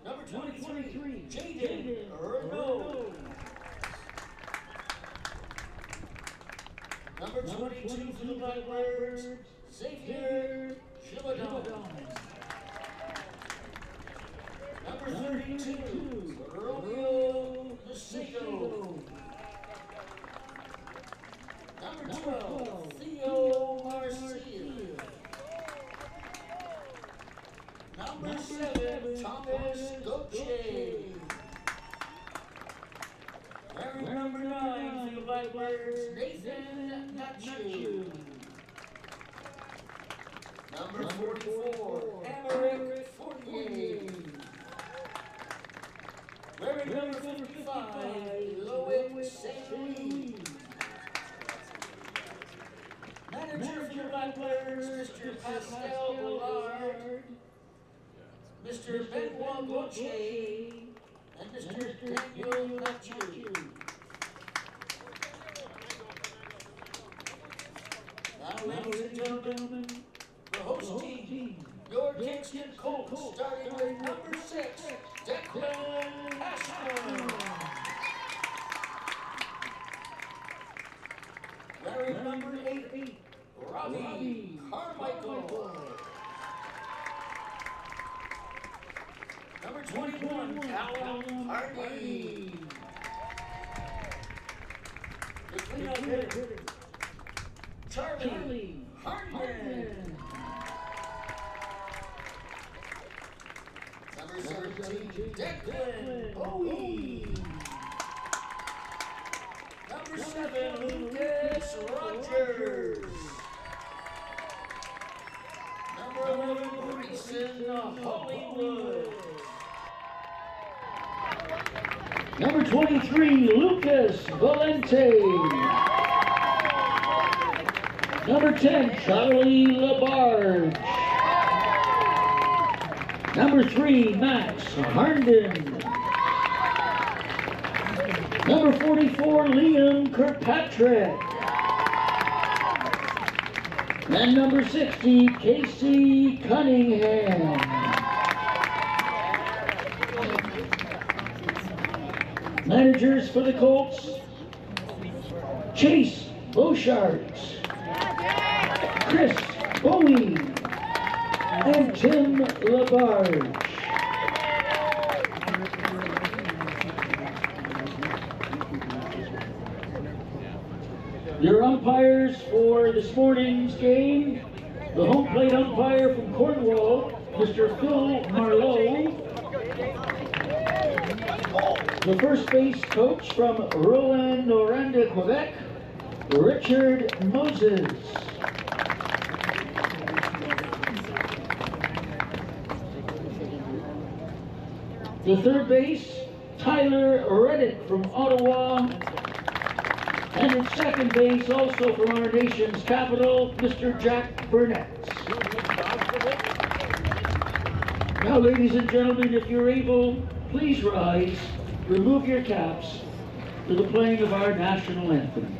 Number 23, Jaden Renault. Number 22 for the Blackbirds, Xavier Gilladon. Number 32, Romeo Macedo. Number 12, Theo Marcia. Number 7, Thomas Goche. Wearing number 9 for the Blackbirds, Nathan Nachu. Number 44, Emerick Fournier. Wearing number 55, Loic St. Louis. Manager for the Blackbirds, Mr. Pascal Ballard, Mr. Benoit Gauthier, and Mr. Daniel Mathieu. Now, ladies and gentlemen, the host team, your Kingston Colts, starting with number 6, Declan Ashton. Wearing number 8, Robbie Carmichael. Number 21, Callum Hardy. The cleanup hitter, Charlie Hartman. Number 17, Declan Bowie. Number 7, Lucas Rogers. Number 11, Grayson Hollywood. Number 23, Lucas Valente. Number 10, Charlie Labarge. Number 3, Max Harnden. Number 44, Liam Kirkpatrick. And number 60, Casey Cunningham. Managers for the Colts, Chase Beauchart, Chris Bowie, and Tim Labarge. Your umpires for this morning's game, the home plate umpire from Cornwall, Mr. Phil Marlowe. The first base coach from Rouen-Noranda, Quebec, Richard Moses. The third base, Tyler Reddick from Ottawa. And at second base, also from our nation's capital, Mr. Jack Burnett. Now, ladies and gentlemen, if you're able, please rise, remove your caps for the playing of our national anthem.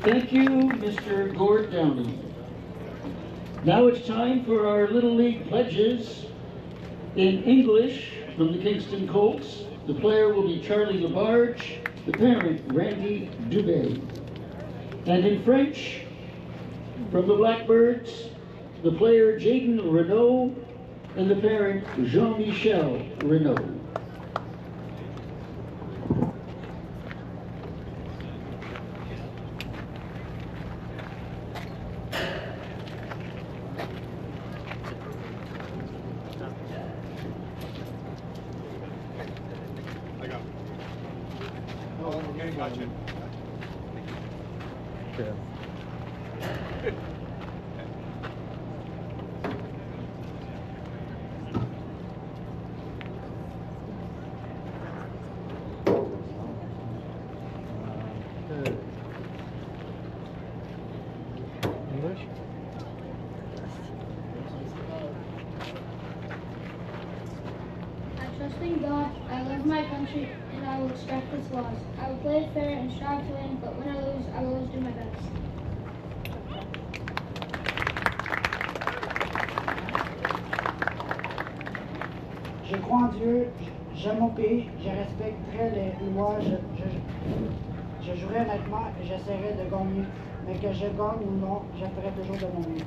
Thank you, Mr. Gord Downey. Now it's time for our Little League pledges. In English, from the Kingston Colts, the player will be Charlie Labarge, the parent, Randy Dubé. And in French, from the Blackbirds, the player, Jaden Renault, and the parent, Jean-Michel Renault. Gotcha. Yeah. English? I trust in God, I love my country, and I will respect its laws. I will play it fair and strive to win, but when I lose, I will always do my best. Je crois en Dieu, j'aime mon pays, je respecterai les lois, je jouerai honnêtement et j'essaierai de gagner. Mais que je gagne ou non, je ferai toujours de mon mieux.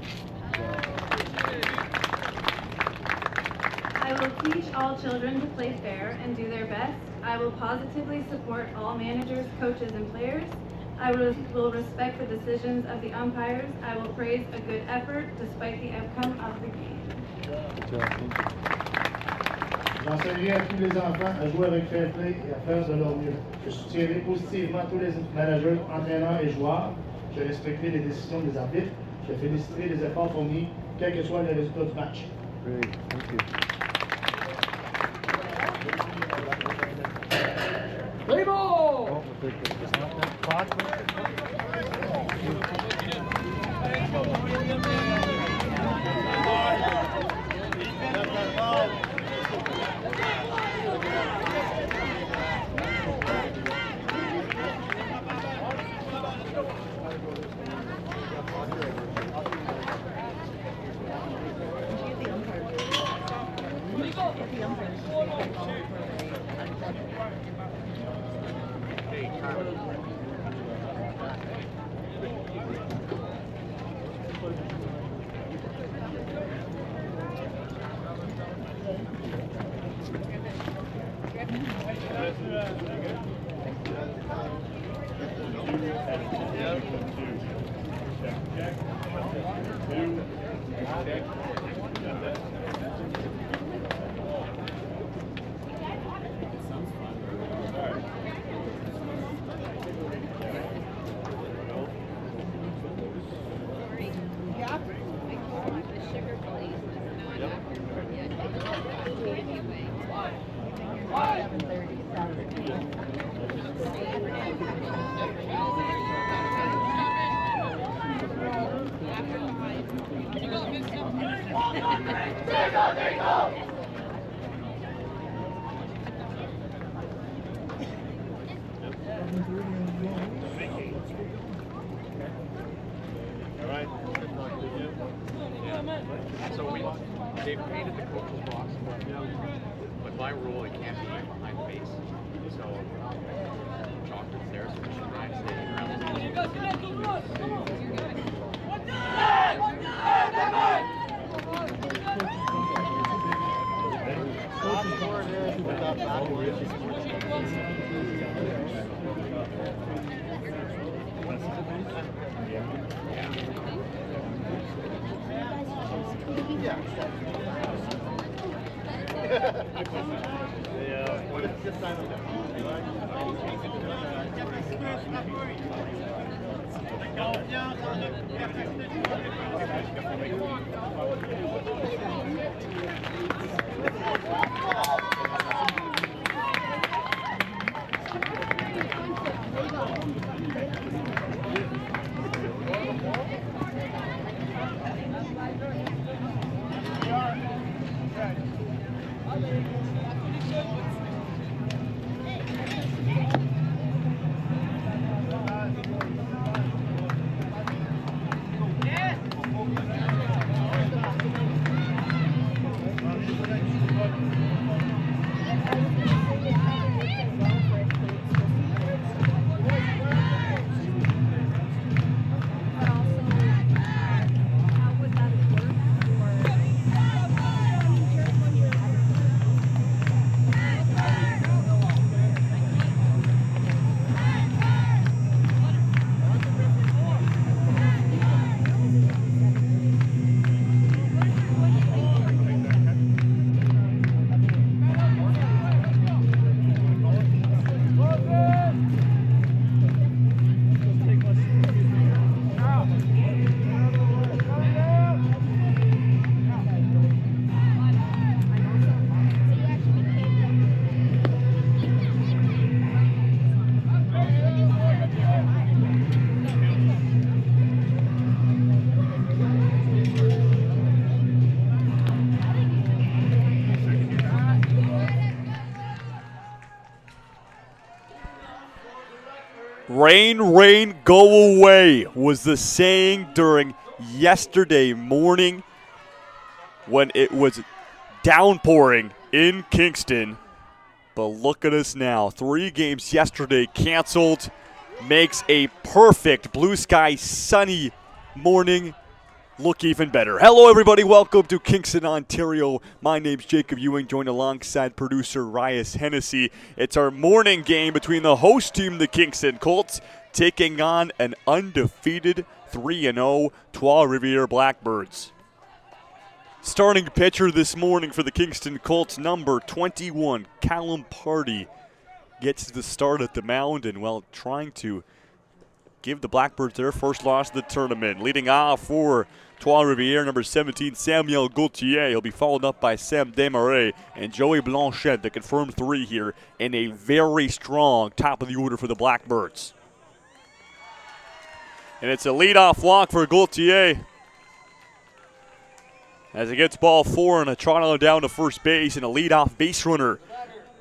I will teach all children to play fair and do their best. I will positively support all managers, coaches, and players. I will respect the decisions of the umpires. I will praise a good effort despite the outcome of the game. J'enseignerai à tous les enfants à jouer avec fair play et à faire de leur mieux. Je soutiendrai positivement tous les managers, entraîneurs et joueurs. Je respecterai les décisions des arbitres. Je féliciterai les efforts fournis, quel que soit le résultat du match. Great, thank you. Play ball! Oh, we'll take this. Clock. Alright. So they painted the coach's box, but by rule it can't be behind base. So chocolate's there, so we should try and stay around. What is this time of Rain, rain, go away was the saying during yesterday morning when it was downpouring in Kingston. But look at us now. 3 games yesterday canceled. Makes a perfect blue sky sunny morning look even better. Hello, everybody. Welcome to Kingston, Ontario. My name's Jacob Ewing, joined alongside producer Rivieres Hennessy. It's our morning game between the host team, the Kingston Colts, taking on an undefeated 3-0 Trois Rivieres Blackbirds. Starting pitcher this morning for the Kingston Colts, number 21, Callum Party, gets the start at the mound and, well, trying to give the Blackbirds their first loss of the tournament. Leading off for Trois Rivieres, number 17, Samuel Gauthier. He'll be followed up by Sam Desmarais and Joey Blanchette, the confirmed 3 here, in a very strong top of the order for the Blackbirds. And it's a leadoff walk for Gauthier as he gets ball 4 and a trot down to first base and a leadoff base runner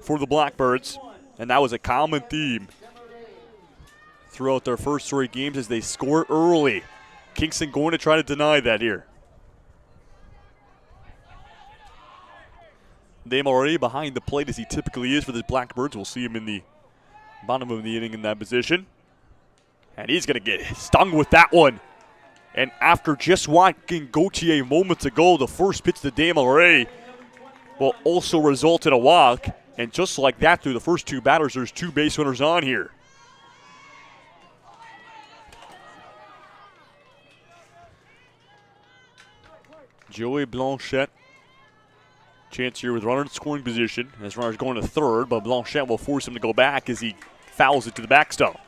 for the Blackbirds. And that was a common theme throughout their first 3 games as they score early. Kingston going to try to deny that here. Desmarais behind the plate as he typically is for the Blackbirds. We'll see him in the bottom of the inning in that position. And he's going to get stung with that one. And after just watching Gauthier moments ago, the first pitch to Desmarais will also result in a walk. And just like that, through the first 2 batters, there's 2 base runners on here. Joey Blanchette. Chance here with runner in scoring position. As runner's going to third, but Blanchette will force him to go back as he fouls it to the backstop.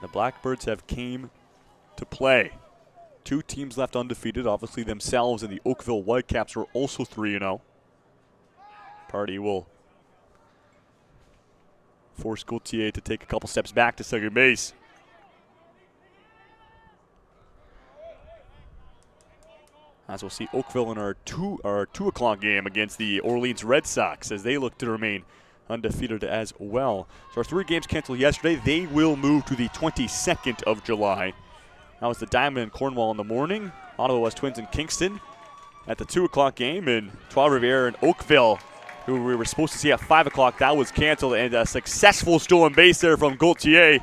The Blackbirds have came to play. 2 teams left undefeated. Obviously themselves and the Oakville Whitecaps are also 3-0. Party will force Gauthier to take a couple steps back to second base. As we'll see Oakville in our 2 o'clock game against the Orleans Red Sox as they look to remain undefeated as well. So our 3 games canceled yesterday. They will move to the 22nd of July. That was the Diamond and Cornwall in the morning. Ottawa West Twins and Kingston at the 2 o'clock game. And Trois Rivieres and Oakville, who we were supposed to see at 5 o'clock, that was canceled. And a successful stolen base there from Gauthier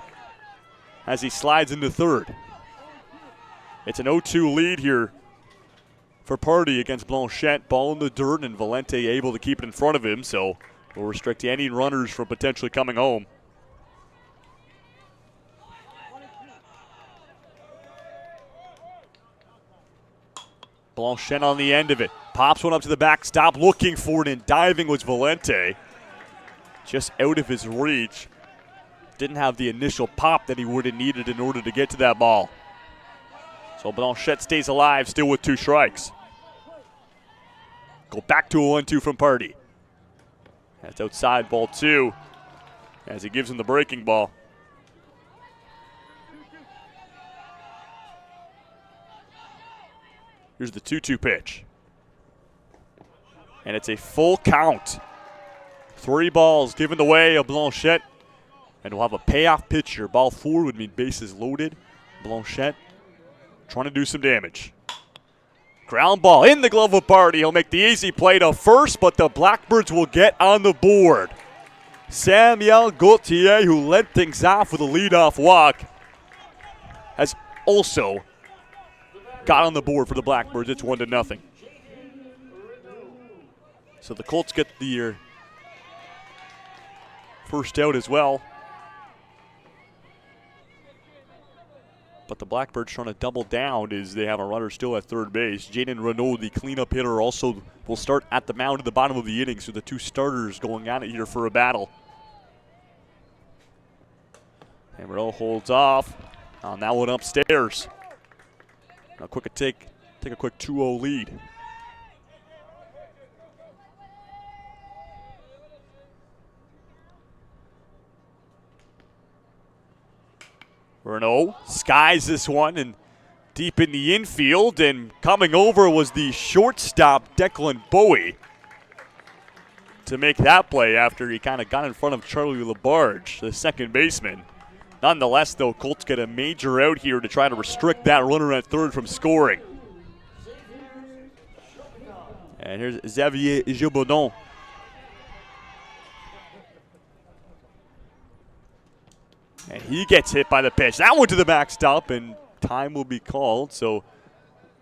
as he slides into third. It's an 0-2 lead here for Party against Blanchette. Ball in the dirt, and Valente able to keep it in front of him. So we'll restrict any runners from potentially coming home. Blanchette on the end of it. Pops one up to the backstop, looking for it, and diving was Valente. Just out of his reach. Didn't have the initial pop that he would have needed in order to get to that ball. So Blanchette stays alive, still with 2 strikes. Go back to a 1-2 from Party. That's outside, ball 2, as he gives him the breaking ball. Here's the 2-2 pitch. And it's a full count. 3 balls given away of Blanchette. And we'll have a payoff pitch here. Ball 4 would mean bases loaded. Blanchette trying to do some damage. Ground ball in the glove of Party. He'll make the easy play to first, but the Blackbirds will get on the board. Samuel Gauthier, who led things off with a leadoff walk, has also got on the board for the Blackbirds. It's 1-0. So the Colts get the first out as well. But the Blackbirds trying to double down as they have a runner still at third base. Jaden Renaud, the cleanup hitter, also will start at the mound at the bottom of the inning. So the 2 starters going at it here for a battle. And Renaud holds off on that one upstairs. Now take a quick 2-0 lead. Renaud skies this one and deep in the infield, and coming over was the shortstop, Declan Bowie. to make that play after he kind of got in front of Charlie Labarge, the second baseman. Nonetheless, though, Colts get a major out here to try to restrict that runner at third from scoring. And here's Xavier Gilbodon. And he gets hit by the pitch. That one to the backstop, and time will be called. So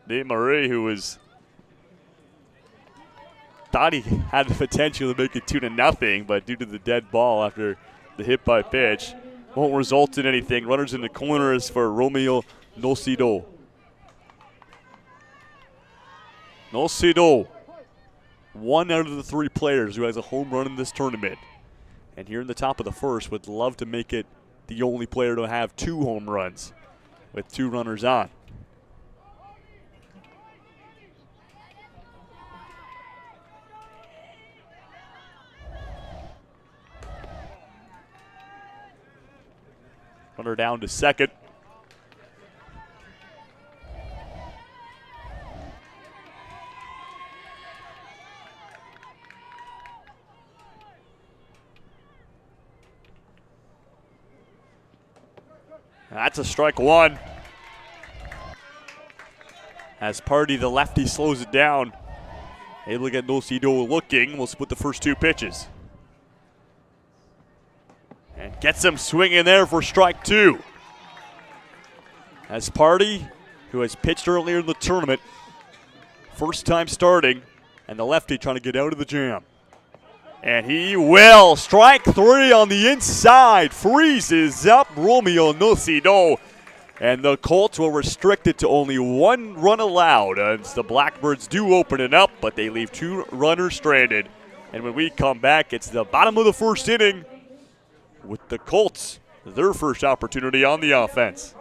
Dave Murray, who thought he had the potential to make it 2-0, but due to the dead ball after the hit by pitch, won't result in anything. Runners in the corners for Romeo Nocido. Nocido, 1 out of the 3 players who has a home run in this tournament. And here in the top of the first, would love to make it the only player to have 2 home runs with 2 runners on. Runner down to second. That's a strike one. As Party, the lefty, slows it down. Able to get Nocido looking. We'll split the first 2 pitches. And gets him swinging there for strike 2. As Party, who has pitched earlier in the tournament, first time starting, and the lefty trying to get out of the jam. And he will. Strike 3 on the inside. Freezes up Romeo Nocido. And the Colts will restrict it to only 1 run allowed as the Blackbirds do open it up, but they leave 2 runners stranded. And when we come back, it's the bottom of the first inning with the Colts, their first opportunity on the offense.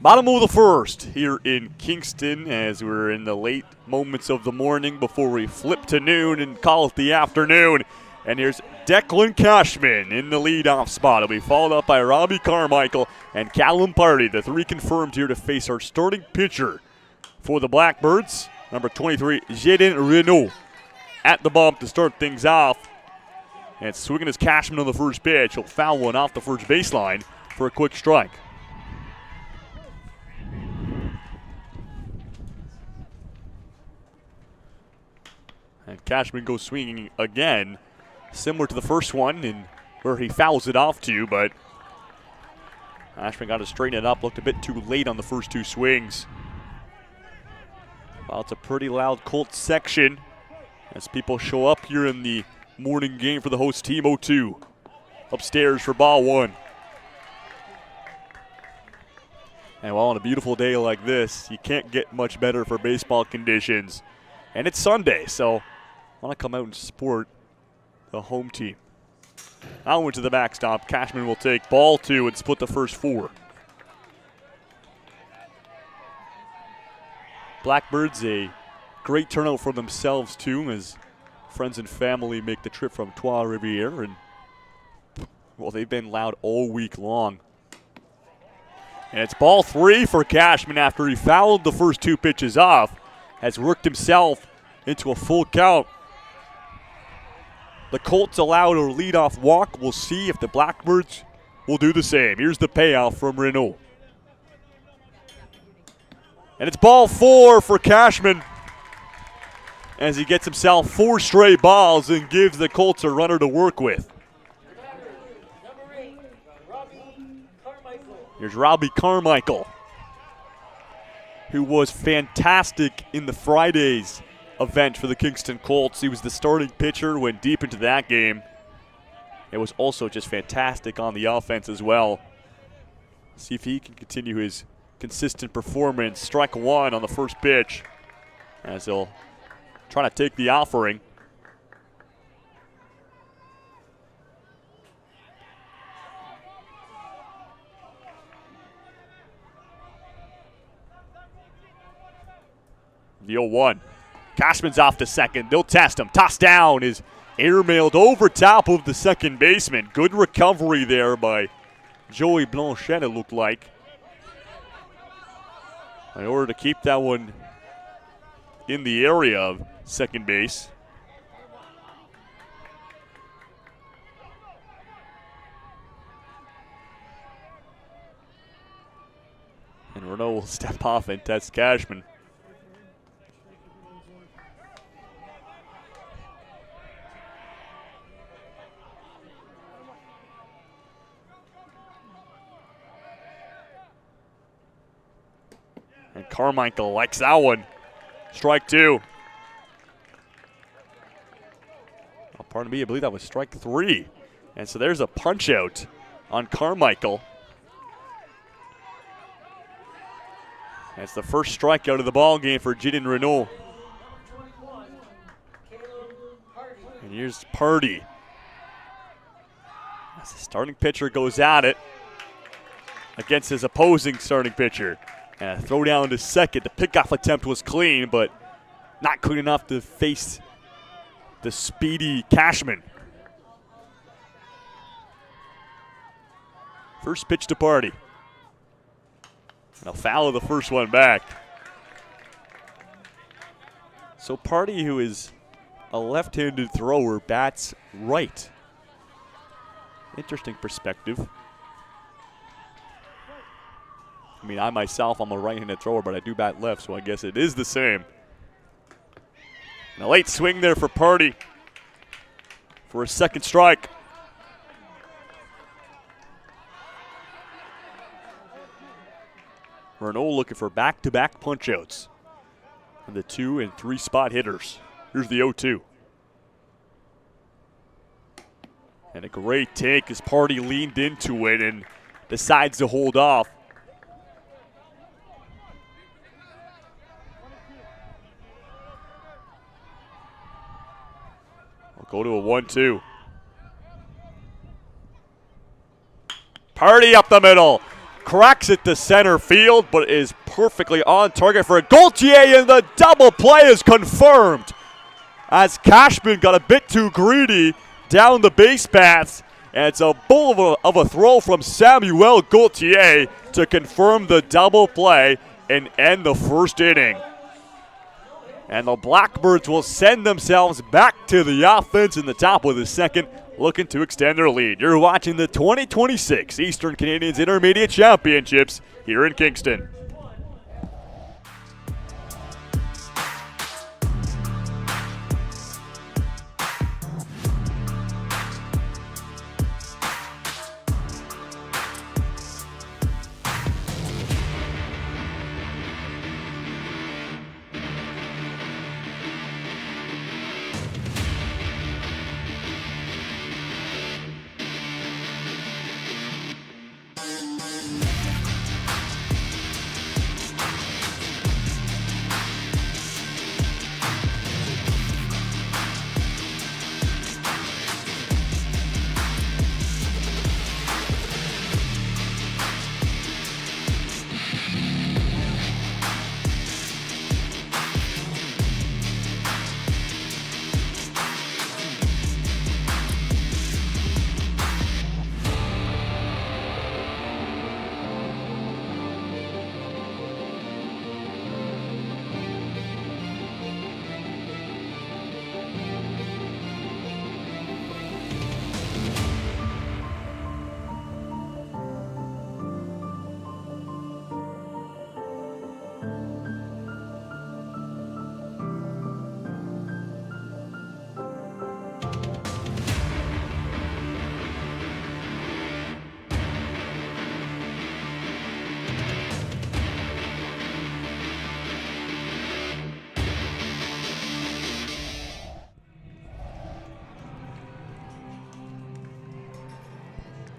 Bottom of the first here in Kingston as we're in the late moments of the morning before we flip to noon and call it the afternoon. And here's Declan Cashman in the leadoff spot. It'll be followed up by Robbie Carmichael and Callum Party, the 3 confirmed here to face our starting pitcher for the Blackbirds. Number 23, Jaden Renault at the bump to start things off. And swinging his Cashman on the first pitch. He'll foul one off the first baseline for a quick strike. And Cashman goes swinging again, similar to the first one and where he fouls it off to, but Cashman got to straighten it up, looked a bit too late on the first 2 swings. Well, it's a pretty loud Colts section as people show up here in the morning game for the host team. 0-2 upstairs for ball 1. And while on a beautiful day like this, you can't get much better for baseball conditions. And it's Sunday, so I want to come out and support the home team. Onward to the backstop. Cashman will take ball 2 and split the first 4. Blackbirds, a great turnout for themselves, too, as friends and family make the trip from Trois, Rivieres. And, well, they've been loud all week long. And it's ball 3 for Cashman after he fouled the first 2 pitches off. Has worked himself into a full count. The Colts allowed a leadoff walk. We'll see if the Blackbirds will do the same. Here's the payoff from Renault. And it's ball 4 for Cashman as he gets himself 4 straight balls and gives the Colts a runner to work with. Here's Robbie Carmichael, who was fantastic in the Friday's event for the Kingston Colts. He was the starting pitcher, went deep into that game. It was also just fantastic on the offense as well. See if he can continue his consistent performance. Strike 1 on the first pitch as he'll try to take the offering. The 0-1. Cashman's off to second. They'll test him. Toss down is airmailed over top of the second baseman. Good recovery there by Joey Blanchette, it looked like, in order to keep that one in the area of second base. And Renault will step off and test Cashman. And Carmichael likes that one. Strike 2. Oh, pardon me, I believe that was strike 3. And so there's a punch out on Carmichael. That's the first strikeout of the ball game for Jidin Renault. And here's Purdy. As the starting pitcher goes at it against his opposing starting pitcher. And a throw down to second. The pickoff attempt was clean, but not clean enough to face the speedy Cashman. First pitch to Purdy. And a foul of the first one back. So Purdy, who is a left-handed thrower, bats right. Interesting perspective. I mean, I myself, I'm a right-handed thrower, but I do bat left, so I guess it is the same. And a late swing there for Purdy for a second strike. Renault looking for back-to-back punch-outs. And the 2 and 3 spot hitters. Here's the 0-2. And a great take as Purdy leaned into it and decides to hold off. We'll go to a 1-2. Purdy up the middle. Cracks it to center field, but is perfectly on target for a Gaultier, and the double play is confirmed as Cashman got a bit too greedy down the base paths, and it's a bull of a throw from Samuel Gaultier to confirm the double play and end the first inning. And the Blackbirds will send themselves back to the offense in the top of the second, looking to extend their lead. You're watching the 2026 Eastern Canadians Intermediate Championships here in Kingston.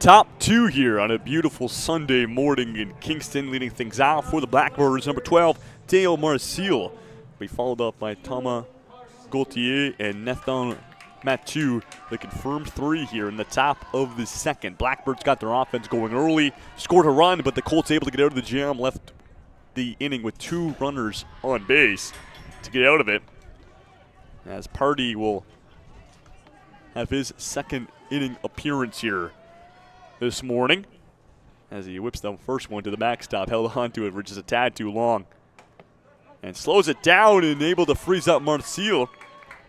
top two here on a beautiful Sunday morning in Kingston. Leading things out for the Blackbirds, number 12, Dale Marcille. Be followed up by Thomas Gauthier and Nathan Mathieu, the confirmed three here in the top of the second. Blackbirds got their offense going early, scored a run, but the Colts able to get out of the jam, left the inning with 2 runners on base to get out of it. As Party will have his second inning appearance here this morning, as he whips the first one to the backstop, held on to it for just a tad too long, and slows it down and able to freeze up Marcille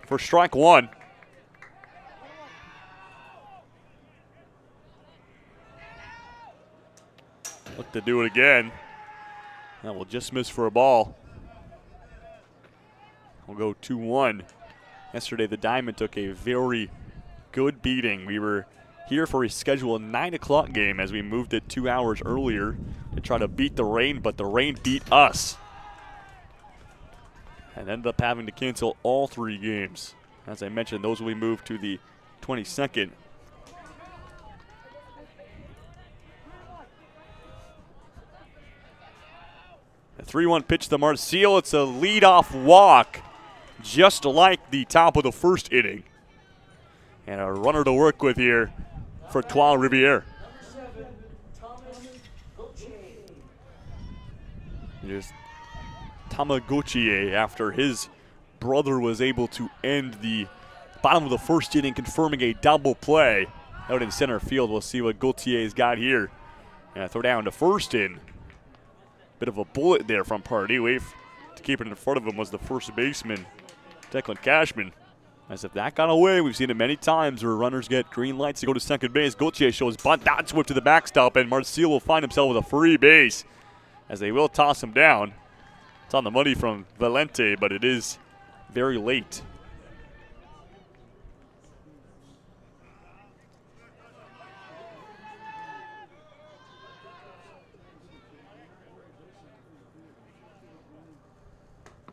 for strike one. Look to do it again. That will just miss for a ball. We'll go 2-1. Yesterday, the Diamond took a very good beating. We were here for a scheduled 9 o'clock game as we moved it 2 hours earlier to try to beat the rain, but the rain beat us. And ended up having to cancel all 3 games. As I mentioned, those will be moved to the 22nd. A 3-1 pitch to Marcille. It's a leadoff walk, just like the top of the first inning. And a runner to work with here for Trois Rivieres. Just Tamagotchi, after his brother was able to end the bottom of the first inning, confirming a double play out in center field. We'll see what Gautier's got here. And a throw down to first in. Bit of a bullet there from Party. Wait to keep it in front of him was the first baseman, Declan Cashman. As if that got away, we've seen it many times where runners get green lights to go to second base. Gauthier shows bunt, that's whipped to the backstop, and Marcille will find himself with a free base as they will toss him down. It's on the money from Valente, but it is very late.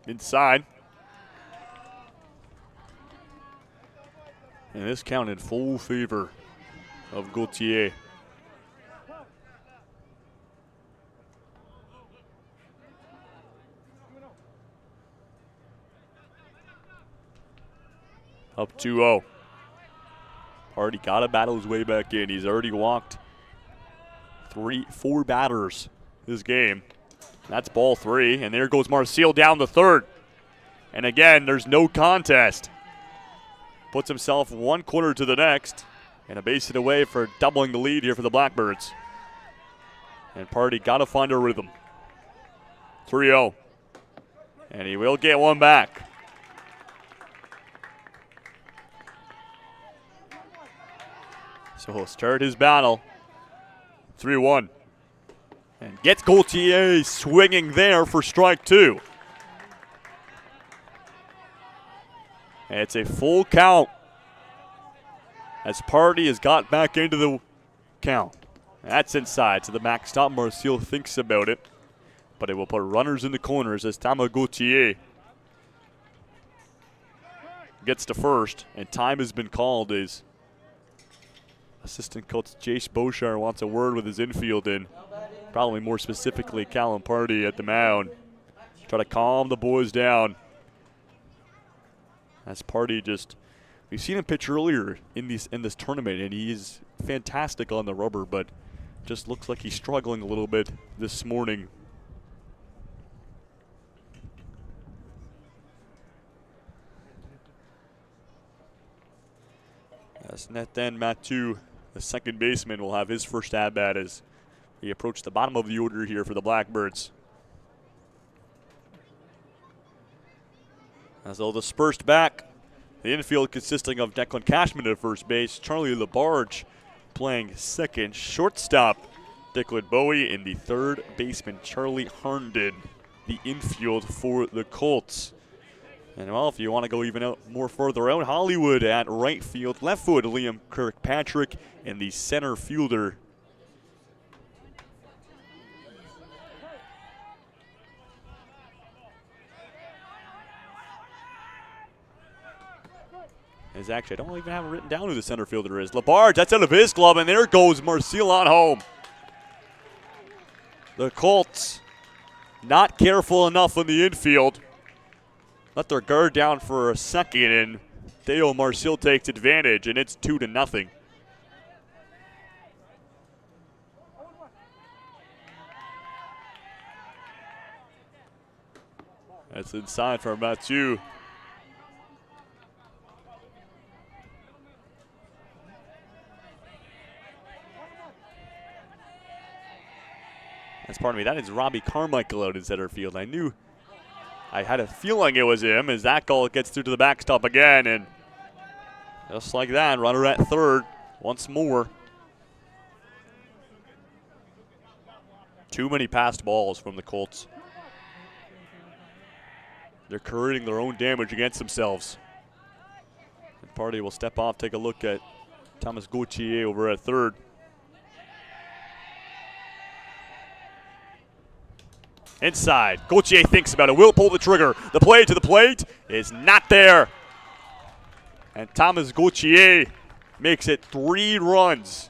Inside. And this count in full favor of Gauthier. Up 2-0. Already got to battle his way back in. He's already walked 4 batters this game. That's ball 3, and there goes Marcille down the third. And again, there's no contest. Puts himself 1 quarter to the next, and a base hit away for doubling the lead here for the Blackbirds. And Party got to find a rhythm. 3-0. And he will get one back. So he'll start his battle. 3-1. And gets Gauthier swinging there for strike 2. And it's a full count as Party has got back into the count. That's inside to the backstop. Marcille thinks about it, but it will put runners in the corners as Thomas Gauthier gets to first, and time has been called as assistant coach Jace Beauchar wants a word with his infield and probably more specifically Callum Party at the mound. Try to calm the boys down. As Party just, we've seen him pitch earlier in this tournament, and he's fantastic on the rubber, but just looks like he's struggling a little bit this morning. As Nathan Mathieu, the second baseman, will have his first at-bat as he approached the bottom of the order here for the Blackbirds. As they'll dispersed back, the infield consisting of Declan Cashman at first base, Charlie LaBarge playing second, shortstop Declan Bowie, and the third baseman Charlie Herndon, the infield for the Colts. And well, if you want to go even out more further out, Hollywood at right field, left foot Liam Kirkpatrick, and the center fielder Is actually, I don't even have it written down who the center fielder is. Labarge, that's out of his glove, and there goes Marcil on home. The Colts not careful enough in the infield. Let their guard down for a second, and Theo Marcil takes advantage, and it's 2-0. That's inside for Mathieu. That's pardon me. That is Robbie Carmichael out in center field. I had a feeling it was him as that goal gets through to the backstop again, and just like that, runner at third once more. Too many passed balls from the Colts. They're creating their own damage against themselves. And Party will step off, take a look at Thomas Gauthier over at third. Inside, Gauthier thinks about it, will pull the trigger. The play to the plate is not there. And Thomas Gauthier makes it 3 runs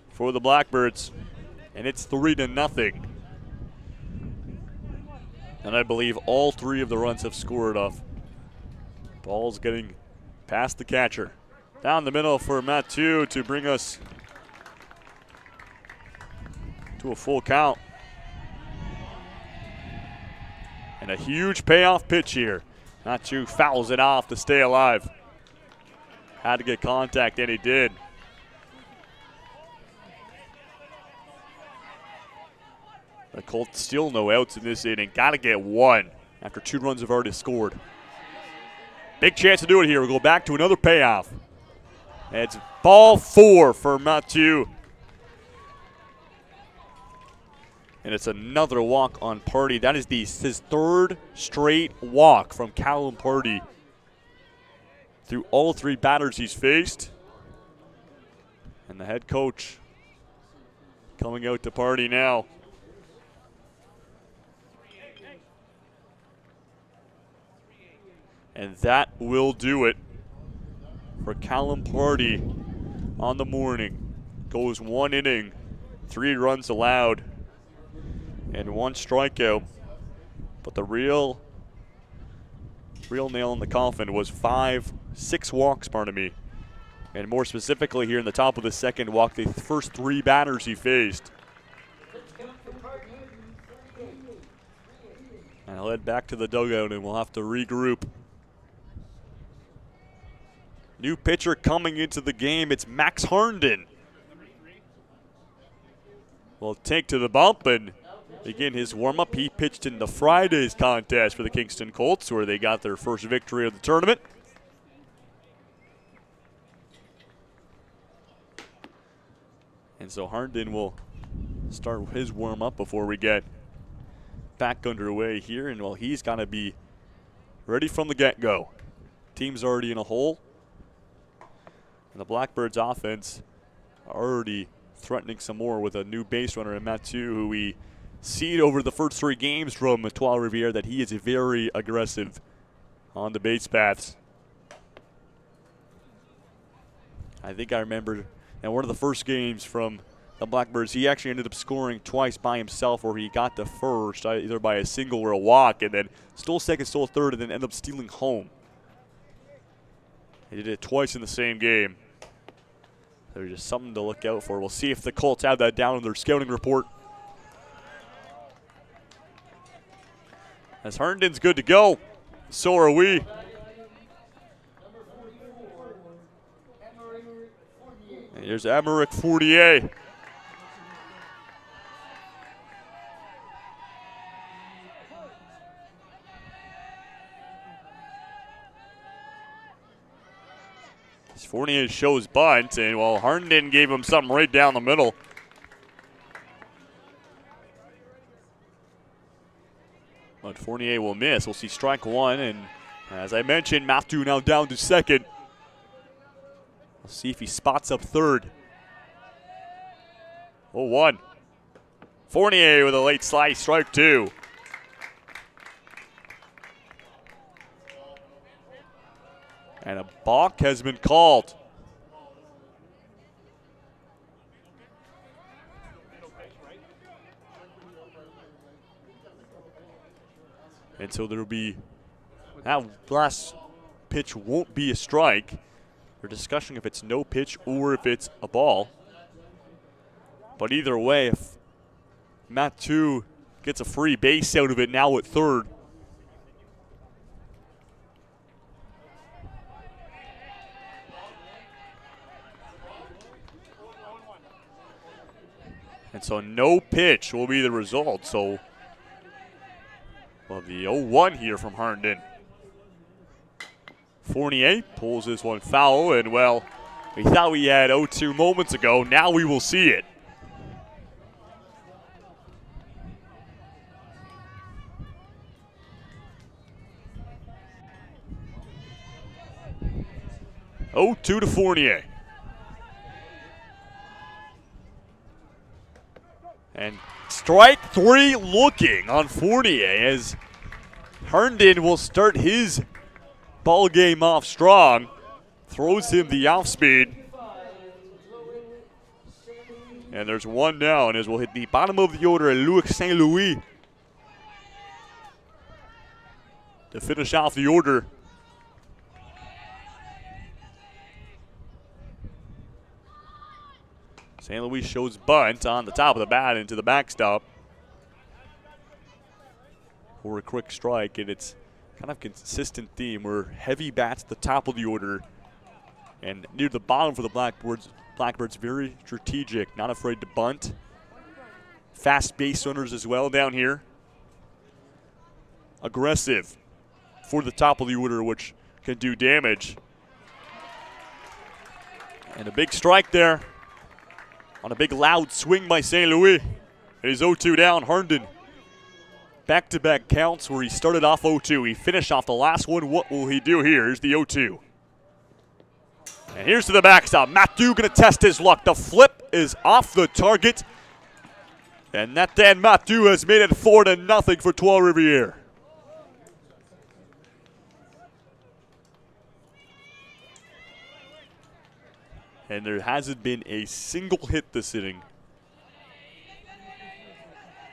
for the Blackbirds. And it's 3-0. And I believe all 3 of the runs have scored off. Ball's getting past the catcher. Down the middle for Mathieu to bring us to a full count. And a huge payoff pitch here. Mathieu fouls it off to stay alive. Had to get contact, and he did. The Colts still no outs in this inning. Got to get 1 after 2 runs have already scored. Big chance to do it here. We'll go back to another payoff. It's ball 4 for Mathieu. And it's another walk on Party. That is his 3rd straight walk from Callum Party through all 3 batters he's faced. And the head coach coming out to Party now. And that will do it for Callum Party on the morning. Goes 1 inning, 3 runs allowed, and 1 strikeout. But the real nail in the coffin was 6 walks, pardon me. And more specifically here in the top of the second, walked the first 3 batters he faced. And I'll head back to the dugout and we'll have to regroup. New pitcher coming into the game, it's Max Harnden. Will take to the bump and begin his warm-up. He pitched in the Friday's contest for the Kingston Colts, where they got their first victory of the tournament. And so Harnden will start his warm-up before we get back underway here. And well, he's got to be ready from the get-go. Team's already in a hole. And the Blackbirds offense already threatening some more with a new base runner in Mathieu, who we see over the first 3 games from Trois Rivieres that he is very aggressive on the base paths. I think I remember in one of the first games from the Blackbirds, he actually ended up scoring twice by himself, where he got the first, either by a single or a walk, and then stole second, stole third, and then ended up stealing home. He did it twice in the same game. There's just something to look out for. We'll see if the Colts have that down in their scouting report. As Harnden's good to go, so are we. And here's Emerick Fortier. Fournier shows bunt, and well, Harnden gave him something right down the middle. But Fournier will miss. We'll see strike 1, and as I mentioned, Mathieu now down to second. We'll see if he spots up third. 0-1. Fournier with a late slice, strike 2. And a balk has been called. And so there will be, that last pitch won't be a strike. We're discussing if it's no pitch or if it's a ball. But either way, if Mathieu gets a free base out of it now at third, and so no pitch will be the result. So well, the 0-1 here from Herndon. Fournier pulls this one foul, and well, we thought we had 0-2 moments ago. Now we will see it. Oh, 2 to Fournier. And strike 3 looking on Fournier as Herndon will start his ball game off strong. Throws him the off speed. And there's one down as we'll hit the bottom of the order at Louis St. Louis to finish off the order. St. Louis shows bunt on the top of the bat into the backstop for a quick strike, and it's kind of consistent theme where heavy bats at the top of the order and near the bottom for the Blackbirds very strategic, not afraid to bunt. Fast base runners as well down here. Aggressive for the top of the order, which can do damage. And a big strike there on a big loud swing by St. Louis. It is 0-2 down. Herndon back-to-back counts where he started off 0-2. He finished off the last one. What will he do here? Here's the 0-2. And here's to the backstop. Mathieu going to test his luck. The flip is off the target. And Nathan Mathieu has made it 4-0 for Trois Rivieres. And there hasn't been a single hit this inning,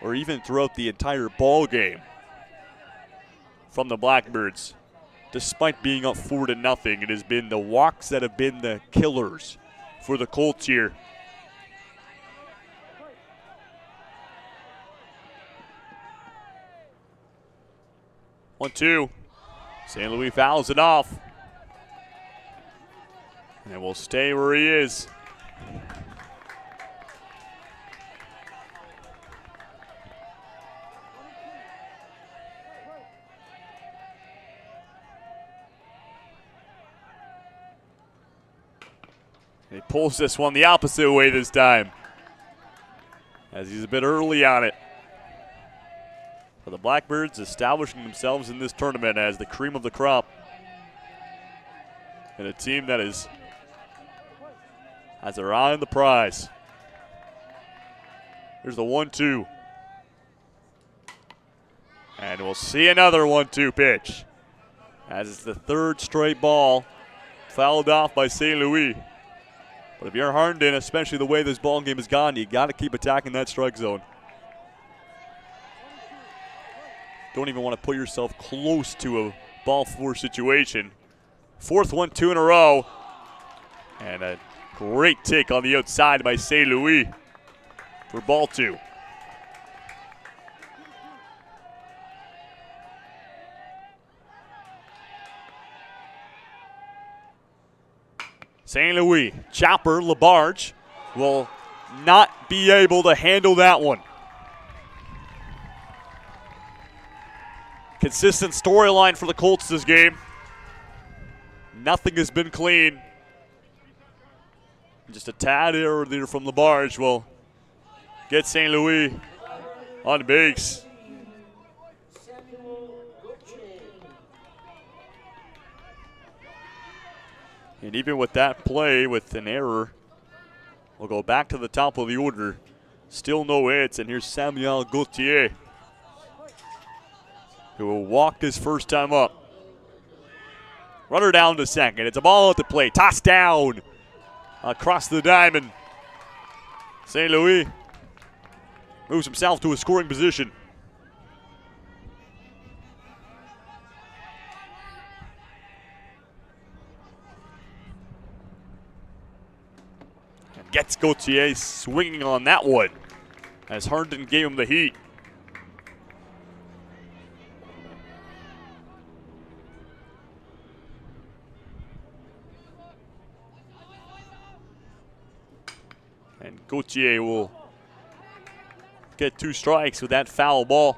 or even throughout the entire ball game, from the Blackbirds. Despite being up 4-0, it has been the walks that have been the killers for the Colts here. One, two. St. Louis fouls it off. And will stay where he is. He pulls this one the opposite way this time, as he's a bit early on it. For the Blackbirds establishing themselves in this tournament as the cream of the crop, and a team that has their eye on the prize. Here's the 1-2. And we'll see another 1-2 pitch, as it's the third straight ball fouled off by St. Louis. But if you're Herndon, especially the way this ball game has gone, you got to keep attacking that strike zone. Don't even want to put yourself close to a ball four situation. Fourth 1-2 in a row. And a great take on the outside by St. Louis for ball two. St. Louis, Chopper, Labarge will not be able to handle that one. Consistent storyline for the Colts this game. Nothing has been clean. Just a tad error there from Labarge will get St. Louis on base. And even with that play, with an error, we'll go back to the top of the order. Still no hits, and here's Samuel Gauthier, who will walk his first time up. Runner down to second. It's a ball at the plate. Tossed down across the diamond. St. Louis moves himself to a scoring position. And gets Gauthier swinging on that one as Herndon gave him the heat. And Gauthier will get 2 strikes with that foul ball.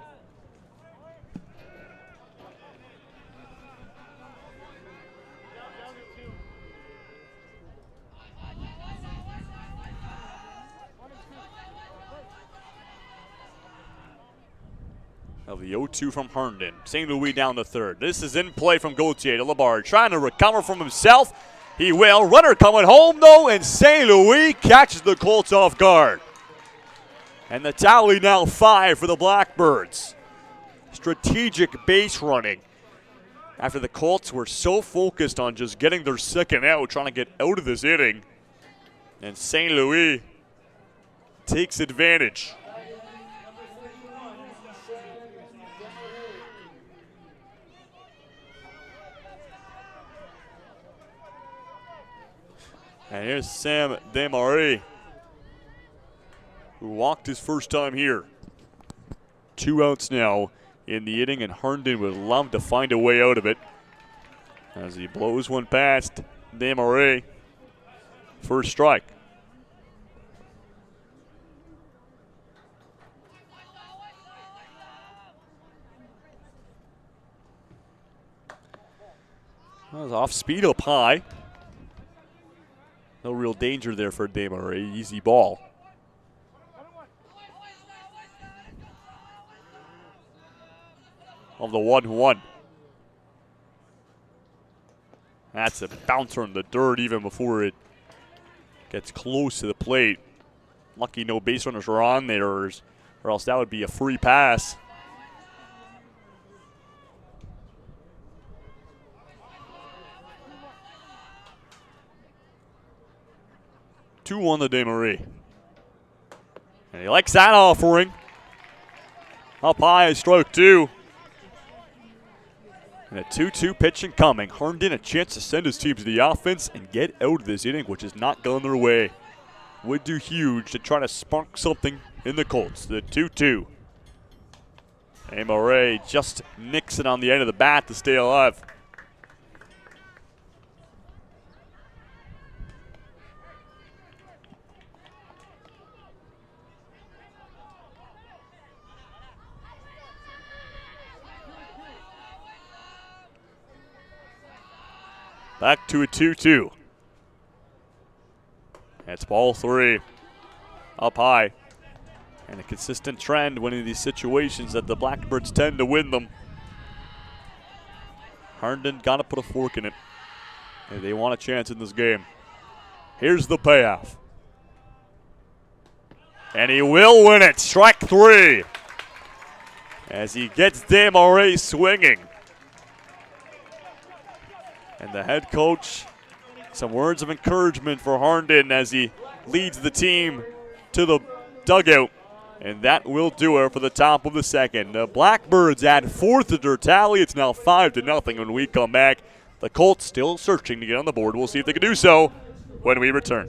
Of the 0-2 from Herndon. St. Louis down to third. This is in play from Gauthier to Labarge. Trying to recover from himself. He will. Runner coming home, though, and St. Louis catches the Colts off guard. And the tally now 5 for the Blackbirds. Strategic base running after the Colts were so focused on just getting their second out, trying to get out of this inning. And St. Louis takes advantage. And here's Sam Desmarais, who walked his first time here. 2 outs now in the inning, and Herndon would love to find a way out of it as he blows one past Desmarais. First strike. That was off speed up high. No real danger there for Desmarais. Easy ball. Of the 1-1. That's a bouncer in the dirt even before it gets close to the plate. Lucky no base runners were on there, or else that would be a free pass. Two on the Desmarais. And he likes that offering. Up high is stroke 2. And a 2-2 pitch incoming. Herndon a chance to send his team to the offense and get out of this inning, which has not gone their way. Would do huge to try to spark something in the Colts. The 2-2. Desmarais just nicks it on the end of the bat to stay alive. Back to a 2-2. That's ball 3. Up high. And a consistent trend winning these situations that the Blackbirds tend to win them. Herndon got to put a fork in it. And they want a chance in this game. Here's the payoff. And he will win it. Strike 3. As he gets Desmarais swinging. And the head coach, some words of encouragement for Herndon as he leads the team to the dugout. And that will do it for the top of the second. The Blackbirds add 4th to their tally. It's now 5-0 when we come back. The Colts still searching to get on the board. We'll see if they can do so when we return.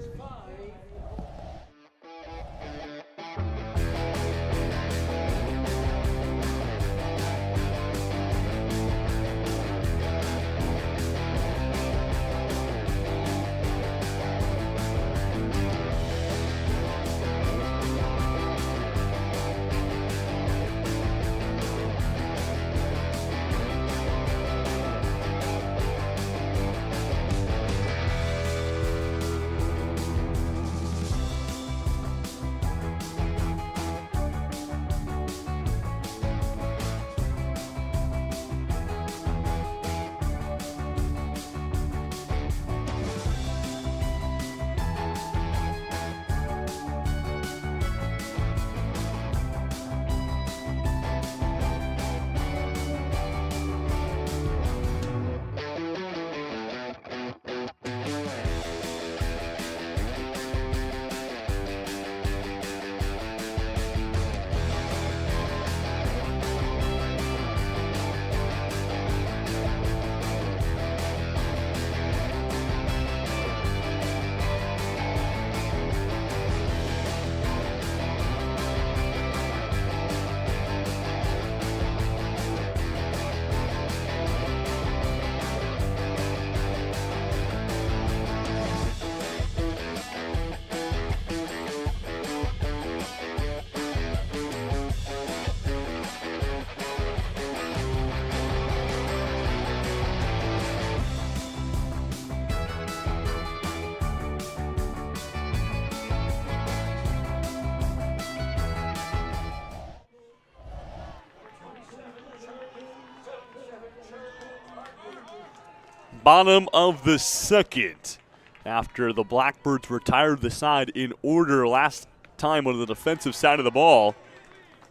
Bottom of the second. After the Blackbirds retired the side in order last time on the defensive side of the ball,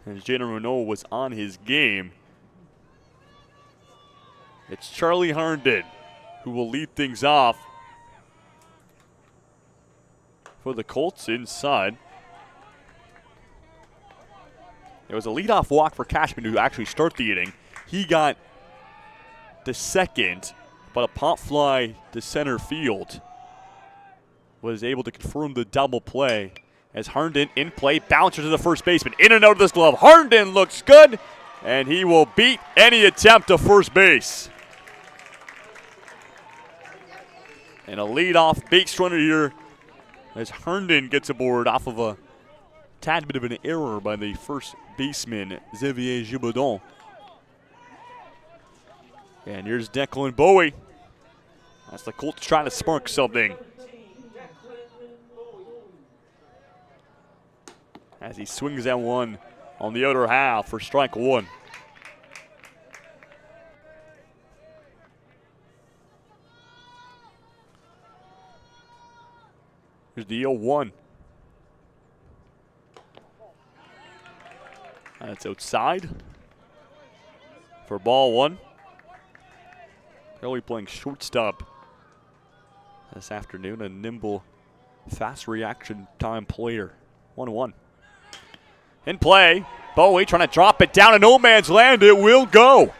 as Jaden Renault was on his game. It's Charlie Herndon who will lead things off for the Colts inside. It was a leadoff walk for Cashman to actually start the inning. He got the second, but a pop fly to center field was able to confirm the double play as Herndon in play, bouncer to the first baseman. In and out of this glove. Herndon looks good, and he will beat any attempt to first base. And a leadoff base runner here as Herndon gets aboard off of a tad bit of an error by the first baseman, Xavier Gibaudan. And here's Declan Bowie. That's the Colts trying to spark something. As he swings at one on the outer half for strike one. Here's the 0-1. That's outside for ball one. Currently playing shortstop this afternoon, a nimble, fast reaction time player. 1-1. In play, Bowie trying to drop it down in no man's land. It will go.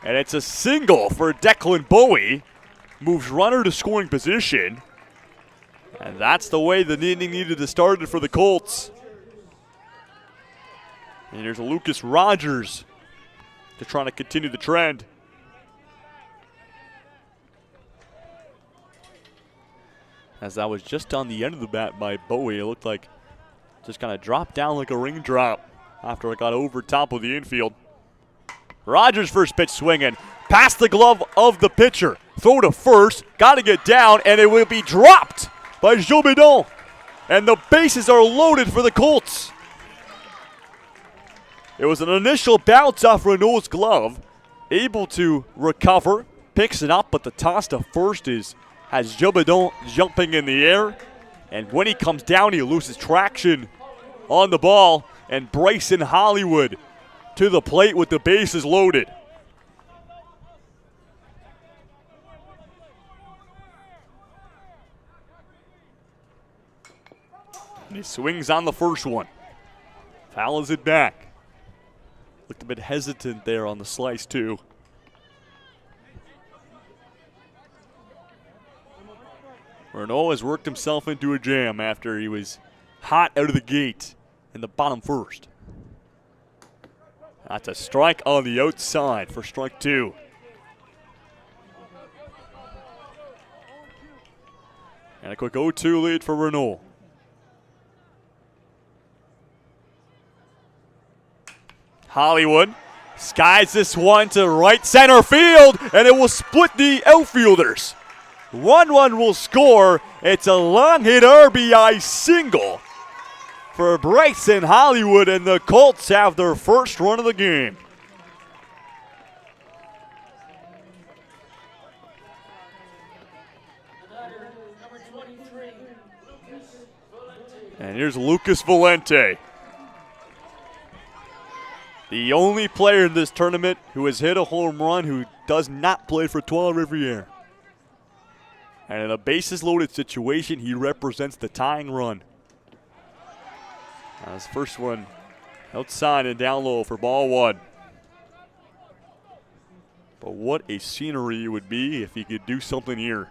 And it's a single for Declan Bowie. Moves runner to scoring position. And that's the way the inning needed to start it for the Colts. And here's Lucas Rogers to try to continue the trend. As that was just on the end of the bat by Bowie, it looked like just kind of dropped down like a raindrop after it got over top of the infield. Rogers' first pitch swinging, past the glove of the pitcher. Throw to first, got to get down, and it will be dropped by Gibaudan. And the bases are loaded for the Colts. It was an initial bounce off Renault's glove, able to recover, picks it up, but the toss to first has Gibaudan jumping in the air. And when he comes down, he loses traction on the ball. And Bryson Hollywood to the plate with the bases loaded. And he swings on the first one. Fouls it back. Looked a bit hesitant there on the slice, too. Renault has worked himself into a jam after he was hot out of the gate in the bottom first. That's a strike on the outside for strike two. And a quick 0-2 lead for Renault. Hollywood skies this one to right center field, and it will split the outfielders. 1-1 will score. It's a long hit RBI single for Bryson Hollywood, and the Colts have their first run of the game. And here's Lucas Valente. The only player in this tournament who has hit a home run who does not play for Trois Rivieres. And in a bases-loaded situation, he represents the tying run. His first one outside and down low for ball one. But what a scenery it would be if he could do something here.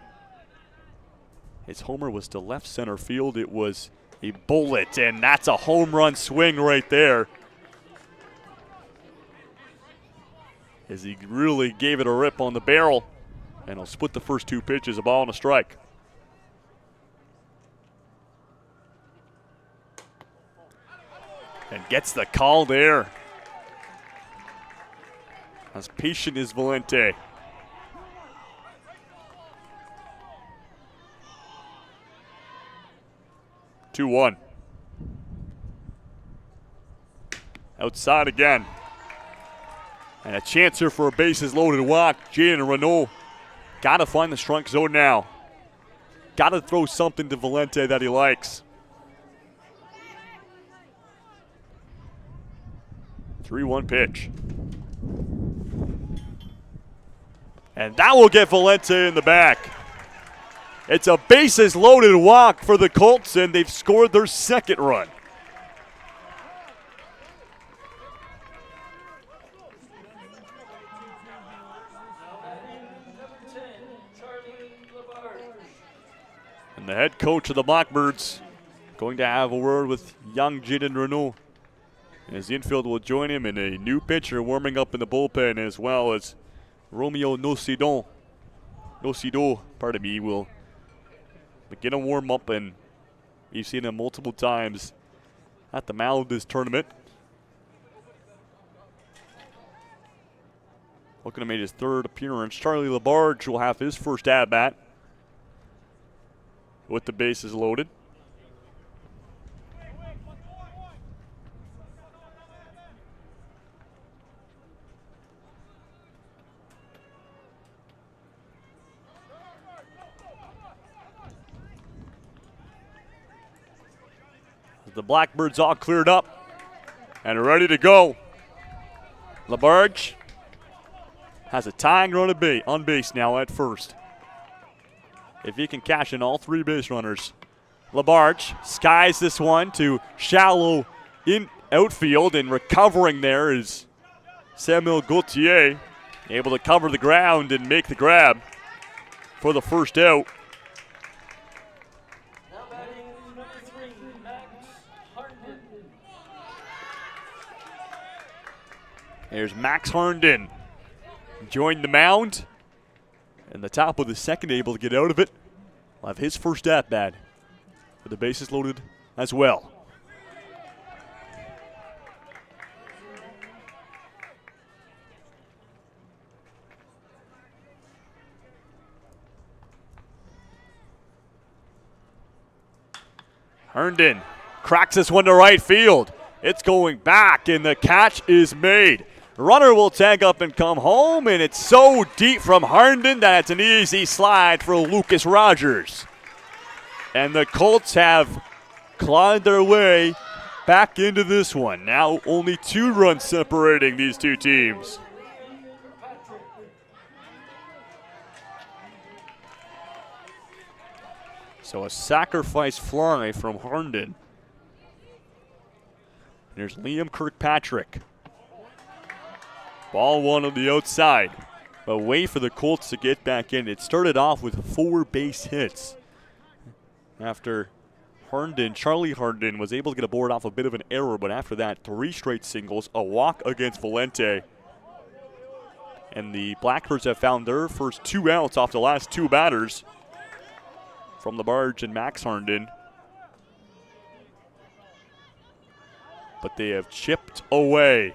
His homer was to left center field. It was a bullet, and that's a home run swing right there. As he really gave it a rip on the barrel. And he'll split the first two pitches, a ball and a strike. And gets the call there. As patient as Valente. Two-1. Outside again. And a chance here for a bases-loaded walk. Jaden Renault Got to find the strike zone now. Got to throw something to Valente that he likes. 3-1 pitch. And that will get Valente in the back. It's a bases loaded walk for the Colts, and they've scored their second run. And the head coach of the Blackbirds going to have a word with young Jaden Renault, as the infield will join him, and a new pitcher warming up in the bullpen, as well as Romeo Nocido, will begin a warm up, and we've seen him multiple times at the mound this tournament. Looking to make his third appearance. Charlie Labarge will have his first at-bat with the bases loaded. The Blackbirds all cleared up and ready to go. Labarge has a tying run on base now at first. If he can cash in all 3 base runners. Labarge skies this one to shallow in outfield, and recovering there is Samuel Gauthier, able to cover the ground and make the grab for the first out. There's Max Herndon. Joined the mound. And the top of the second, able to get out of it. Will have his first at-bat with the bases loaded as well. Herndon cracks this one to right field. It's going back, and the catch is made. Runner will tag up and come home, and it's so deep from Herndon that it's an easy slide for Lucas Rogers. And the Colts have clawed their way back into this one. Now only 2 runs separating these two teams. So a sacrifice fly from Herndon. There's Liam Kirkpatrick. Ball 1 on the outside. But wait for the Colts to get back in. It started off with 4 base hits. After Herndon, Charlie Herndon, was able to get a board off a bit of an error, but after that, 3 straight singles, a walk against Valente. And the Blackbirds have found their first 2 outs off the last 2 batters from Labarge and Max Herndon. But they have chipped away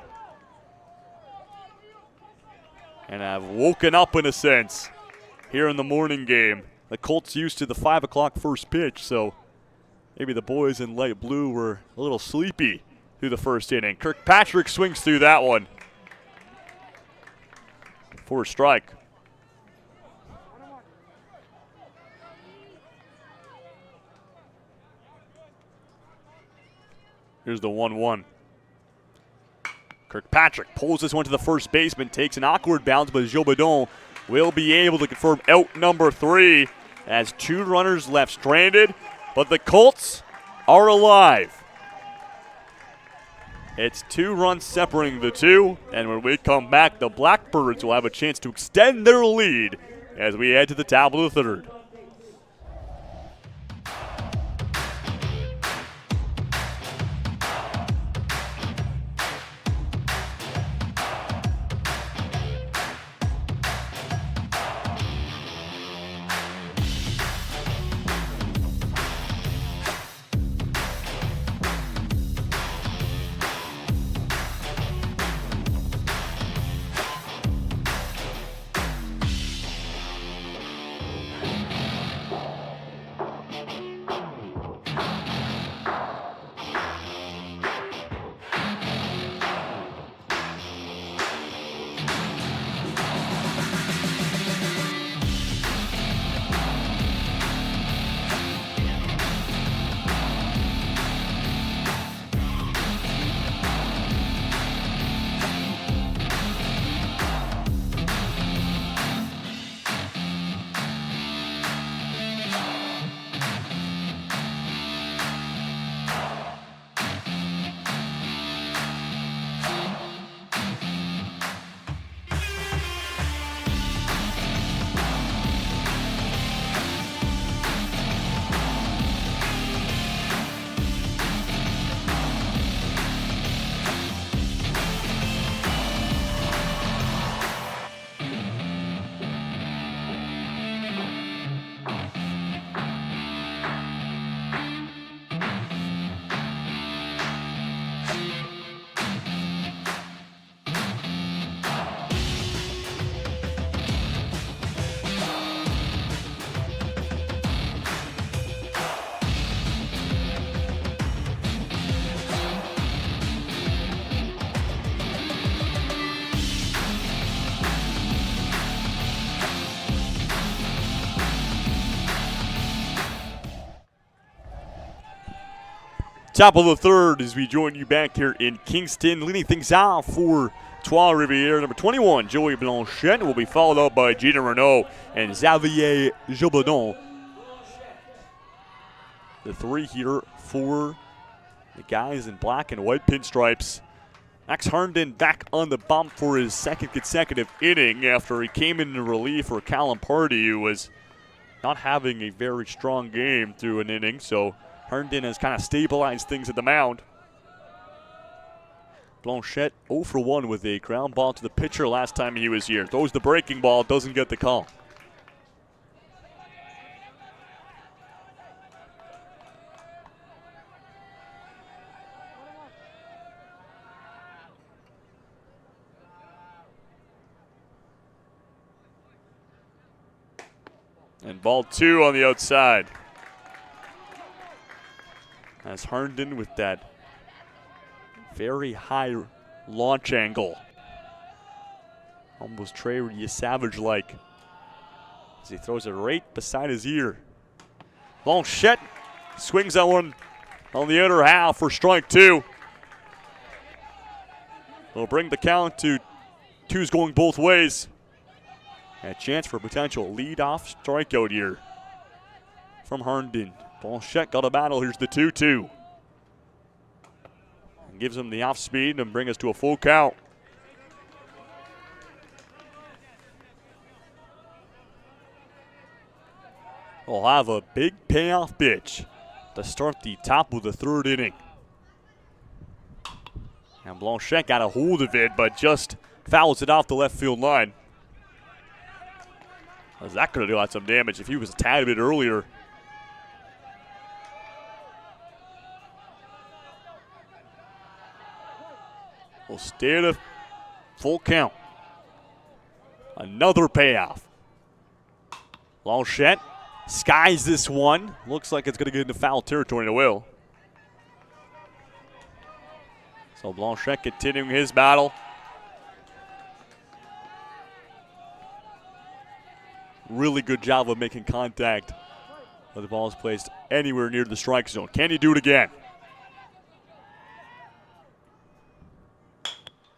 and have woken up, in a sense, here in the morning game. The Colts used to the 5 o'clock first pitch, so maybe the boys in light blue were a little sleepy through the first inning. Kirkpatrick swings through that one for a strike. Here's the 1-1. Kirkpatrick pulls this one to the first baseman, takes an awkward bounce, but Jobadon will be able to confirm out number 3 as 2 runners left stranded, but the Colts are alive. It's 2 runs separating the 2, and when we come back, the Blackbirds will have a chance to extend their lead as we head to the top of the 3rd. Top of the third as we join you back here in Kingston. Leading things off for Trois Rivieres, number 21, Joey Blanchette, will be followed up by Jaden Renault and Xavier Gilbadon. The three here for the guys in black and white pinstripes. Max Herndon back on the bump for his second consecutive inning after he came in relief for Callum Party, who was not having a very strong game through an inning. So Herndon has kind of stabilized things at the mound. Blanchette 0 for 1 with a ground ball to the pitcher last time he was here. Throws the breaking ball, doesn't get the call. And ball 2 on the outside. As Herndon with that very high launch angle. Almost Trey Savage-like. As he throws it right beside his ear. Blanchette swings that one on the outer half for strike 2. Will bring the count to 2's going both ways. A chance for a potential lead-off strikeout here from Herndon. Blanchette got a battle. Here's the 2-2. Gives him the off speed and bring us to a full count. We'll have a big payoff pitch to start the top of the third inning. And Blanchette got a hold of it, but just fouls it off the left field line. That could have done some damage if he was a tad bit earlier. We'll stay at a full count. Another payoff. Blanchette skies this one. Looks like it's going to get into foul territory, and it will. So Blanchette continuing his battle. Really good job of making contact when the ball is placed anywhere near the strike zone. Can he do it again?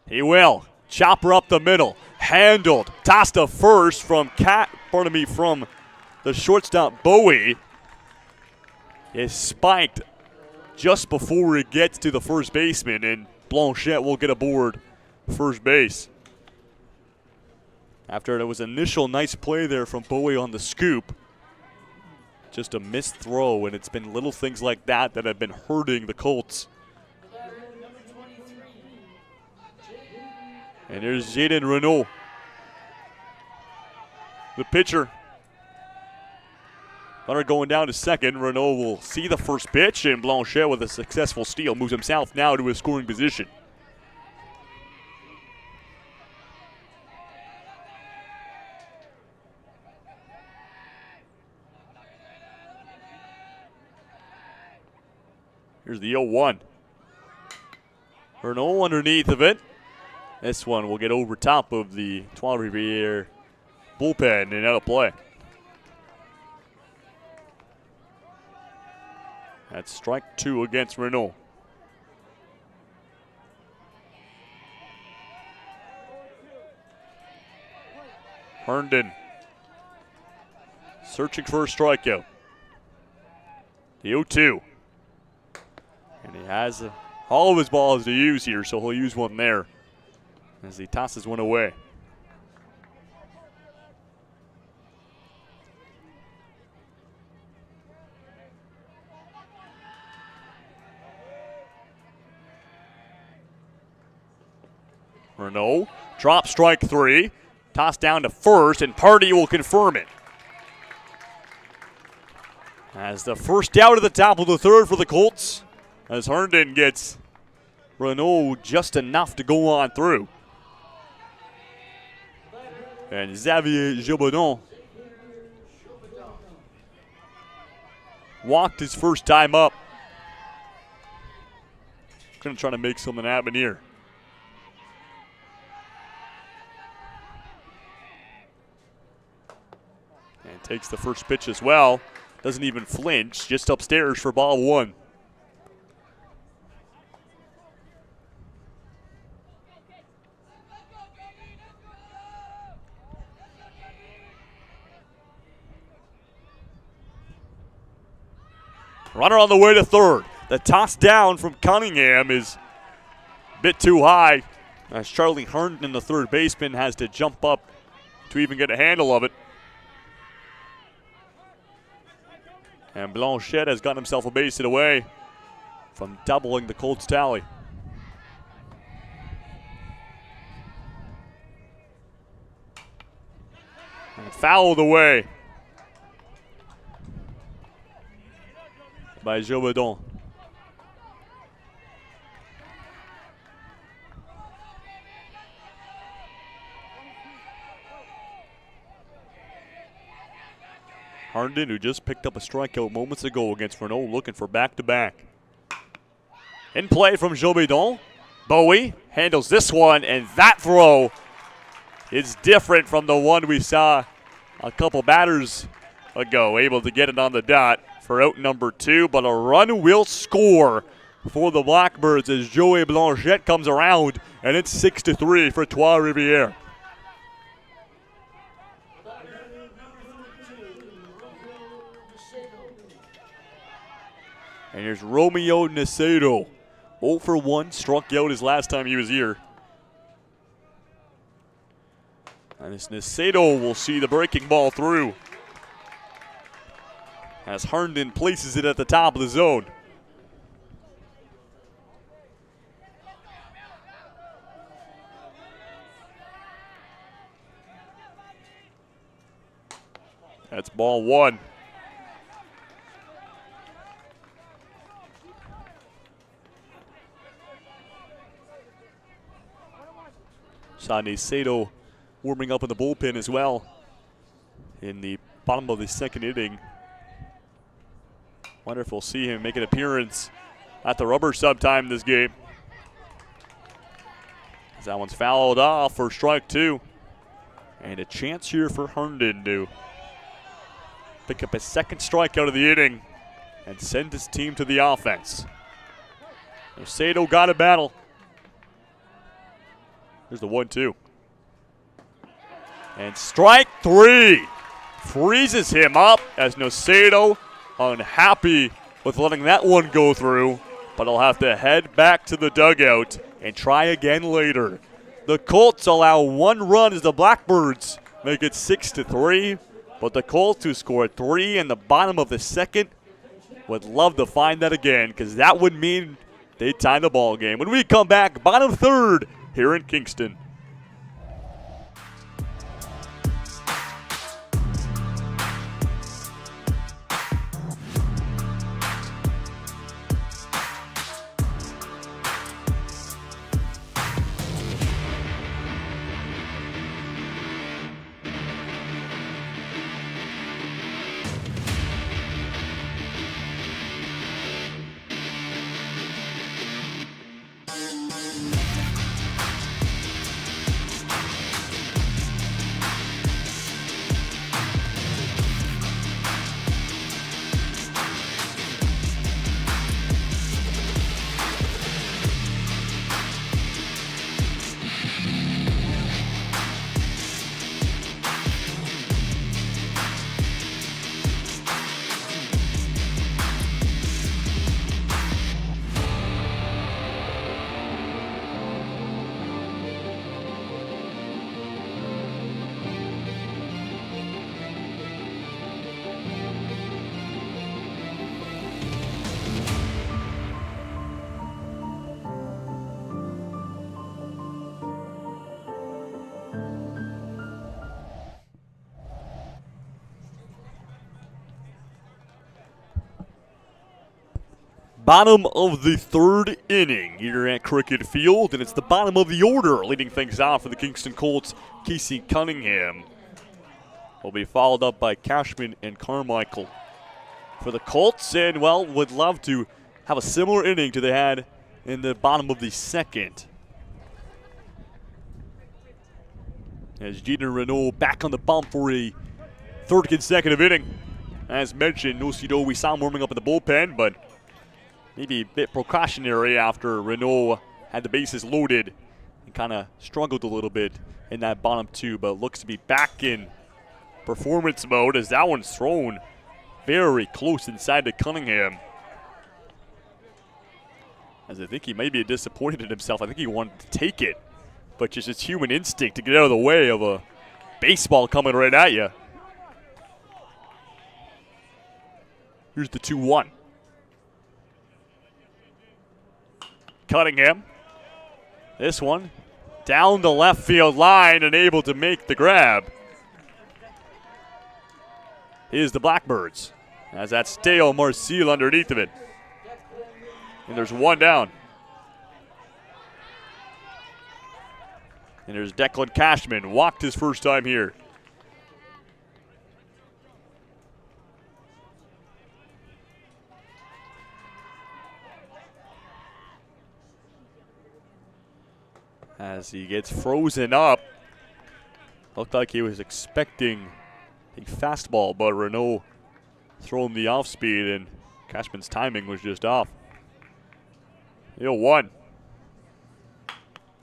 He will. Chopper up the middle. Handled. Tossed to first from from the shortstop Bowie. Is spiked just before it gets to the first baseman, and Blanchette will get aboard first base. After there was initial nice play there from Bowie on the scoop, just a missed throw, and it's been little things like that that have been hurting the Colts. And there's Jaden Renault, the pitcher. Runner going down to second. Renault will see the first pitch, and Blanchette with a successful steal moves himself now to his scoring position. Here's the 0-1. Renault underneath of it. This one will get over top of the Trois Rivieres bullpen and out of play. That's strike 2 against Renault. Herndon searching for a strikeout. The 0-2. And he has all of his balls to use here, so he'll use one there as he tosses one away. Renault drop strike 3, toss down to first, and Party will confirm it. As the first out of the top of the third for the Colts, as Herndon gets Renault just enough to go on through. And Xavier Gilbadon walked his first time up. Gonna try to make something happen here. And takes the first pitch as well. Doesn't even flinch, just upstairs for ball 1. Runner on the way to third. The toss down from Cunningham is a bit too high, as Charlie Herndon, the third baseman, has to jump up to even get a handle of it. And Blanchette has gotten himself a base hit away from doubling the Colts tally. And fouled away by Jovedon. Herndon, who just picked up a strikeout moments ago against Renault, looking for back-to-back. In play from Jovedon. Bowie handles this one, and that throw is different from the one we saw a couple batters ago. Able to get it on the dot for out number 2, but a run will score for the Blackbirds as Joey Blanchette comes around, and it's 6-3 for Trois Rivieres. And here's Romeo Nicedo. 0 for 1, struck out his last time he was here. And this Nicedo will see the breaking ball through, as Herndon places it at the top of the zone. That's ball 1. Saw Nicedo warming up in the bullpen as well in the bottom of the second inning. Wonder if we'll see him make an appearance at the rubber sometime this game. As that one's fouled off for strike 2. And a chance here for Herndon to pick up his second strikeout of the inning and send his team to the offense. Nicedo got a battle. Here's the 1-2. And strike 3 freezes him up as Nicedo unhappy with letting that one go through, but he'll have to head back to the dugout and try again later. The Colts allow 1 run as the Blackbirds make it 6-3, but the Colts, who scored 3 in the bottom of the second, would love to find that again, because that would mean they tie the ball game. When we come back, bottom third here in Kingston. Bottom of the third inning here at Cricket Field, and it's the bottom of the order leading things off for the Kingston Colts. Casey Cunningham will be followed up by Cashman and Carmichael. For the Colts, and well, would love to have a similar inning to they had in the bottom of the second. As Jeter Renault back on the bump for a third consecutive inning. As mentioned, Nicedo, we saw him warming up in the bullpen, but maybe a bit precautionary after Renault had the bases loaded and kind of struggled a little bit in that bottom 2, but looks to be back in performance mode as that one's thrown very close inside to Cunningham. as I think he may be disappointed in himself. I think he wanted to take it, but just his human instinct to get out of the way of a baseball coming right at you. Here's the 2-1. Cunningham. This one down the left field line and able to make the grab is the Blackbirds, as that's Dale Marcil underneath of it. And there's one down. And there's Declan Cashman, walked his first time here. As he gets frozen up. Looked like he was expecting a fastball, but Renault throwing the off speed, and Cashman's timing was just off. 0-1.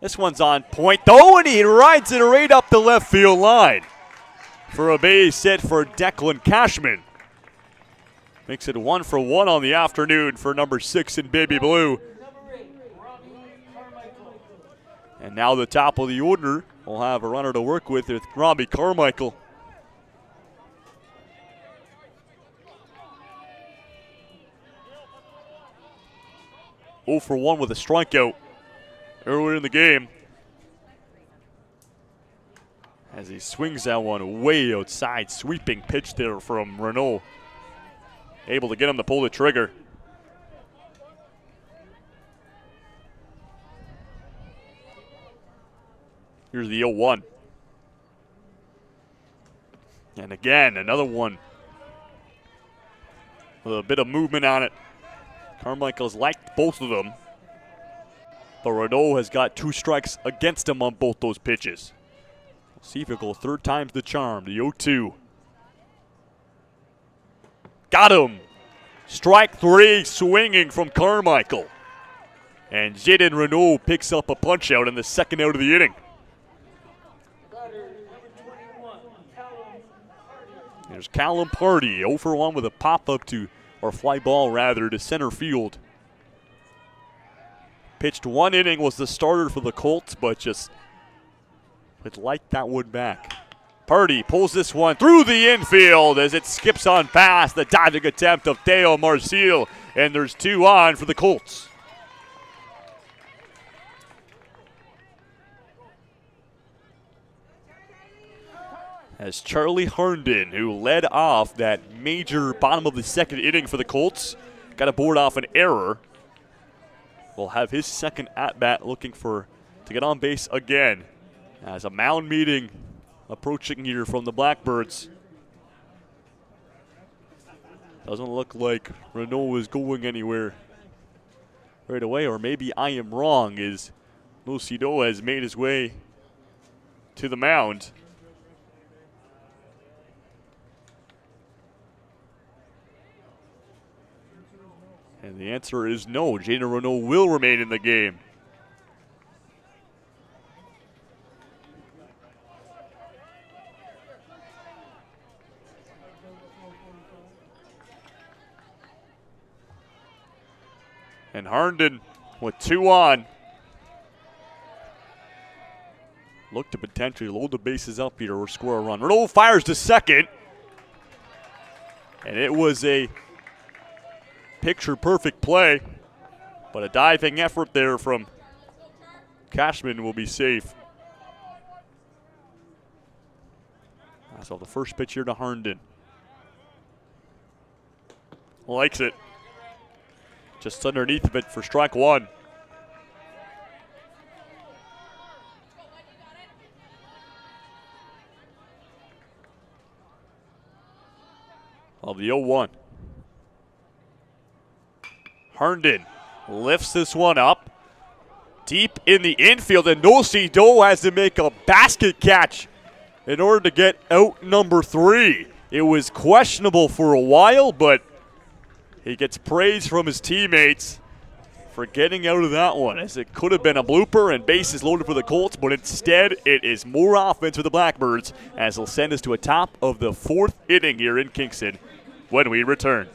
This one's on point, though, and he rides it right up the left field line for a base hit for Declan Cashman. Makes it 1-for-1 on the afternoon for number 6 in baby blue. And now the top of the order will have a runner to work with Robbie Carmichael. 0-for-1 with a strikeout earlier in the game. As he swings that one way outside, sweeping pitch there from Renault. Able to get him to pull the trigger. Here's the 0-1. And again, another one with a bit of movement on it. Carmichael's liked both of them, but Renault has got 2 strikes against him on both those pitches. We'll see if he'll go third time's the charm, the 0-2. Got him! Strike 3 swinging from Carmichael. And Jaden Renault picks up a punch out in the second out of the inning. There's Callum Party, 0-for-1 with a pop-up to, or fly ball rather, to center field. Pitched 1 inning, was the starter for the Colts, but just would like that one back. Party pulls this one through the infield as it skips on past the diving attempt of Dale Marcil, and there's 2 on for the Colts. As Charlie Herndon, who led off that major bottom of the second inning for the Colts, got a board off an error, will have his second at-bat looking to get on base again. As a mound meeting approaching here from the Blackbirds. Doesn't look like Renault is going anywhere right away, or maybe I am wrong, as Lucido has made his way to the mound. And the answer is no. Jaden Renault will remain in the game. And Herndon with 2 on. Look to potentially load the bases up here or score a run. Renault fires to second. And it was a picture-perfect play, but a diving effort there from Cashman will be safe. So the first pitch here to Herndon. Likes it. Just underneath of it for strike 1. Of the 0-1. Herndon lifts this one up deep in the infield, and Nocido has to make a basket catch in order to get out number 3. It was questionable for a while, but he gets praise from his teammates for getting out of that one, as it could have been a blooper and bases loaded for the Colts, but instead it is more offense for the Blackbirds, as they'll send us to a top of the 4th inning here in Kingston when we return.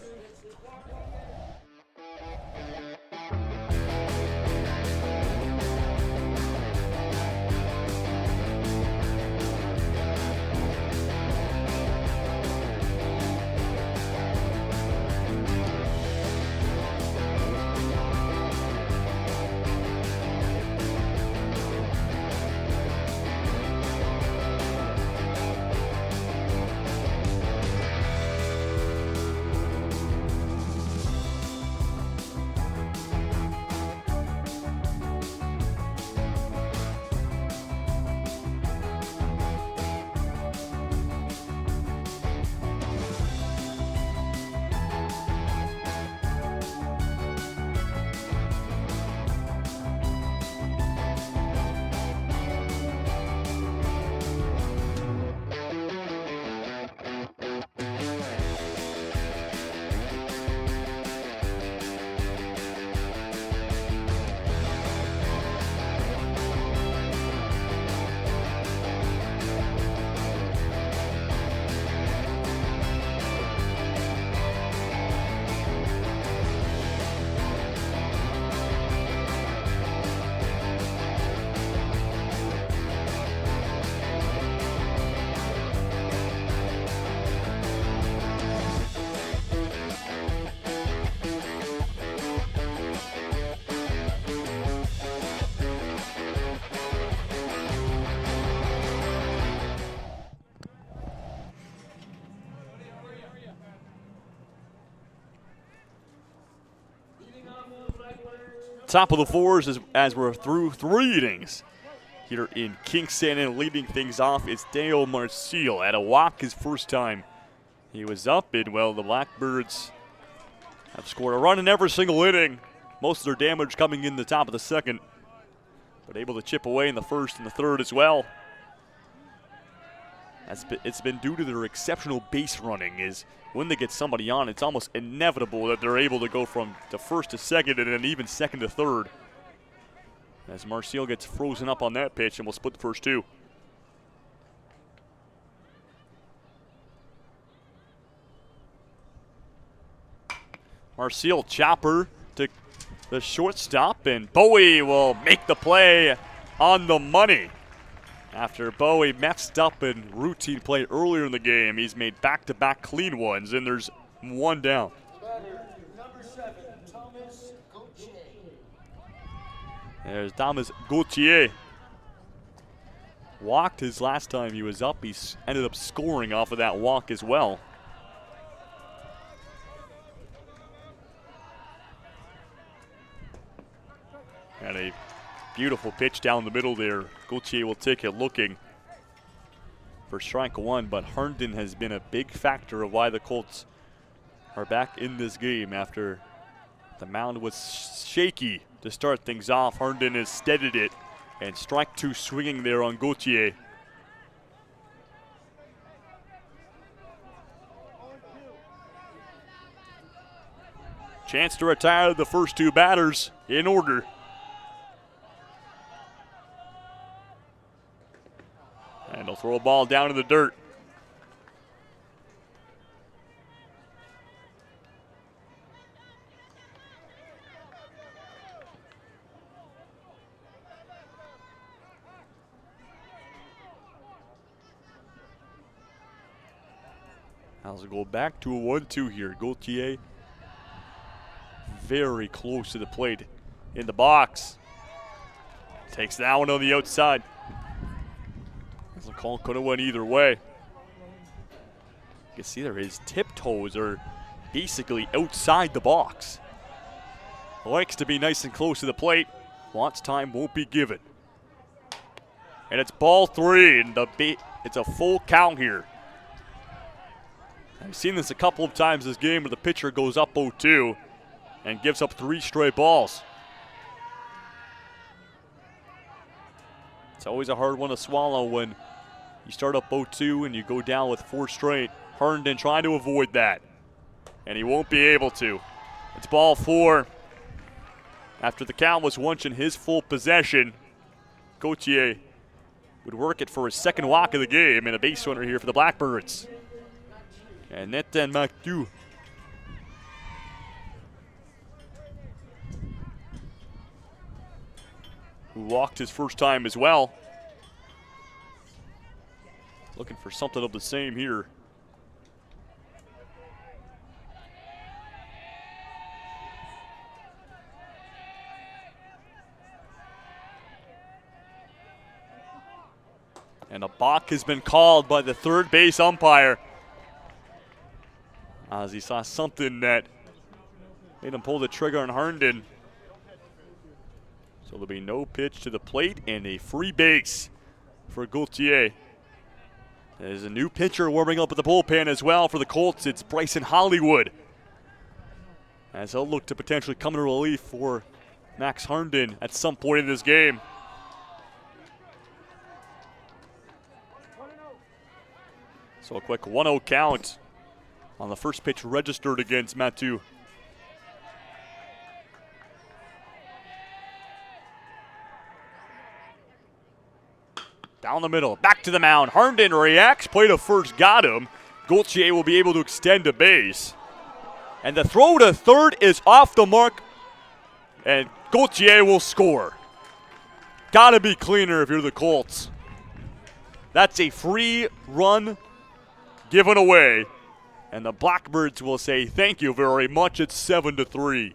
top of the fours as we're through 3 innings here in Kingston, and leading things off is Dale Marcille at a walk his first time he was up, and well, the Blackbirds have scored a run in every single inning. Most of their damage coming in the top of the second, but able to chip away in the first and the third as well. It's been due to their exceptional base running. Is when they get somebody on, it's almost inevitable that they're able to go from the first to second and then even second to third. As Marcille gets frozen up on that pitch and will split the first 2. Marcille chopper to the shortstop, and Bowie will make the play on the money. After Bowie messed up in routine play earlier in the game, he's made back-to-back clean ones, and there's 1 down. There's Thomas Gauthier. Walked his last time he was up. He ended up scoring off of that walk as well. And a beautiful pitch down the middle there. Gauthier will take it looking for strike 1, but Herndon has been a big factor of why the Colts are back in this game after the mound was shaky to start things off. Herndon has steadied it, and strike 2 swinging there on Gauthier. Chance to retire the first 2 batters in order. And they'll throw a ball down in the dirt. As we go back to a 1-2 here. Gauthier very close to the plate in the box. Takes that one on the outside. The call could have went either way. You can see there his tiptoes are basically outside the box. Likes to be nice and close to the plate. Wants time, won't be given. And it's ball 3, and it's a full count here. I've seen this a couple of times this game where the pitcher goes up 0-2 and gives up 3 straight balls. It's always a hard one to swallow when you start up 0-2 and you go down with 4 straight. Herndon trying to avoid that, and he won't be able to. It's ball 4. After the count was once in his full possession, Gauthier would work it for his second walk of the game and a base runner here for the Blackbirds. And Nathan Macdu. Who walked his first time as well. Looking for something of the same here. And a balk has been called by the third base umpire, as he saw something that made him pull the trigger on Herndon. So there'll be no pitch to the plate and a free base for Gauthier. There's a new pitcher warming up at the bullpen as well for the Colts. It's Bryson Hollywood, as he'll look to potentially come to relief for Max Herndon at some point in this game. So a quick 1-0 count on the first pitch registered against Matu. Down the middle, back to the mound. Herndon reacts, play to first, got him. Gauthier will be able to extend a base. And the throw to third is off the mark, and Gauthier will score. Gotta be cleaner if you're the Colts. That's a free run given away, and the Blackbirds will say thank you very much. It's 7-3.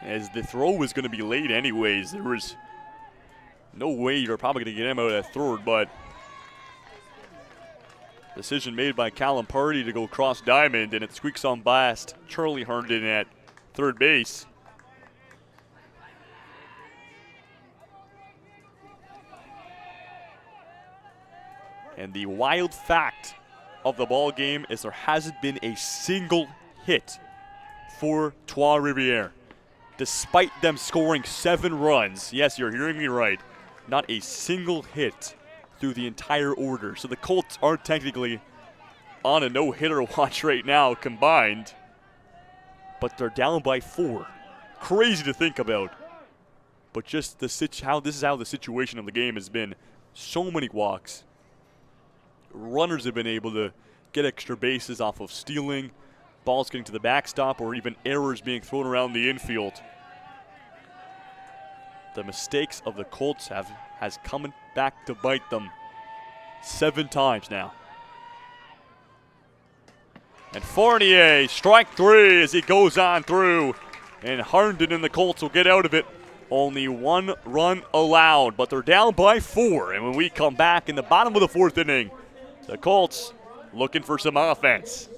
As the throw was going to be late anyways, there was No way you're probably going to get him out at third, but decision made by Callum Party to go cross diamond, and it squeaks on past Charlie Herndon at third base. And the wild fact of the ball game is there hasn't been a single hit for Trois Rivieres. Despite them scoring 7 runs, yes, you're hearing me right, not a single hit through the entire order. So the Colts are technically on a no-hitter watch right now combined, but they're down by 4. Crazy to think about, but just this is how the situation of the game has been. So many walks. Runners have been able to get extra bases off of stealing, balls getting to the backstop, or even errors being thrown around the infield. The mistakes of the Colts has come back to bite them 7 times now. And Fournier, strike 3 as he goes on through. And Herndon and the Colts will get out of it. Only 1 run allowed, but they're down by 4. And when we come back in the bottom of the 4th inning, the Colts looking for some offense.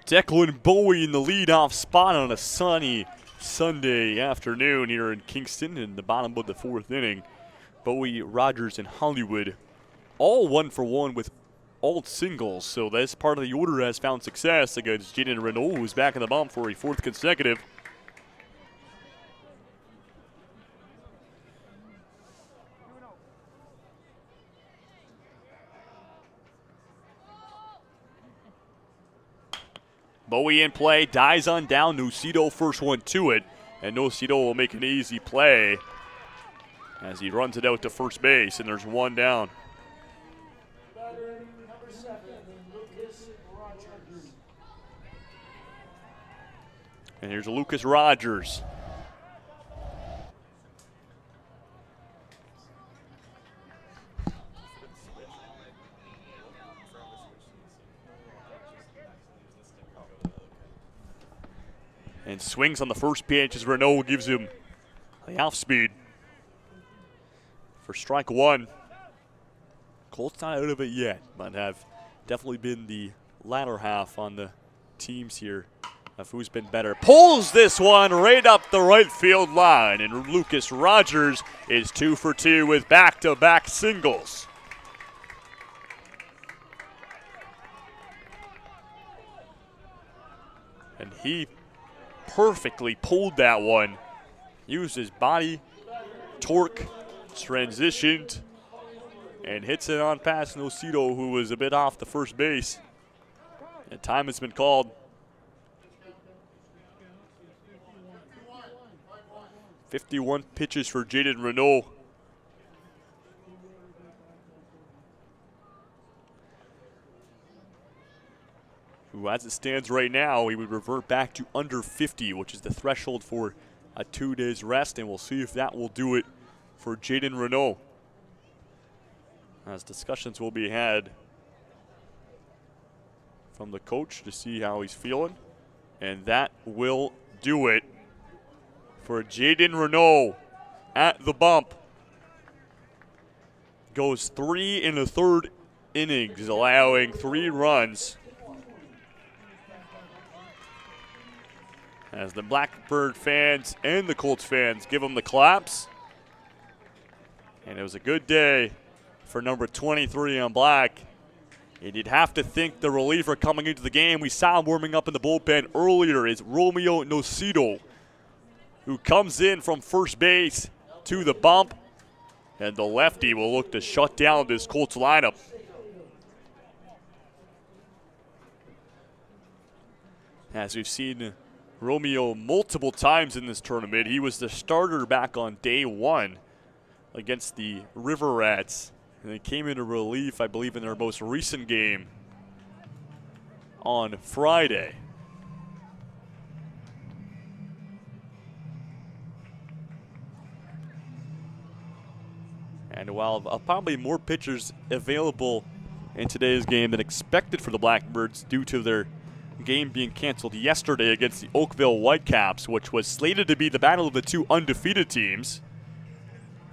Declan Bowie in the leadoff spot on a sunny Sunday afternoon here in Kingston in the bottom of the 4th inning. Bowie, Rogers, and Hollywood all 1 for 1 with all singles. So this part of the order has found success against Jaden Renault, who's back in the bump for a 4th consecutive. Bowie in play, dies on down. Nocido first one to it, and Nocido will make an easy play as he runs it out to first base, and there's 1 down. And here's Lucas Rogers. And swings on the first pitch as Renault gives him the off speed for strike 1. Colts not out of it yet, but have definitely been the latter half on the teams here of who's been better. Pulls this one right up the right field line, and Lucas Rogers is 2 for 2 with back-to-back singles. And he perfectly pulled that one. Used his body, torque, transitioned, and hits it on past Nocido, who was a bit off the first base. And time has been called. 51 pitches for Jaden Renault. Who, as it stands right now, he would revert back to under 50, which is the threshold for a 2 days rest, and we'll see if that will do it for Jaden Renault. As discussions will be had from the coach to see how he's feeling, and that will do it for Jaden Renault at the bump. Goes 3 1/3 innings, allowing 3 runs. As the Blackbird fans and the Colts fans give him the claps. And it was a good day for number 23 on black. And you'd have to think the reliever coming into the game, we saw him warming up in the bullpen earlier, is Romeo Nocido, who comes in from first base to the bump. And the lefty will look to shut down this Colts lineup. As we've seen Romeo multiple times in this tournament, he was the starter back on day 1 against the Rivieres. And they came into relief, I believe, in their most recent game on Friday. And while probably more pitchers available in today's game than expected for the Blackbirds due to their game being canceled yesterday against the Oakville Whitecaps, which was slated to be the battle of the 2 undefeated teams,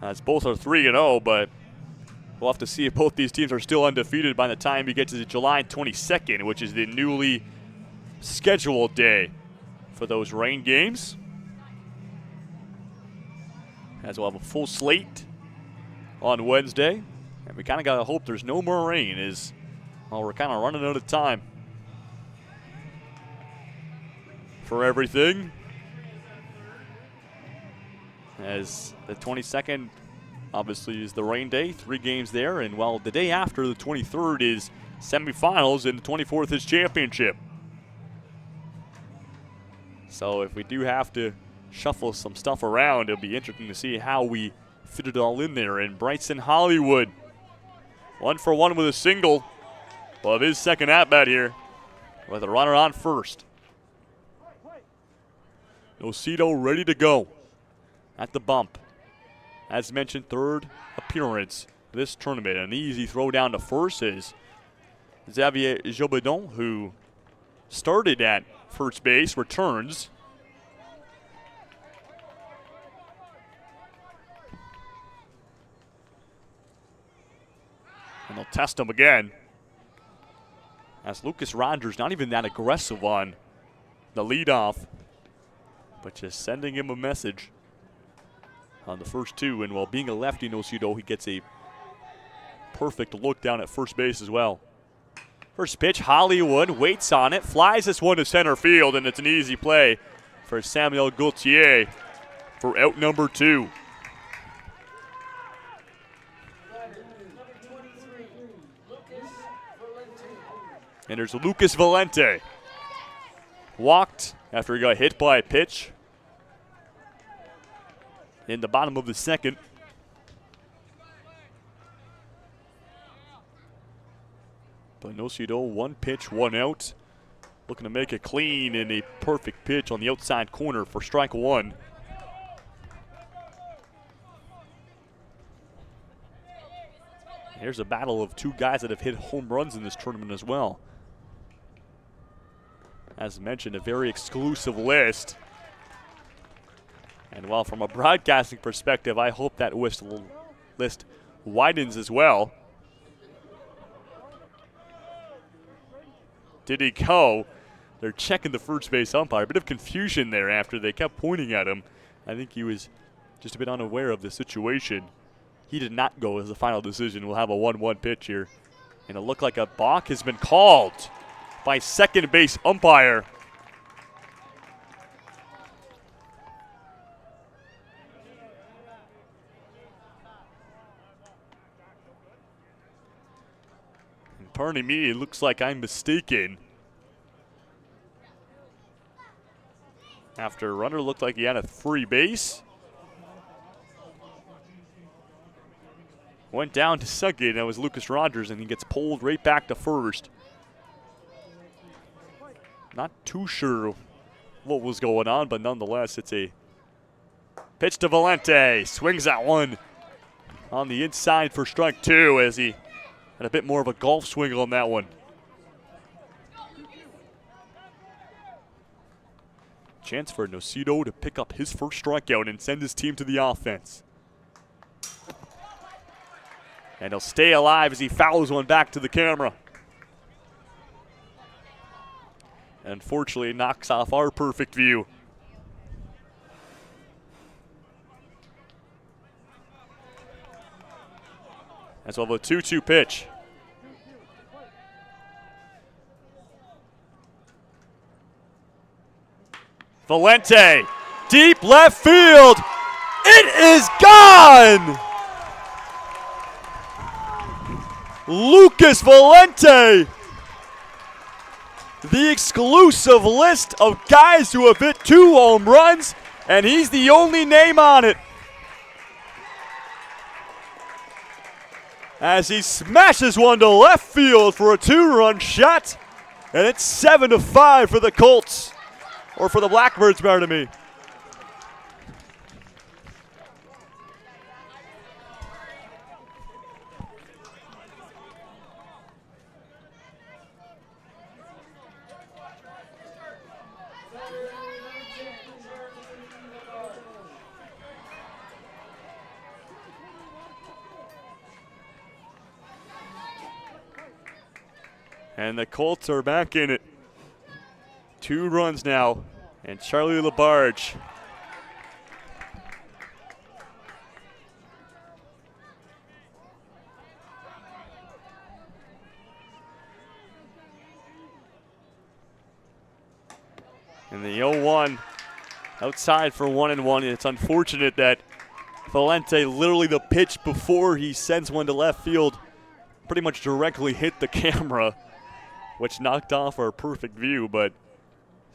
as both are 3-0, but we'll have to see if both these teams are still undefeated by the time we get to the July 22nd, which is the newly scheduled day for those rain games. As we'll have a full slate on Wednesday, and we kind of got to hope there's no more rain, as well, we're kind of running out of time for everything, as the 22nd obviously is the rain day, 3 games there, and while the day after, the 23rd, is semifinals and the 24th is championship. So if we do have to shuffle some stuff around, it'll be interesting to see how we fit it all in there. And Bryson Hollywood, 1 for 1 with a single of his second at-bat here with a runner on first. Nocido ready to go at the bump. As mentioned, 3rd appearance this tournament. An easy throw down to first is Xavier Jobedon, who started at first base, returns. And they'll test him again, as Lucas Rogers not even that aggressive on the leadoff, but just sending him a message on the first 2. And while being a lefty, Nocido, he gets a perfect look down at first base as well. First pitch, Hollywood waits on it, flies this one to center field, and it's an easy play for Samuel Gauthier for out number 2. And there's Lucas Valente. Walked after he got hit by a pitch in the bottom of the 2nd. But Nocido, 1 pitch, 1 out. Looking to make it clean, and a perfect pitch on the outside corner for strike 1. Here's a battle of 2 guys that have hit home runs in this tournament as well. As mentioned, a very exclusive list. And while from a broadcasting perspective, I hope that list widens as well. Did he go? They're checking the first base umpire. A bit of confusion there after they kept pointing at him. I think he was just a bit unaware of the situation. He did not go as the final decision. We'll have a 1-1 pitch here. And it looked like a balk has been called by second base umpire. Pardon me, it looks like I'm mistaken. After runner looked like he had a free base. Went down to second, and that was Lucas Rogers, and he gets pulled right back to first. Not too sure what was going on, but nonetheless, it's a pitch to Valente. Swings that one on the inside for strike two as he had a bit more of a golf swing on that one. Chance for Nocido to pick up his first strikeout and send his team to the offense. And he'll stay alive as he fouls one back to the camera. Unfortunately, knocks off our perfect view. As well, a 2-2 pitch. Valente, deep left field. It is gone! Lucas Valente, the exclusive list of guys who have hit 2 home runs, and he's the only name on it. As he smashes one to left field for a 2-run shot, and it's 7-5 for the Colts. Or for the Blackbirds, pardon me. And the Colts are back in it. 2 runs now, and Charlie Labarge. And the 0-1 outside for 1-1. It's unfortunate that Valente, literally the pitch before he sends one to left field, pretty much directly hit the camera, which knocked off our perfect view, but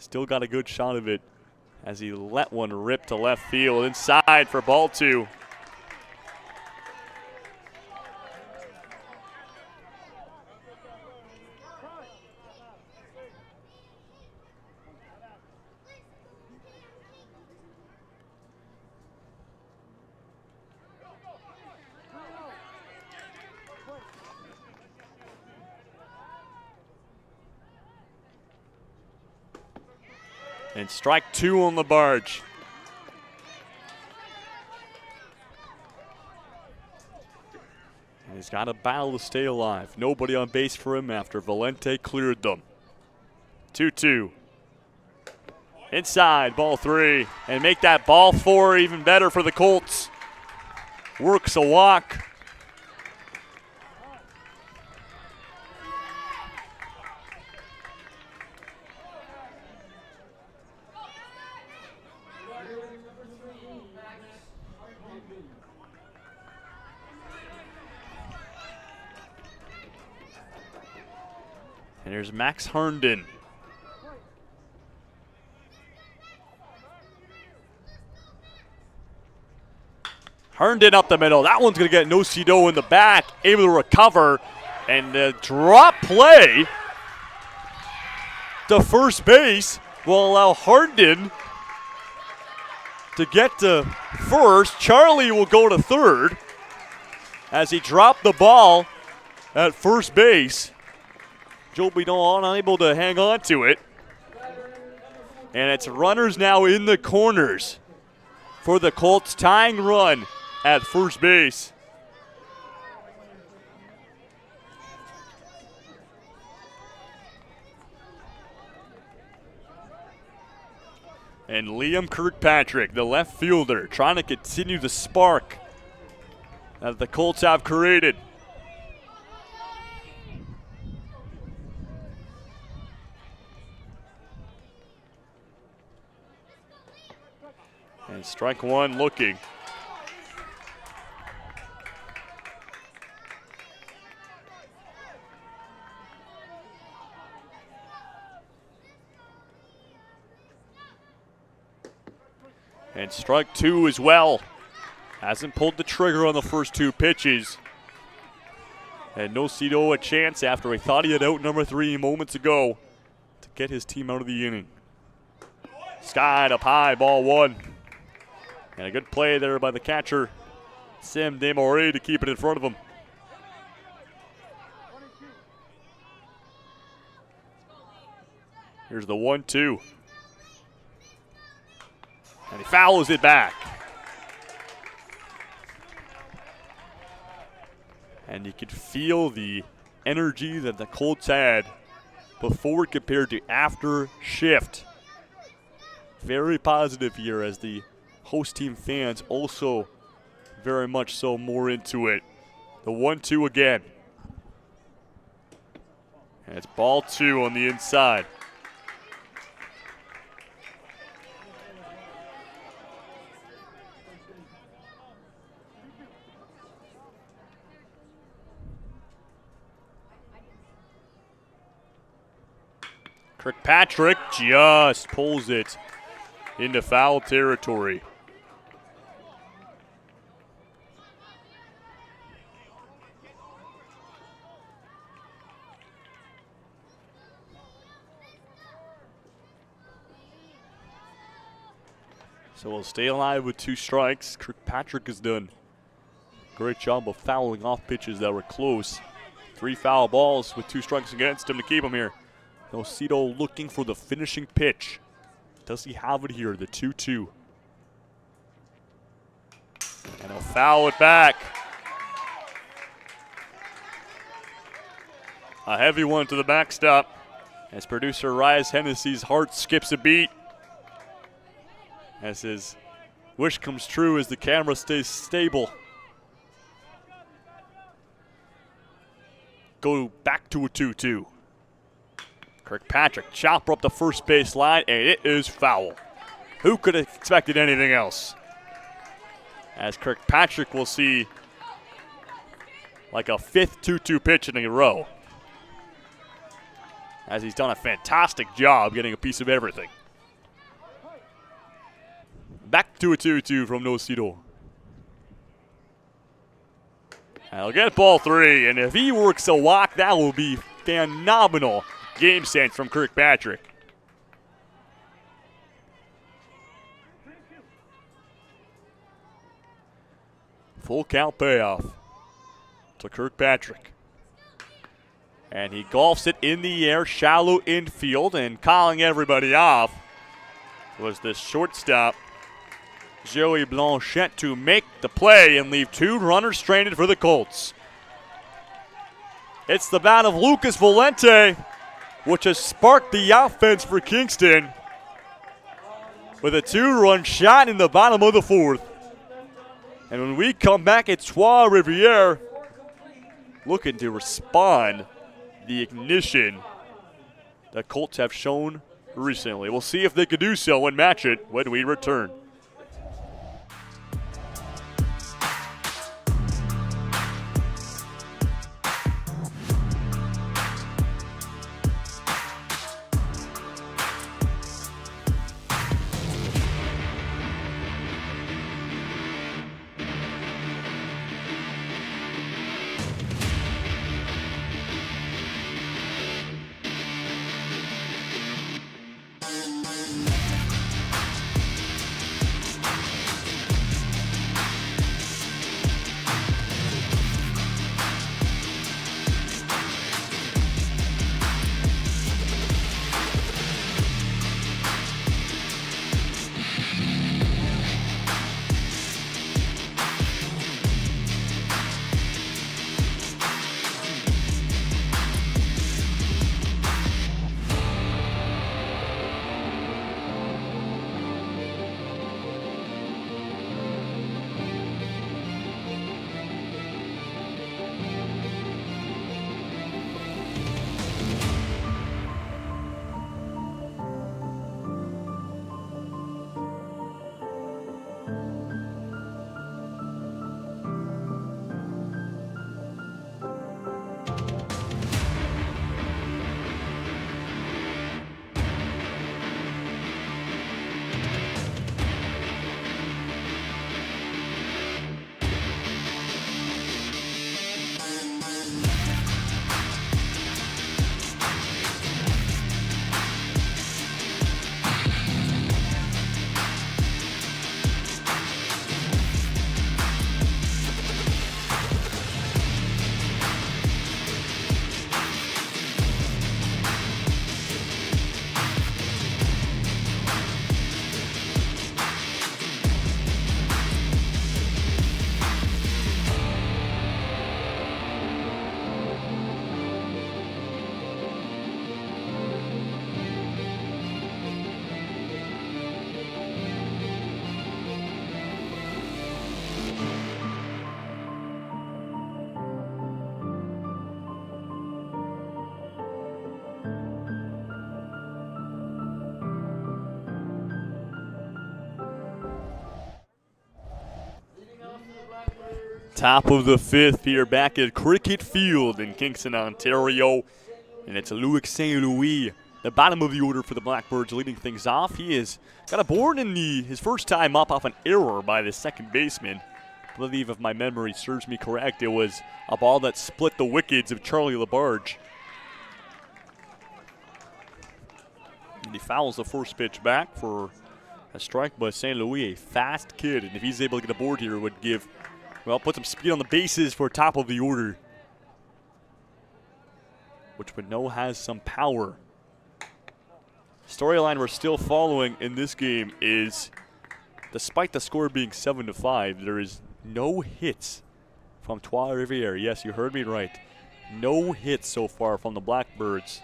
still got a good shot of it as he let one rip to left field inside for ball 2. And strike 2 on the barge. And he's got a battle to stay alive. Nobody on base for him after Valente cleared them. 2-2. Inside, ball 3. And make that ball 4 even better for the Colts. Works a walk. And here's Max Herndon. Herndon up the middle. That one's going to get Nocido in the back, able to recover. And the drop play to first base will allow Herndon to get to first. Charlie will go to third as he dropped the ball at first base. Joe Bidon unable to hang on to it. And it's runners now in the corners for the Colts, tying run at first base. And Liam Kirkpatrick, the left fielder, trying to continue the spark that the Colts have created. And strike 1 looking. And strike 2 as well. Hasn't pulled the trigger on the first 2 pitches. And Nocito a chance after he thought he had out number 3 moments ago to get his team out of the inning. Skied up high, ball 1. And a good play there by the catcher, Sam Desmarais, to keep it in front of him. Here's the 1-2. And he fouls it back. And you could feel the energy that the Colts had before compared to after shift. Very positive here as the host team fans also very much so more into it. The 1-2 again. And it's ball 2 on the inside. Kirkpatrick just pulls it into foul territory. So we'll stay alive with 2 strikes. Kirkpatrick has done a great job of fouling off pitches that were close. 3 foul balls with 2 strikes against him to keep him here. Nocito looking for the finishing pitch. Does he have it here? The 2-2. And he'll foul it back. A heavy one to the backstop as producer Rise Hennessy's heart skips a beat as his wish comes true as the camera stays stable. Go back to a 2-2. Kirkpatrick chopper up the first base line, and it is foul. Who could have expected anything else? As Kirkpatrick will see like a 5th 2-2 pitch in a row. As he's done a fantastic job getting a piece of everything. Back to a 2-2 from Nocito. And he'll get ball 3, and if he works a walk, that will be phenomenal game sense from Kirkpatrick. Full count payoff to Kirkpatrick. And he golfs it in the air, shallow infield, and calling everybody off was the shortstop, Joey Blanchette, to make the play and leave 2 runners stranded for the Colts. It's the bat of Lucas Valente, which has sparked the offense for Kingston with a 2-run shot in the bottom of the 4th. And when we come back, it's Trois Rivieres looking to respond the ignition the Colts have shown recently. We'll see if they could do so and match it when we return. Top of the 5th here back at Cricket Field in Kingston, Ontario. And it's Louis St. Louis, the bottom of the order for the Blackbirds, leading things off. He has got a board in his first time up off an error by the second baseman. I believe, if my memory serves me correct, it was a ball that split the wickets of Charlie LaBarge. And he fouls the first pitch back for a strike by St. Louis, a fast kid. And if he's able to get a board here, it would give, well, put some speed on the bases for top of the order, which we know has some power. Storyline we're still following in this game is, despite the score being 7-5, there is no hits from Trois Rivieres. Yes, you heard me right. No hits so far from the Blackbirds,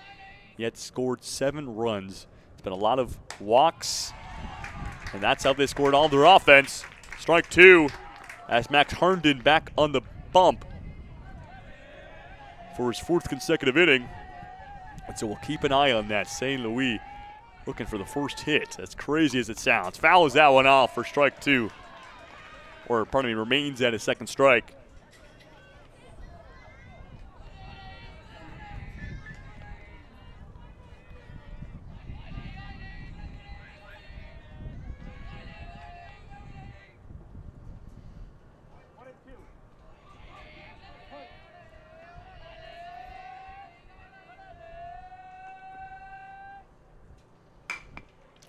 yet scored 7 runs. It's been a lot of walks, and that's how they scored all their offense. Strike 2 as Max Herndon back on the bump for his 4th consecutive inning. And so we'll keep an eye on that. St. Louis looking for the first hit. As crazy as it sounds. Fouls that one off for strike 2. Or, pardon me, remains at his second strike.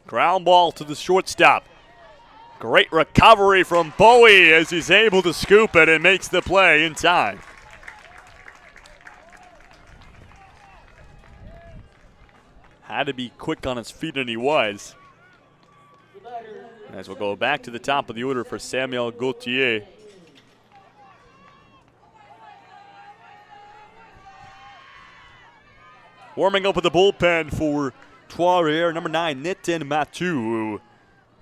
Ground ball to the shortstop. Great recovery from Bowie as he's able to scoop it and makes the play in time. Had to be quick on his feet, and he was. As we'll go back to the top of the order for Samuel Gauthier. Warming up with the bullpen for Trois Rivieres, number 9, Nitin Mathieu, who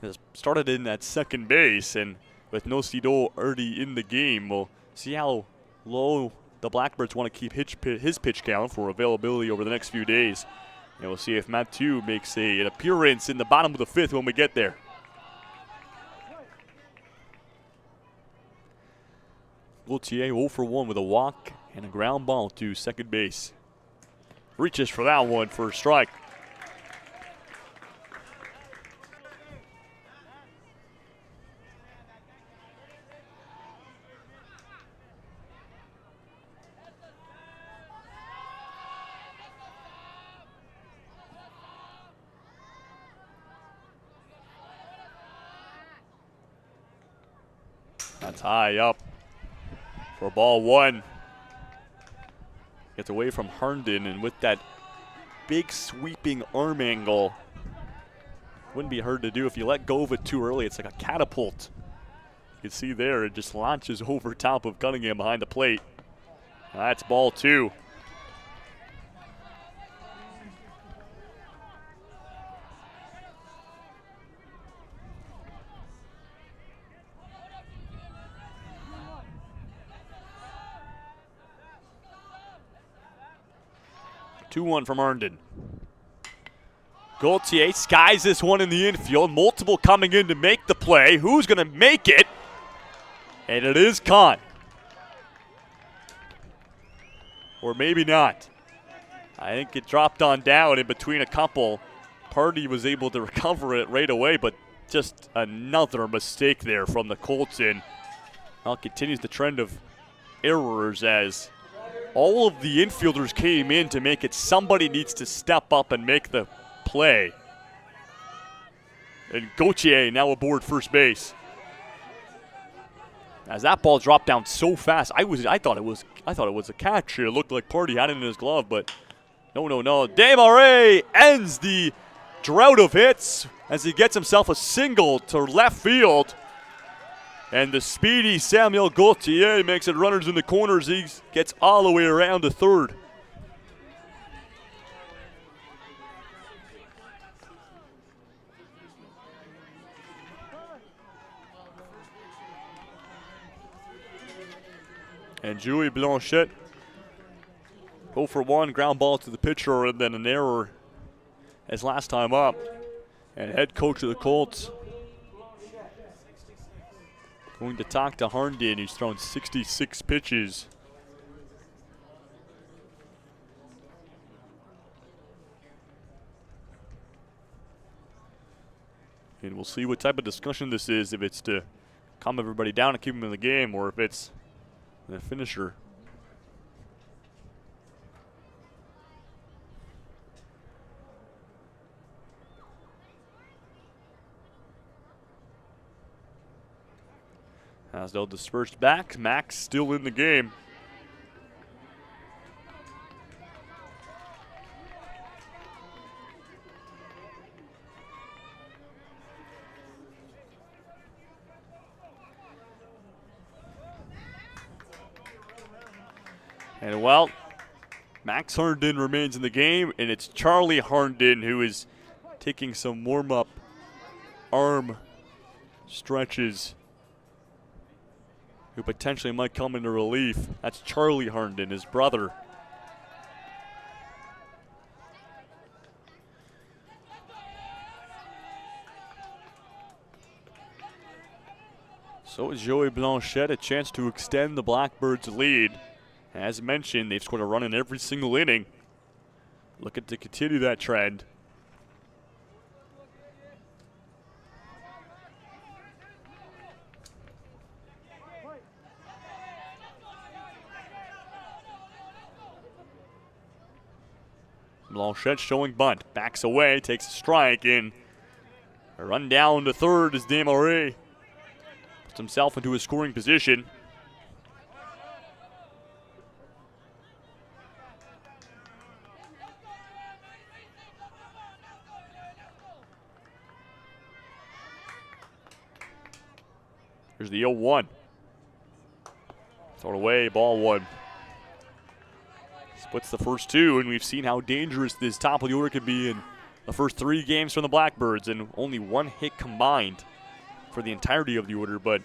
has started in at second base, and with no Cido already in the game, we'll see how low the Blackbirds want to keep his pitch count for availability over the next few days. And we'll see if Mathieu makes an appearance in the bottom of the 5th when we get there. Gauthier 0 for 1 with a walk and a ground ball to second base. Reaches for that one for a strike. That's high up for ball 1. Gets away from Herndon, and with that big sweeping arm angle, wouldn't be hard to do if you let go of it too early. It's like a catapult. You can see there, it just launches over top of Cunningham behind the plate. That's ball 2. Two-one from Herndon. Gauthier skies this one in the infield. Multiple coming in to make the play. Who's going to make it? And it is caught. Or maybe not. I think it dropped on down in between a couple. Party was able to recover it right away, but just another mistake there from the Colts. And well, continues the trend of errors as all of the infielders came in to make it. Somebody needs to step up and make the play. And Gauthier now aboard first base. As that ball dropped down so fast, I thought it was a catch. It looked like Party had it in his glove, but no. Desmarais ends the drought of hits as he gets himself a single to left field. And the speedy Samuel Gauthier makes it runners in the corners. He gets all the way around to third. And Joey Blanchette, 0 for 1, ground ball to the pitcher, and then an error as last time up. And head coach of the Colts going to talk to Herndon, who's thrown 66 pitches. And we'll see what type of discussion this is, if it's to calm everybody down and keep them in the game, or if it's the finisher. As they'll disperse back, Max still in the game. And well, Max Herndon remains in the game, and it's Charlie Herndon who is taking some warm-up arm stretches, who potentially might come into relief. That's Charlie Herndon, his brother. So is Joey Blanchette, a chance to extend the Blackbirds' lead. As mentioned, they've scored a run in every single inning. Looking to continue that trend. Blanchette showing bunt. Backs away, takes a strike in. A run down to third as Desmarais puts himself into a scoring position. Here's the 0-1. Thrown away, ball one. Splits the first two, and we've seen how dangerous this top of the order could be in the first 3 games from the Blackbirds, and only 1 hit combined for the entirety of the order, but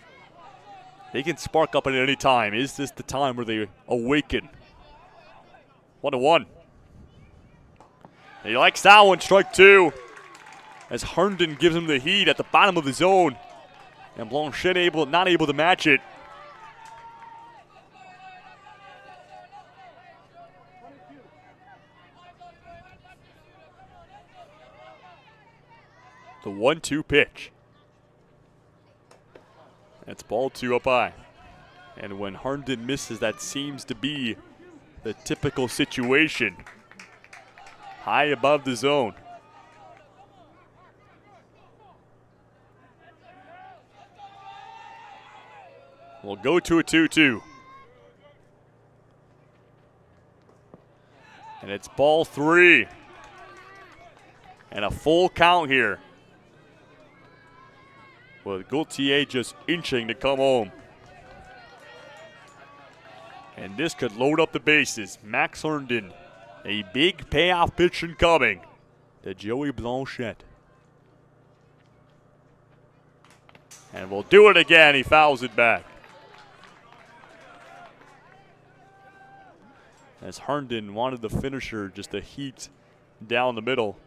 they can spark up at any time. Is this the time where they awaken? 1-1. He likes that one, strike 2. As Herndon gives him the heat at the bottom of the zone. And Blanchette not able to match it. The 1-2 pitch. That's ball 2 up high. And when Herndon misses, that seems to be the typical situation. High above the zone. We'll go to a 2-2. And it's ball 3. And a full count here, with Gaultier just inching to come home. And this could load up the bases. Max Herndon, a big payoff pitch incoming to Joey Blanchette. And we'll do it again. He fouls it back. As Herndon wanted the finisher, just a heat down the middle.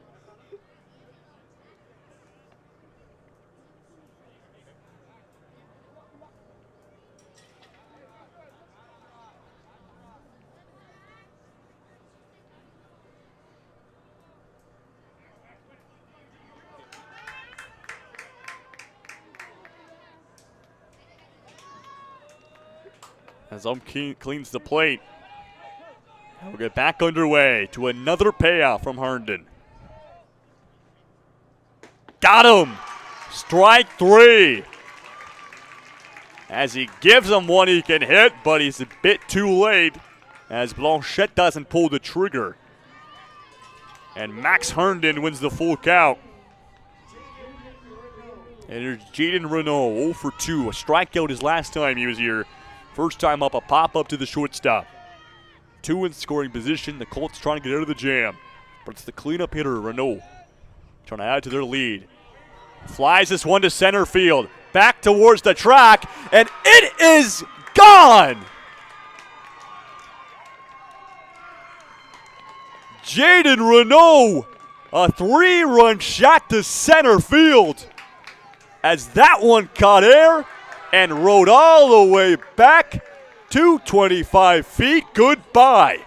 As cleans the plate. We'll get back underway to another payoff from Herndon. Got him! Strike 3. As he gives him one he can hit, but he's a bit too late as Blanchette doesn't pull the trigger. And Max Herndon wins the full count. And there's Jaden Renault, 0 for 2. A strikeout his last time he was here. First time up, a pop-up to the shortstop. 2 in scoring position. The Colts trying to get out of the jam. But it's the cleanup hitter, Renault, trying to add to their lead. Flies this one to center field. Back towards the track, and it is gone! Jaden Renault, a 3-run shot to center field. As that one caught air and rode all the way back to 25 feet. Goodbye.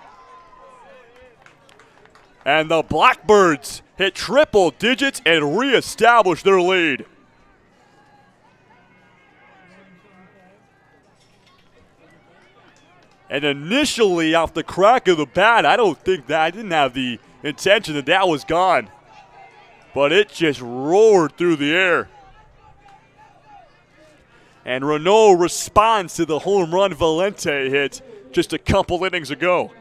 And the Blackbirds hit triple digits and reestablish their lead. And initially, off the crack of the bat, I didn't have the intention that was gone. But it just roared through the air. And Renault responds to the home run Valente hit just a couple innings ago.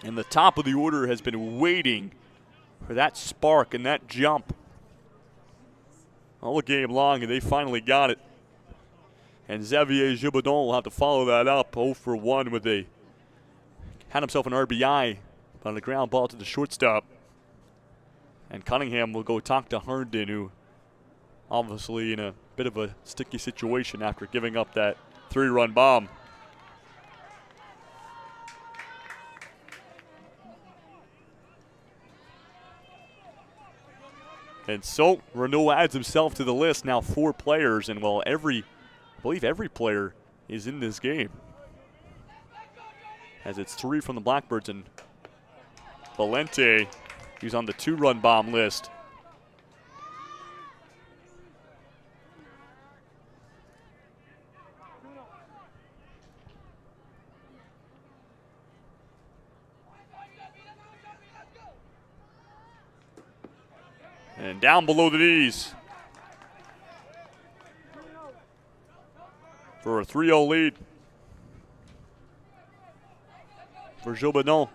And the top of the order has been waiting for that spark and that jump all game long, and they finally got it. And Xavier Gibadon will have to follow that up 0 for 1 with had himself an RBI on the ground ball to the shortstop. And Cunningham will go talk to Herndon, who obviously in a bit of a sticky situation after giving up that 3-run bomb. And so Renault adds himself to the list, now 4 players, and well, I believe every player is in this game, as it's 3 from the Blackbirds and Valente, who's on the 2-run bomb list. And down below the knees for a 3-0 lead for Gilbadon.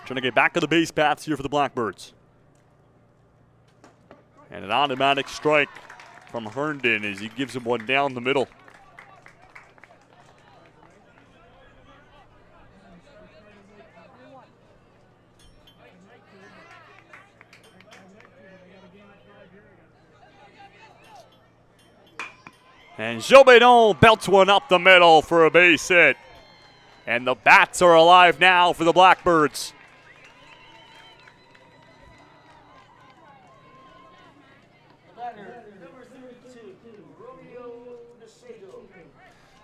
Trying to get back to the base paths here for the Blackbirds. And an automatic strike from Herndon as he gives him one down the middle. And Gilbadon belts one up the middle for a base hit. And the bats are alive now for the Blackbirds.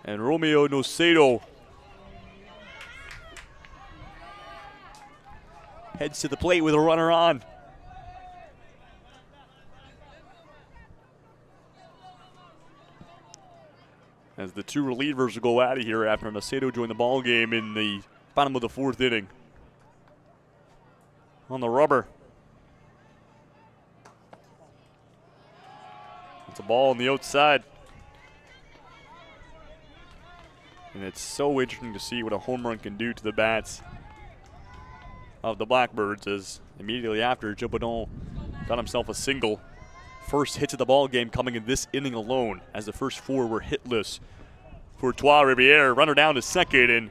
And Romeo Nocedo heads to the plate with a runner on. As the 2 relievers will go out of here after Nocedo joined the ball game in the bottom of the 4th inning. On the rubber. It's a ball on the outside. And it's so interesting to see what a home run can do to the bats of the Blackbirds, as immediately after Gilbadon got himself a single. First hits of the ball game coming in this inning alone, as the first 4 were hitless for Trois Rivieres. Runner down to second, and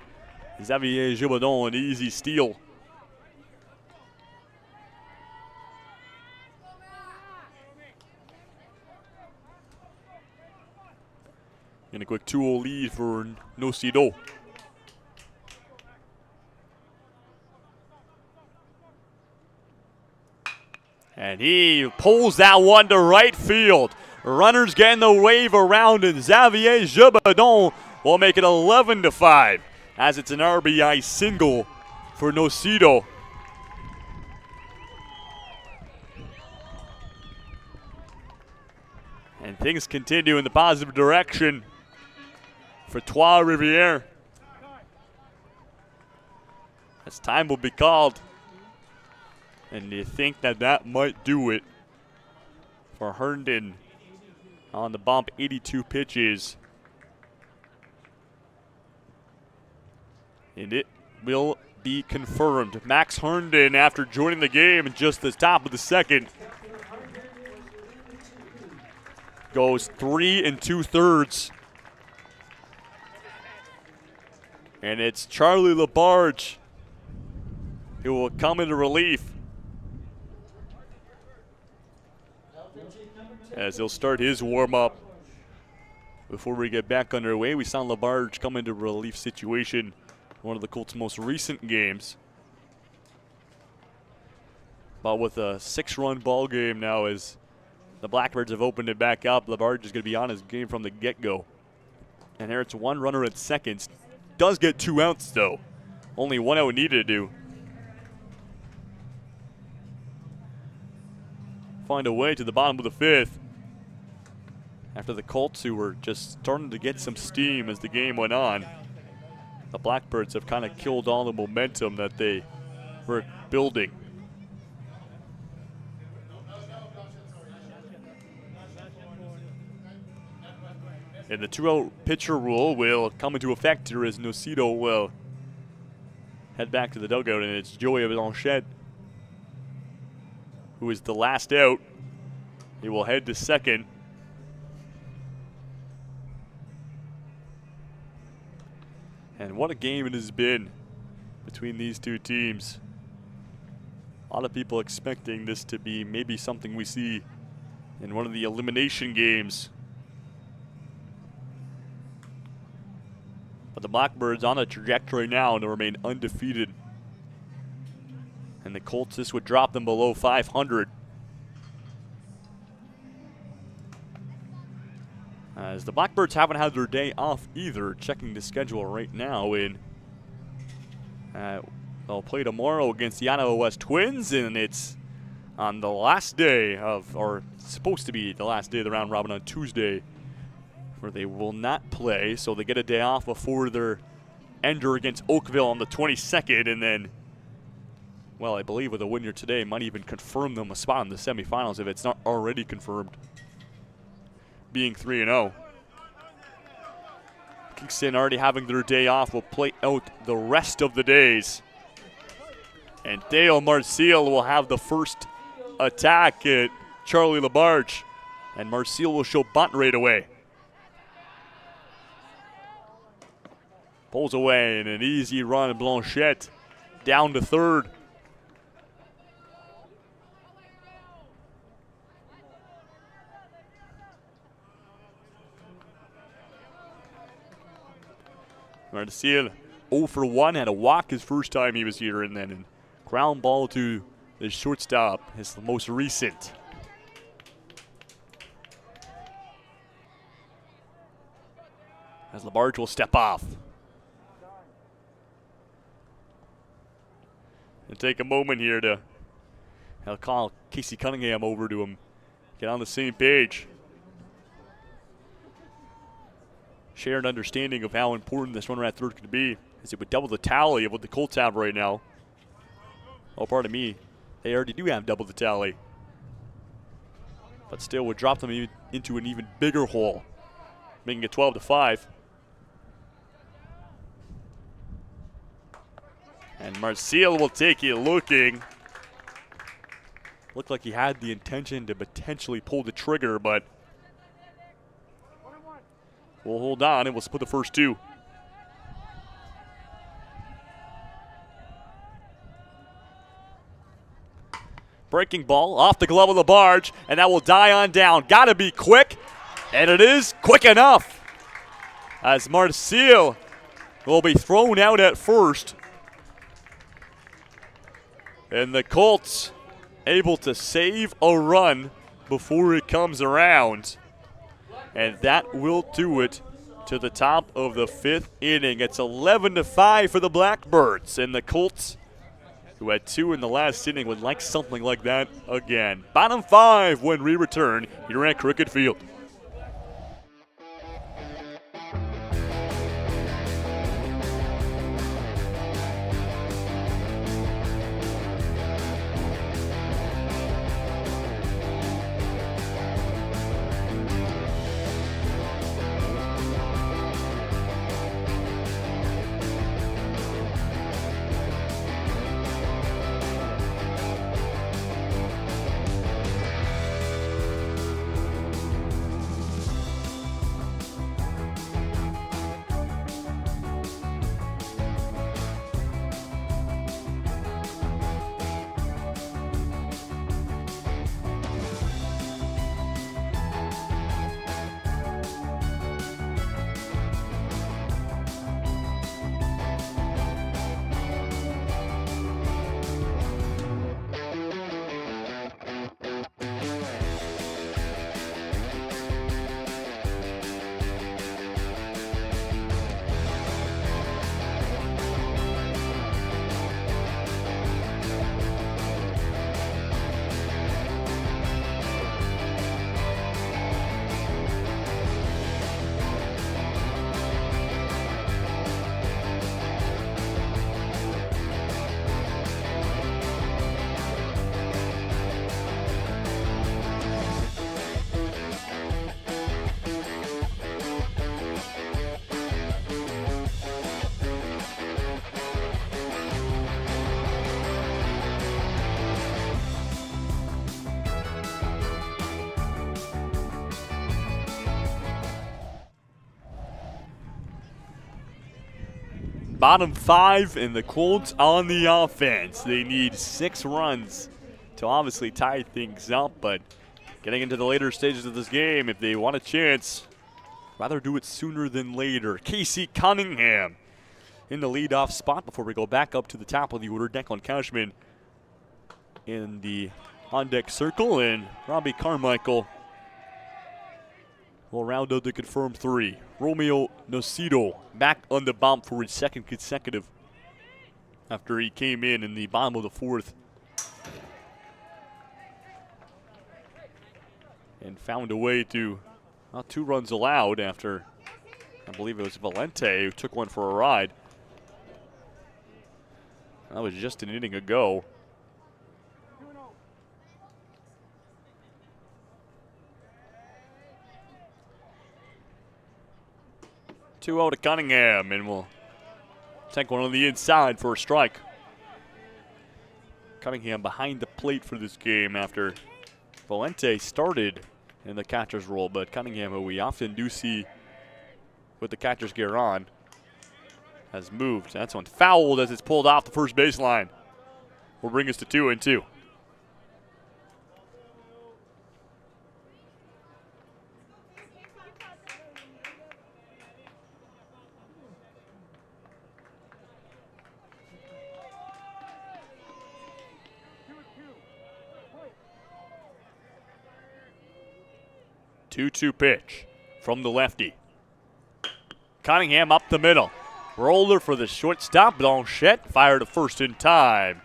Xavier Gilbadon an easy steal. And a quick 2-0 lead for Nocedo. And he pulls that one to right field. Runners getting the wave around, and Xavier Gibadon will make it 11-5, as it's an RBI single for Nocedo. And things continue in the positive direction for Trois Rivieres, as time will be called. And you think that might do it for Herndon on the bump, 82 pitches. And it will be confirmed. Max Herndon, after joining the game in just the top of the 2nd, goes 3 2/3. And it's Charlie Labarge who will come into relief, as he'll start his warm-up. Before we get back underway, we saw Labarge come into relief situation, one of the Colts' most recent games. But with a 6-run ball game now, as the Blackbirds have opened it back up, Labarge is going to be on his game from the get-go. And there it's 1 runner at second. Does get 2 outs, though. Only 1 out needed to do. Find a way to the bottom of the 5th. After the Colts, who were just starting to get some steam as the game went on, the Blackbirds have kind of killed all the momentum that they were building. And the 2-out pitcher rule will come into effect here as Nocido will head back to the dugout, and it's Joey Blanchette who is the last out. He will head to second. And what a game it has been between these two teams. A lot of people expecting this to be maybe something we see in one of the elimination games. But the Blackbirds on a trajectory now to remain undefeated. And the Colts, this would drop them below 500. As the Blackbirds haven't had their day off either, checking the schedule right now. They'll play tomorrow against the Ottawa West Twins, and it's on the last day of, or supposed to be the last day of the round robin on Tuesday, where they will not play, so they get a day off before their ender against Oakville on the 22nd, and then, well, I believe with a win here today, might even confirm them a spot in the semifinals if it's not already confirmed, being 3-0. Kingston already having their day off will play out the rest of the days. And Dale Marcial will have the first attack at Charlie Labarge. And Marcial will show bunt right away. Pulls away and an easy run. Blanchette down to third. Marcial 0 for 1, had a walk his first time he was here, and then a ground ball to the shortstop, his most recent. As Labarge will step off. And take a moment here to I'll call Casey Cunningham over to him, get on the same page. Shared understanding of how important this runner at third could be, as it would double the tally of what the Colts have right now. Oh, pardon me, they already do have double the tally. But still would drop them into an even bigger hole, making it 12-5. And Marcial will take it looking. Looked like he had the intention to potentially pull the trigger, but we'll hold on and we'll split the first two. Breaking ball off the glove of Labarge, and that will die on down. Gotta be quick, and it is quick enough. As Marcial will be thrown out at first. And the Colts able to save a run before it comes around. And that will do it to the top of the 5th inning. It's 11-5 for the Blackbirds. And the Colts, who had 2 in the last inning, would like something like that again. Bottom 5 when we return here at Cricket Field. bottom 5, and the Colts on the offense. They need 6 runs to obviously tie things up, but getting into the later stages of this game, if they want a chance, rather do it sooner than later. Casey Cunningham in the leadoff spot before we go back up to the top of the order. Declan Cashman in the on-deck circle, and Robbie Carmichael will round out the confirmed 3. Romeo Nocido back on the bump for his 2nd consecutive after he came in the bottom of the 4th and found a way to, well, 2 runs allowed after, I believe it was Valente who took one for a ride. That was just an inning ago. Two out to Cunningham, and we'll take one on the inside for a strike. Cunningham behind the plate for this game after Valente started in the catcher's role, but Cunningham, who we often do see with the catcher's gear on, has moved. That's one fouled as it's pulled off the first baseline. Will bring us to 2-2. Two-two pitch from the lefty. Cunningham up the middle. Roller for the shortstop. Blanchette fired to first in time.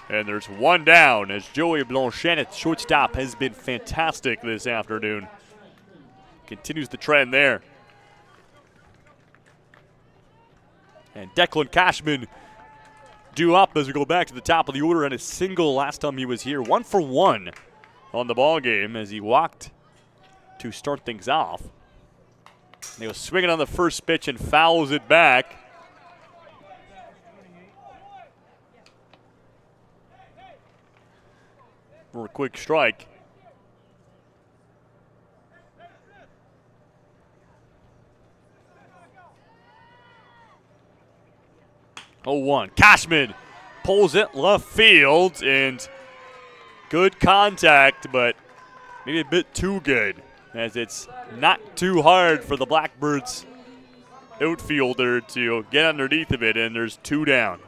And there's one down as Joey Blanchette at shortstop has been fantastic this afternoon. Continues the trend there. And Declan Cashman due up as we go back to the top of the order, and a single last time he was here. 1 for 1 on the ball game as he walked to start things off. And he was swinging on the first pitch and fouls it back. For a quick strike. Oh, 1. Cashman pulls it left field, and good contact, but maybe a bit too good, as it's not too hard for the Blackbirds outfielder to get underneath of it, and there's 2 down.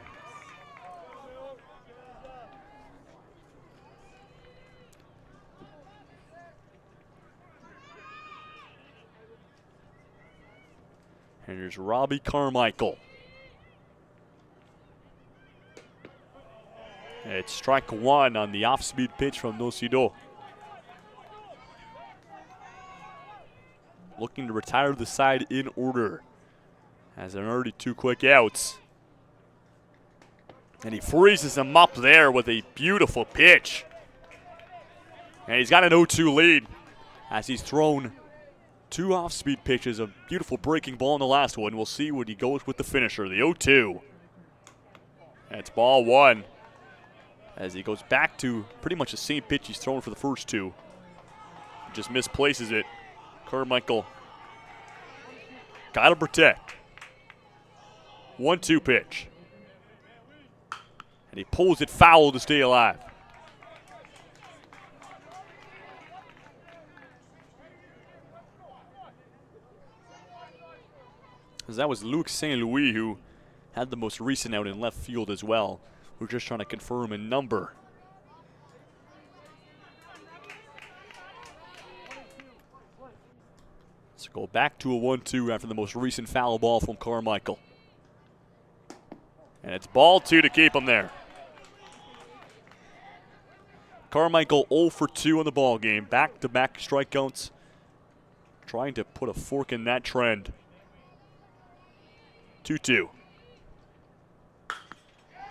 And here's Robbie Carmichael. It's strike 1 on the off-speed pitch from Nocido. Looking to retire the side in order, as there are already 2 quick outs. And he freezes him up there with a beautiful pitch. And he's got an 0-2 lead as he's thrown 2 off-speed pitches, a beautiful breaking ball in the last one. We'll see what he goes with the finisher, the 0-2. And it's ball 1 as he goes back to pretty much the same pitch he's thrown for the first 2. Just misplaces it. Carmichael got to protect. 1-2 pitch. And he pulls it foul to stay alive. As that was Luc St. Louis who had the most recent out in left field as well. We're just trying to confirm a number. Let's go back to a 1-2 after the most recent foul ball from Carmichael. And it's ball 2 to keep him there. Carmichael 0 for 2 on the ball game. Back-to-back strikeouts. Trying to put a fork in that trend. 2-2.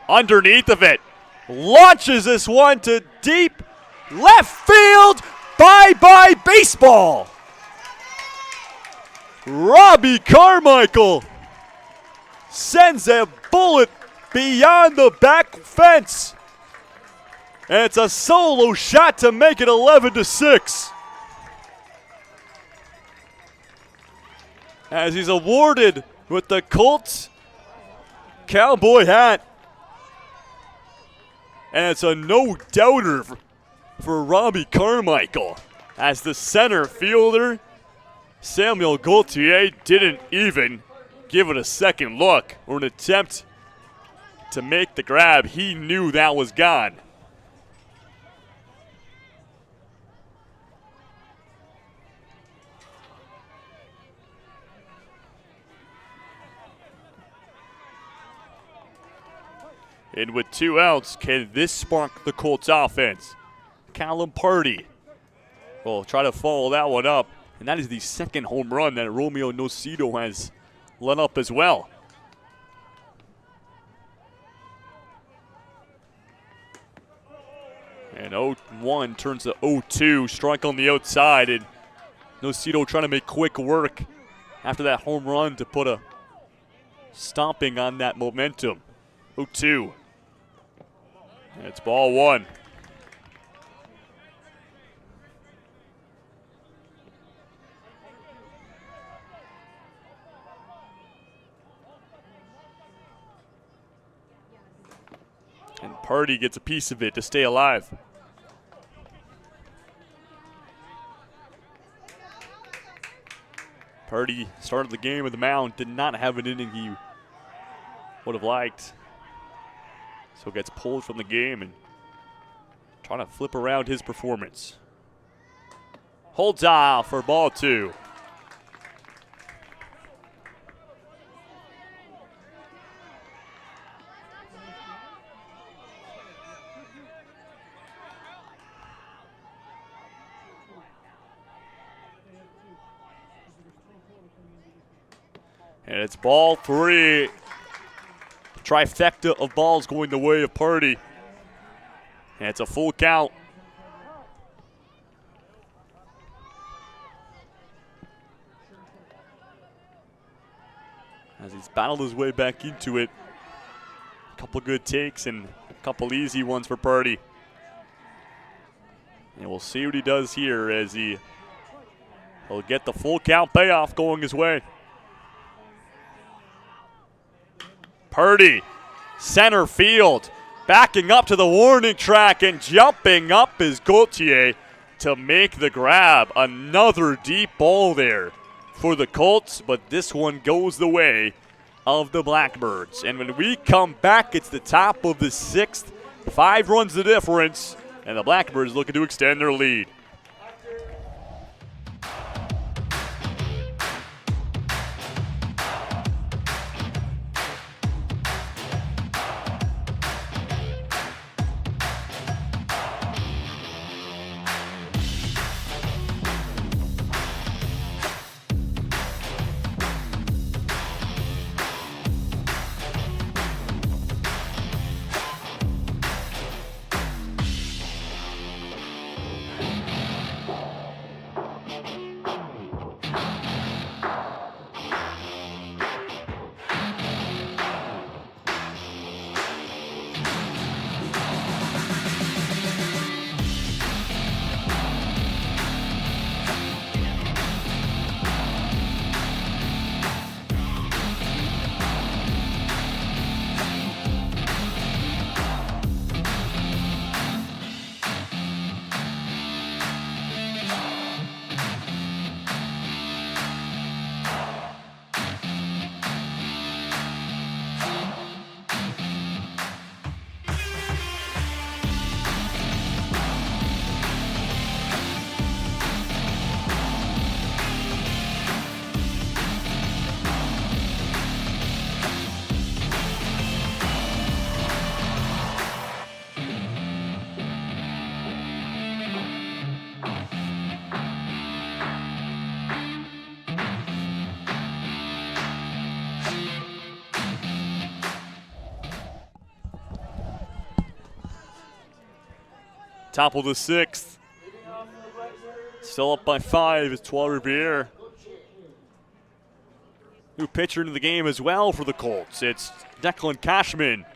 Underneath of it. Launches this one to deep left field. Bye-bye baseball. Robbie Carmichael sends a bullet beyond the back fence. And it's a solo shot to make it 11-6. As he's awarded with the Colts cowboy hat. And it's a no-doubter for Robbie Carmichael, as the center fielder, Samuel Gaultier, didn't even give it a second look or an attempt to make the grab. He knew that was gone. And with 2 outs, can this spark the Colts offense? Callum Purdy will try to follow that one up. And that is the second home run that Romeo Nocido has let up as well. And 0-1 turns to 0-2. Strike on the outside. And Nocido trying to make quick work after that home run to put a stomping on that momentum. 0-2. And it's ball 1. And Purdy gets a piece of it to stay alive. Purdy started the game with the mound, did not have an inning he would have liked. So gets pulled from the game and trying to flip around his performance. Holds off for ball 2. And it's ball 3. Trifecta of balls going the way of Purdy. And it's a full count. As he's battled his way back into it. A couple good takes and a couple easy ones for Purdy. And we'll see what he does here as he'll get the full count payoff going his way. Purdy, center field, backing up to the warning track and jumping up is Gaultier to make the grab. Another deep ball there for the Colts, but this one goes the way of the Blackbirds. And when we come back, it's the top of the 6th. 5 runs the difference, and the Blackbirds looking to extend their lead. Top of the 6th. Still up by 5 is Trois Rivieres. New pitcher into the game as well for the Colts. It's Declan Cashman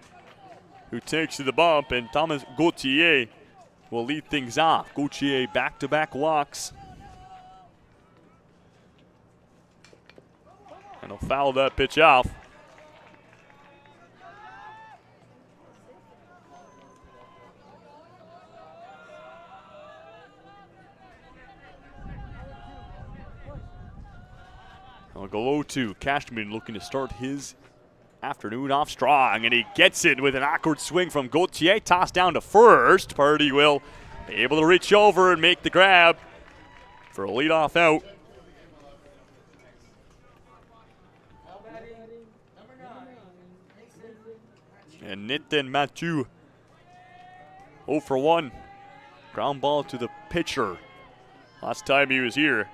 who takes to the bump, and Thomas Gaultier will lead things off. Gaultier back-to-back walks. And he'll foul that pitch off. I'll go 0-2. Cashman looking to start his afternoon off strong, and he gets it with an awkward swing from Gauthier. Tossed down to first. Purdy will be able to reach over and make the grab for a leadoff out. And Nathan Mathieu 0 for 1. Ground ball to the pitcher. Last time he was here.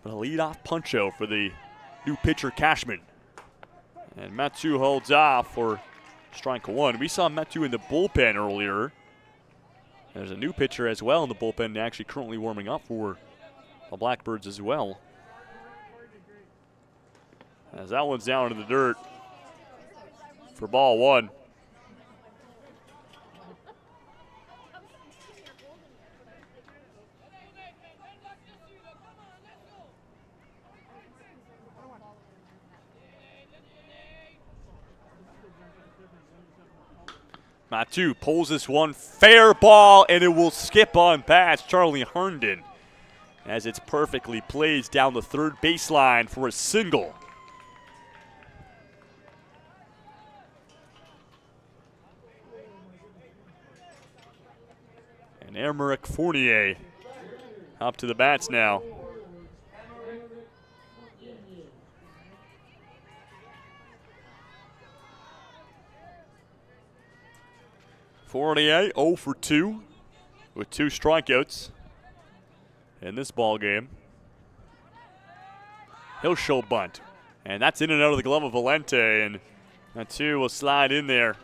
But a leadoff punch out for the new pitcher Cashman. And Mathieu holds off for strike 1. We saw Mathieu in the bullpen earlier. There's a new pitcher as well in the bullpen, actually currently warming up for the Blackbirds as well. As that one's down in the dirt for ball 1. Mathieu pulls this one, fair ball, and it will skip on past Charlie Herndon as it's perfectly placed down the third baseline for a single. And Aymeric Fournier up to the bats now. Fournier 0 for 2 with 2 strikeouts in this ball game. He'll show bunt, and that's in and out of the glove of Valente, and Mathieu will slide in there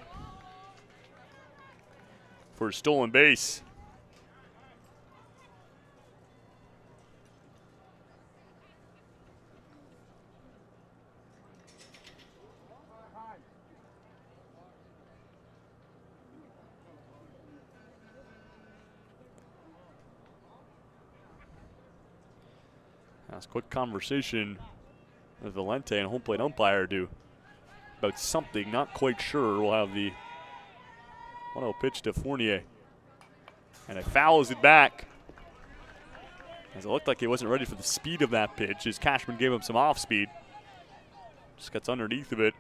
for a stolen base. That's a quick conversation with Valente and home plate umpire do about something, not quite sure. We'll have the 1-0 pitch to Fournier. And it fouls it back. As it looked like he wasn't ready for the speed of that pitch, as Cashman gave him some off speed. Just gets underneath of it.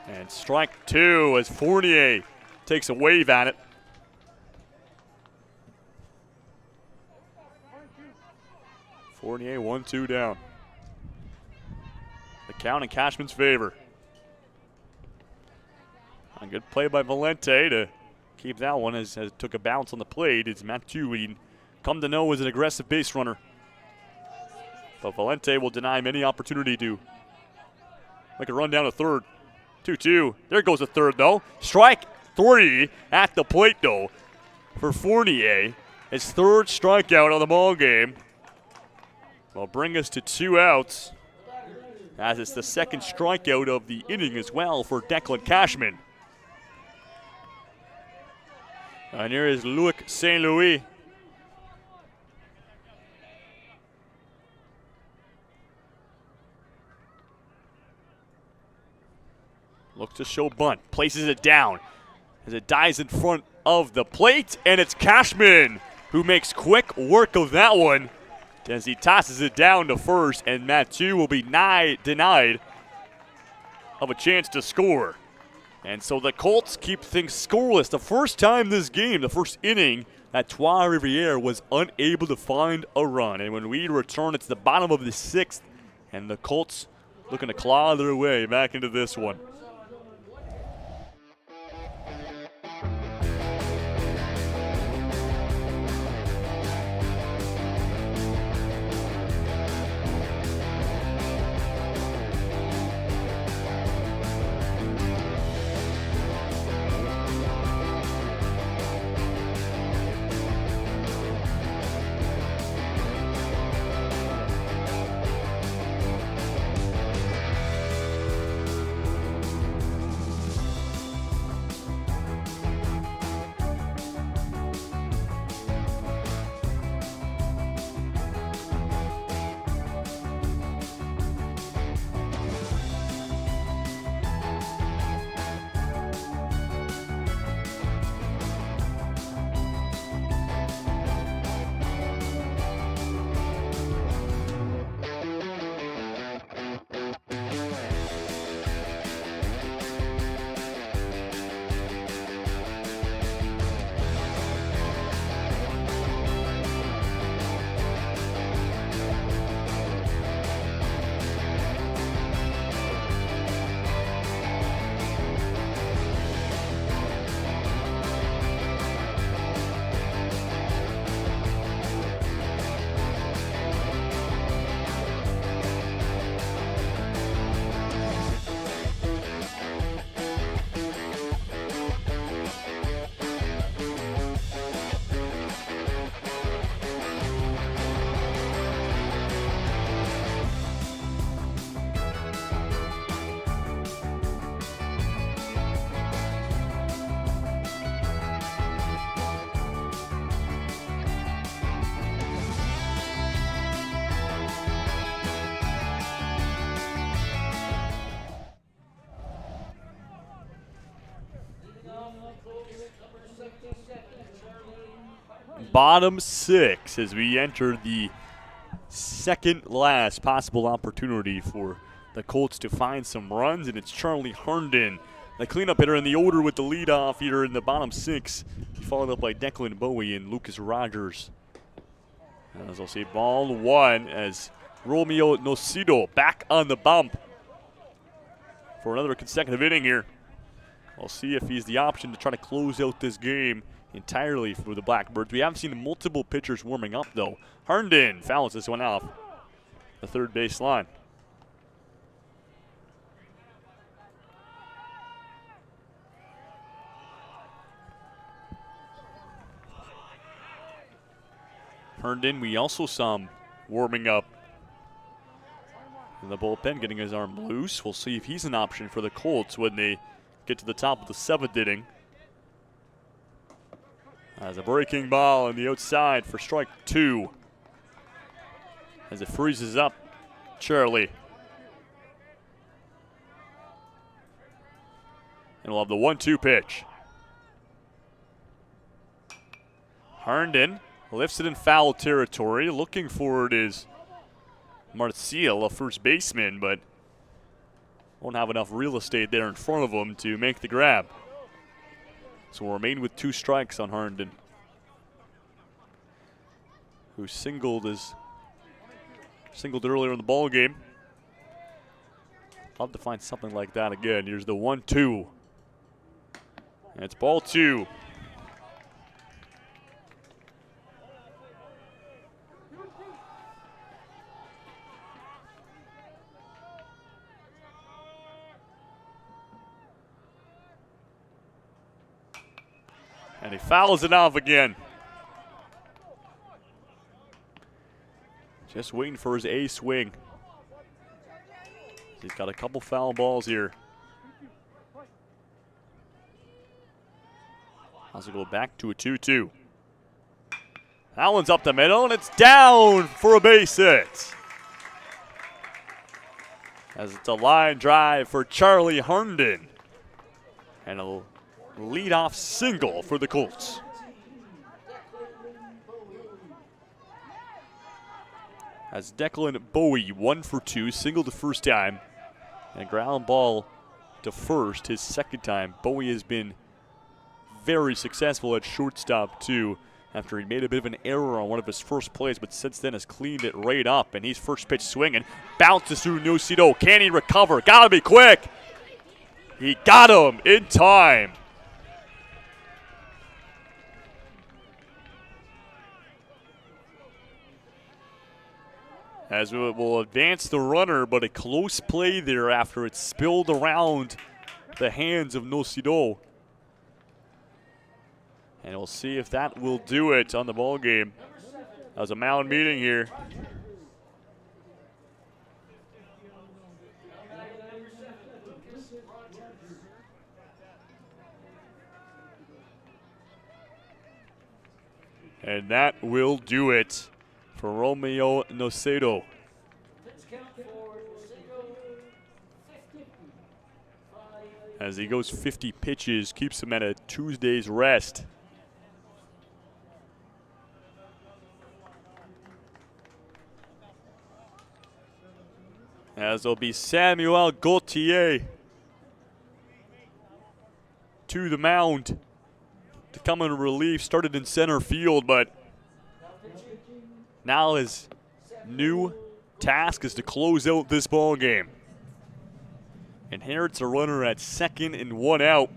And strike 2 as Fournier takes a wave at it. Fournier 1-2 down. The count in Cashman's favor. A good play by Valente to keep that one as it took a bounce on the plate. It's Mathieu we come to know as an aggressive base runner. But Valente will deny him any opportunity to make a run down to third. 2-2. There goes a third, though. Strike 3 at the plate, though, for Fournier. His third strikeout on the ball game. Will bring us to 2 outs, as it's the second strikeout of the inning as well for Declan Cashman. And here is Luc St. Louis. Looks to show bunt, places it down as it dives in front of the plate, and it's Cashman who makes quick work of that one as he tosses it down to first, and Mathieu will be denied of a chance to score. And so the Colts keep things scoreless. The first time this game, the first inning, that Trois Rivieres was unable to find a run. And when we return, it's the bottom of the 6th, and the Colts looking to claw their way back into this one. bottom 6 as we enter the second last possible opportunity for the Colts to find some runs, and it's Charlie Herndon, the cleanup hitter in the order with the leadoff here in the bottom 6, followed up by Declan Bowie and Lucas Rogers. As I'll say, ball 1 as Romeo Nocido back on the bump for another consecutive inning here. We'll see if he's the option to try to close out this game entirely for the Blackbirds. We haven't seen multiple pitchers warming up, though. Herndon fouls this one off the third base line. Herndon, we also saw him warming up in the bullpen, getting his arm loose. We'll see if he's an option for the Colts when they get to the top of the 7th inning. As a breaking ball on the outside for strike 2. As it freezes up Charlie. And we'll have the 1-2 pitch. Herndon lifts it in foul territory. Looking for it is Marcial, a first baseman, but won't have enough real estate there in front of him to make the grab. So we'll remain with 2 strikes on Herndon, who singled earlier in the ball game. Love to find something like that again. Here's the 1-2. And it's ball 2. And he fouls it off again. Just waiting for his A swing. He's got a couple foul balls here. As we go back to a 2-2. That one's up the middle, and it's down for a base hit. As it's a line drive for Charlie Herndon. And a leadoff single for the Colts. As Declan Bowie, 1 for 2, singled the first time, and ground ball to first his second time. Bowie has been very successful at shortstop too, after he made a bit of an error on one of his first plays, but since then has cleaned it right up, and he's first pitch swinging, bounces through Nocido. Can he recover? Gotta be quick. He got him in time. As we will advance the runner, but a close play there after it spilled around the hands of Nocido. And we'll see if that will do it on the ball game. That was a mound meeting here. And that will do it for Romeo Nocido. As he goes 50 pitches, keeps him at a Tuesday's rest. As it'll be Samuel Gauthier to the mound to come in relief. Started in center field, but now his new task is to close out this ball game. Inherits a runner at second and 1 out.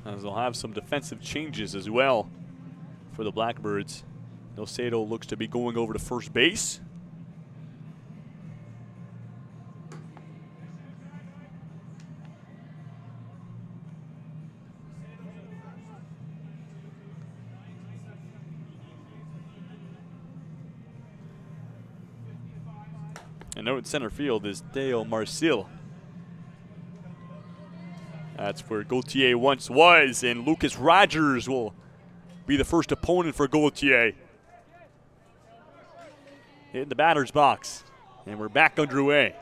As they'll have some defensive changes as well for the Blackbirds. Nocido looks to be going over to first base. And out in center field is Dale Marcial. That's where Gaultier once was, and Lucas Rogers will be the first opponent for Gaultier. In the batter's box, and we're back underway.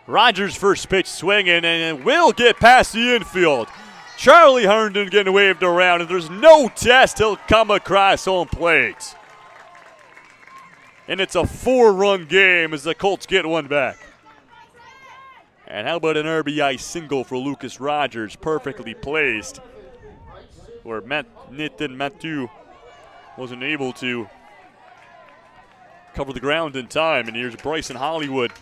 Rogers' first pitch swinging, and it will get past the infield. Charlie Herndon getting waved around, and there's no test. He'll come across home plate. And it's a 4-run game as the Colts get one back. And how about an RBI single for Lucas Rogers, perfectly placed, where Nathan Mathieu wasn't able to cover the ground in time. And here's Bryson Hollywood.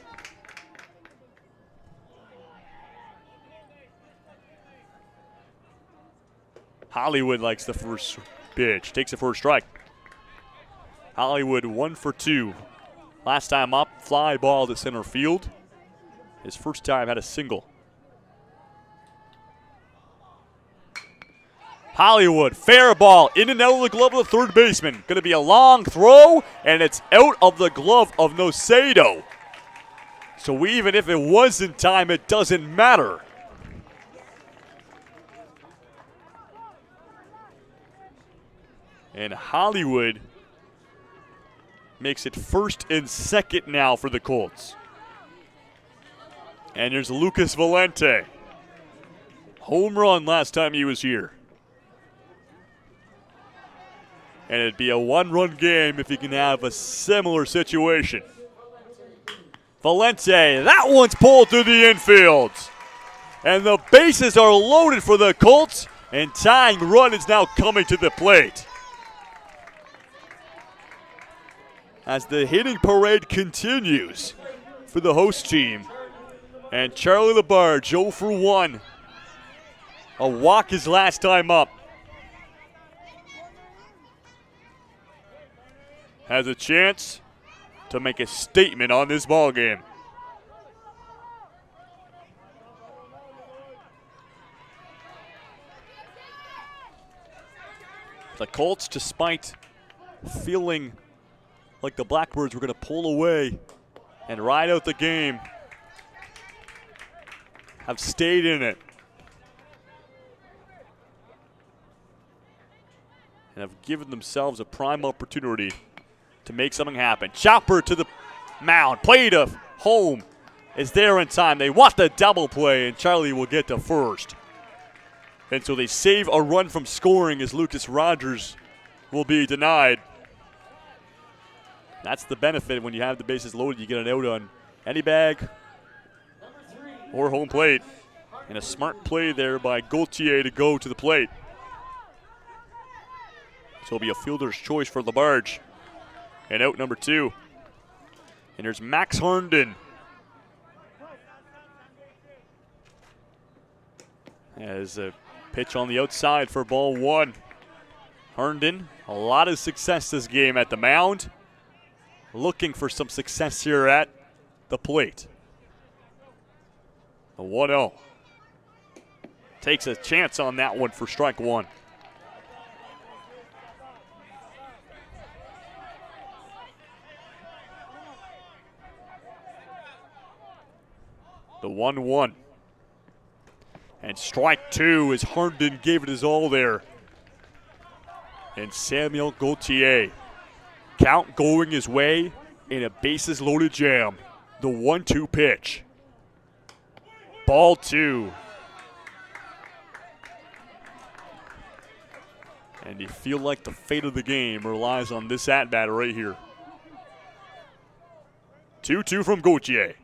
Hollywood likes the first pitch, takes the first strike. Hollywood 1 for 2. Last time up, fly ball to center field. His first time had a single. Hollywood, fair ball, in and out of the glove of the third baseman. Going to be a long throw, and it's out of the glove of Nocedo. So even if it was in time, it doesn't matter. And Hollywood makes it first and second now for the Colts. And there's Lucas Valente. Home run last time he was here. And it'd be a 1-run game if you can have a similar situation. Valente, that one's pulled through the infield. And the bases are loaded for the Colts, and tying run is now coming to the plate. As the hitting parade continues for the host team. And Charlie Labarge, 0 for 1. A walk his last time up. Has a chance to make a statement on this ball game. The Colts, despite feeling like the Blackbirds were going to pull away and ride out the game, have stayed in it. And have given themselves a prime opportunity to make something happen. Chopper to the mound. Play to home is there in time. They want the double play, and Charlie will get to first. And so they save a run from scoring as Lucas Rogers will be denied. That's the benefit when you have the bases loaded. You get an out on any bag or home plate. And a smart play there by Gaultier to go to the plate. So it'll be a fielder's choice for Labarge. And out number 2. And there's Max Herndon. As a pitch on the outside for ball 1. Herndon, a lot of success this game at the mound. Looking for some success here at the plate. A 1-0. Takes a chance on that one for strike 1. The 1-1. And strike 2 as Herndon gave it his all there. And Samuel Gaultier. Count going his way in a bases loaded jam. The 1-2 pitch. Ball 2. And you feel like the fate of the game relies on this at-bat right here. 2-2 from Gaultier.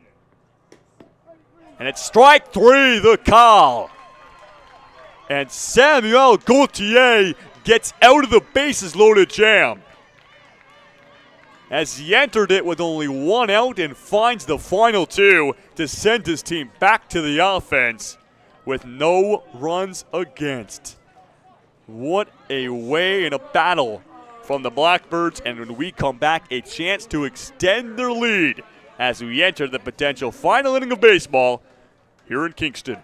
And it's strike 3, the call. And Samuel Gaultier gets out of the bases loaded jam. As he entered it with only 1 out and finds the final 2 to send his team back to the offense with no runs against. What a way in a battle from the Blackbirds, and when we come back, a chance to extend their lead as we enter the potential final inning of baseball here in Kingston.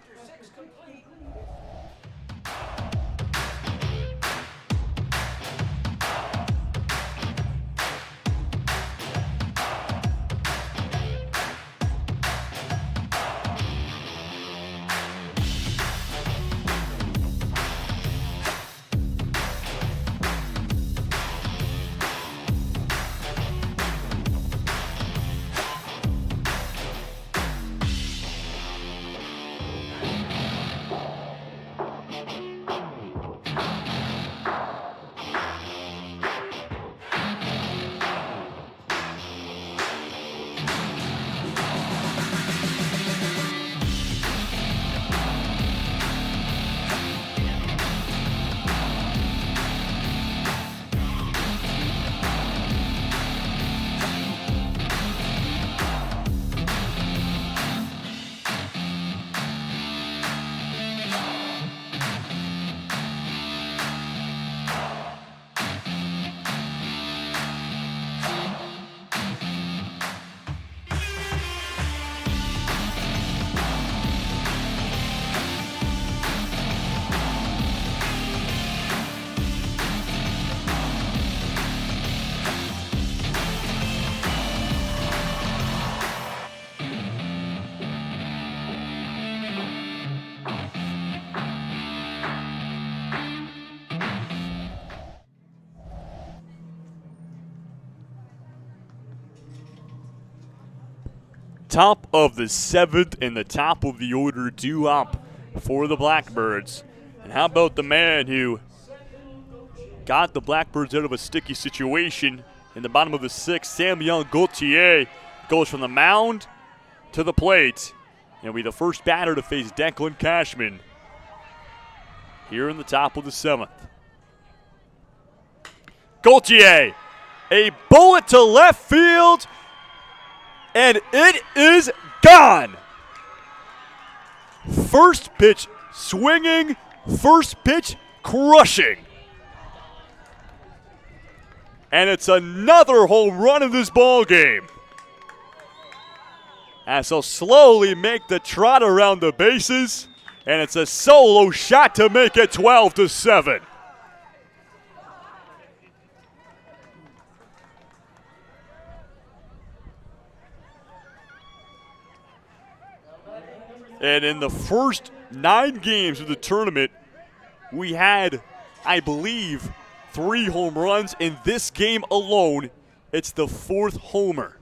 top of the 7th and the top of the order due up for the Blackbirds. And how about the man who got the Blackbirds out of a sticky situation in the bottom of the 6th, Samuel Gauthier, goes from the mound to the plate. And will be the first batter to face Declan Cashman here in the top of the 7th. Gauthier, a bullet to left field, and it is gone. First pitch swinging, first pitch crushing. And it's another home run in this ball game. As he'll slowly make the trot around the bases, and it's a solo shot to make it 12-7. And in the first 9 games of the tournament, we had, I believe, 3 home runs. In this game alone, it's the 4th homer.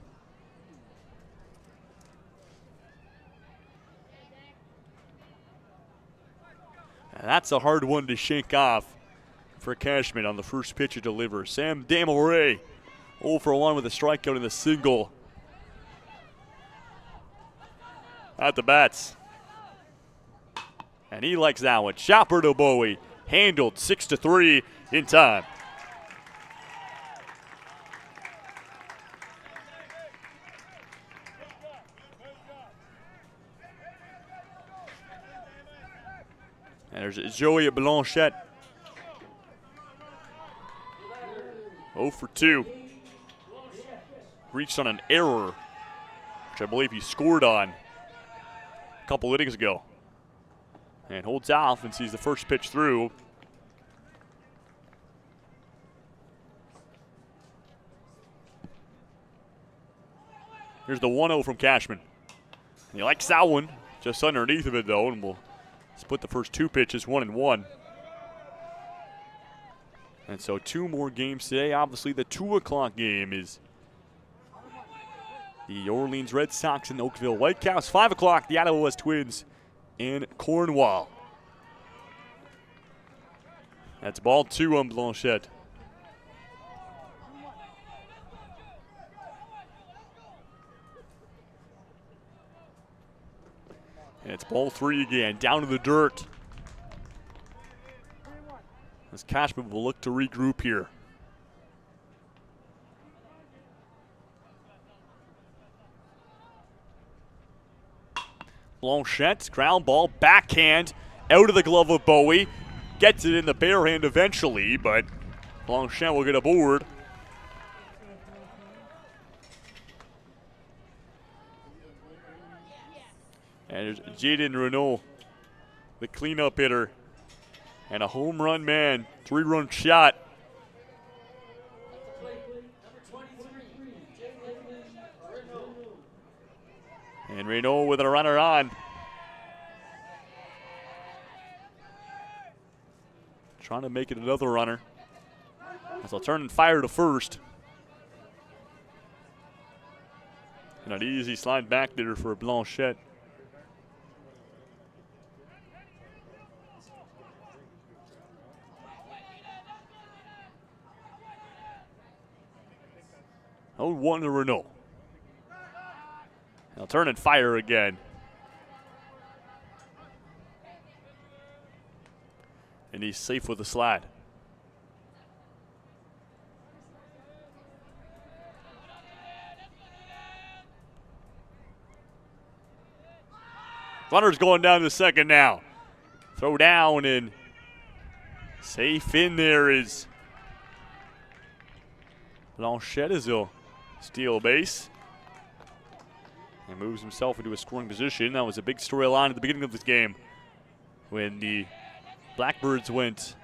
And that's a hard one to shake off for Cashman on the first pitch he delivers. Sam Desmarais 0 for 1 with a strikeout and a single at the bats. And he likes that one. Chopper to Bowie. Handled 6-3 in time. And there's Joey Blanchette. 0 for 2. Reached on an error, which I believe he scored on a couple innings ago. And holds off and sees the first pitch through. Here's the 1-0 from Cashman. And he likes that one, just underneath of it though, and we'll split the first 2 pitches 1-1. And so 2 more games today. Obviously the 2 o'clock game is the Orleans Red Sox and Oakville Whitecaps. 5 o'clock, the Ottawa West Twins in Cornwall. That's ball 2 on Blanchette. And it's ball 3 again, down to the dirt. As Cashman will look to regroup here. Blanchette, ground ball, backhand, out of the glove of Bowie. Gets it in the bare hand eventually, but Blanchette will get aboard. And there's Jaden Renault, the cleanup hitter, and a home run man, 3-run shot. And Renault with a runner on. Trying to make it another runner. As they'll turn and fire to first. And an easy slide back there for Blanchette. Oh, 1 to Renault. They'll turn and fire again. And he's safe with the slide. Runner's going down to second now. Throw down and safe in there is Blanchette as he'll steal base. And moves himself into a scoring position. That was a big storyline at the beginning of this game when the Blackbirds went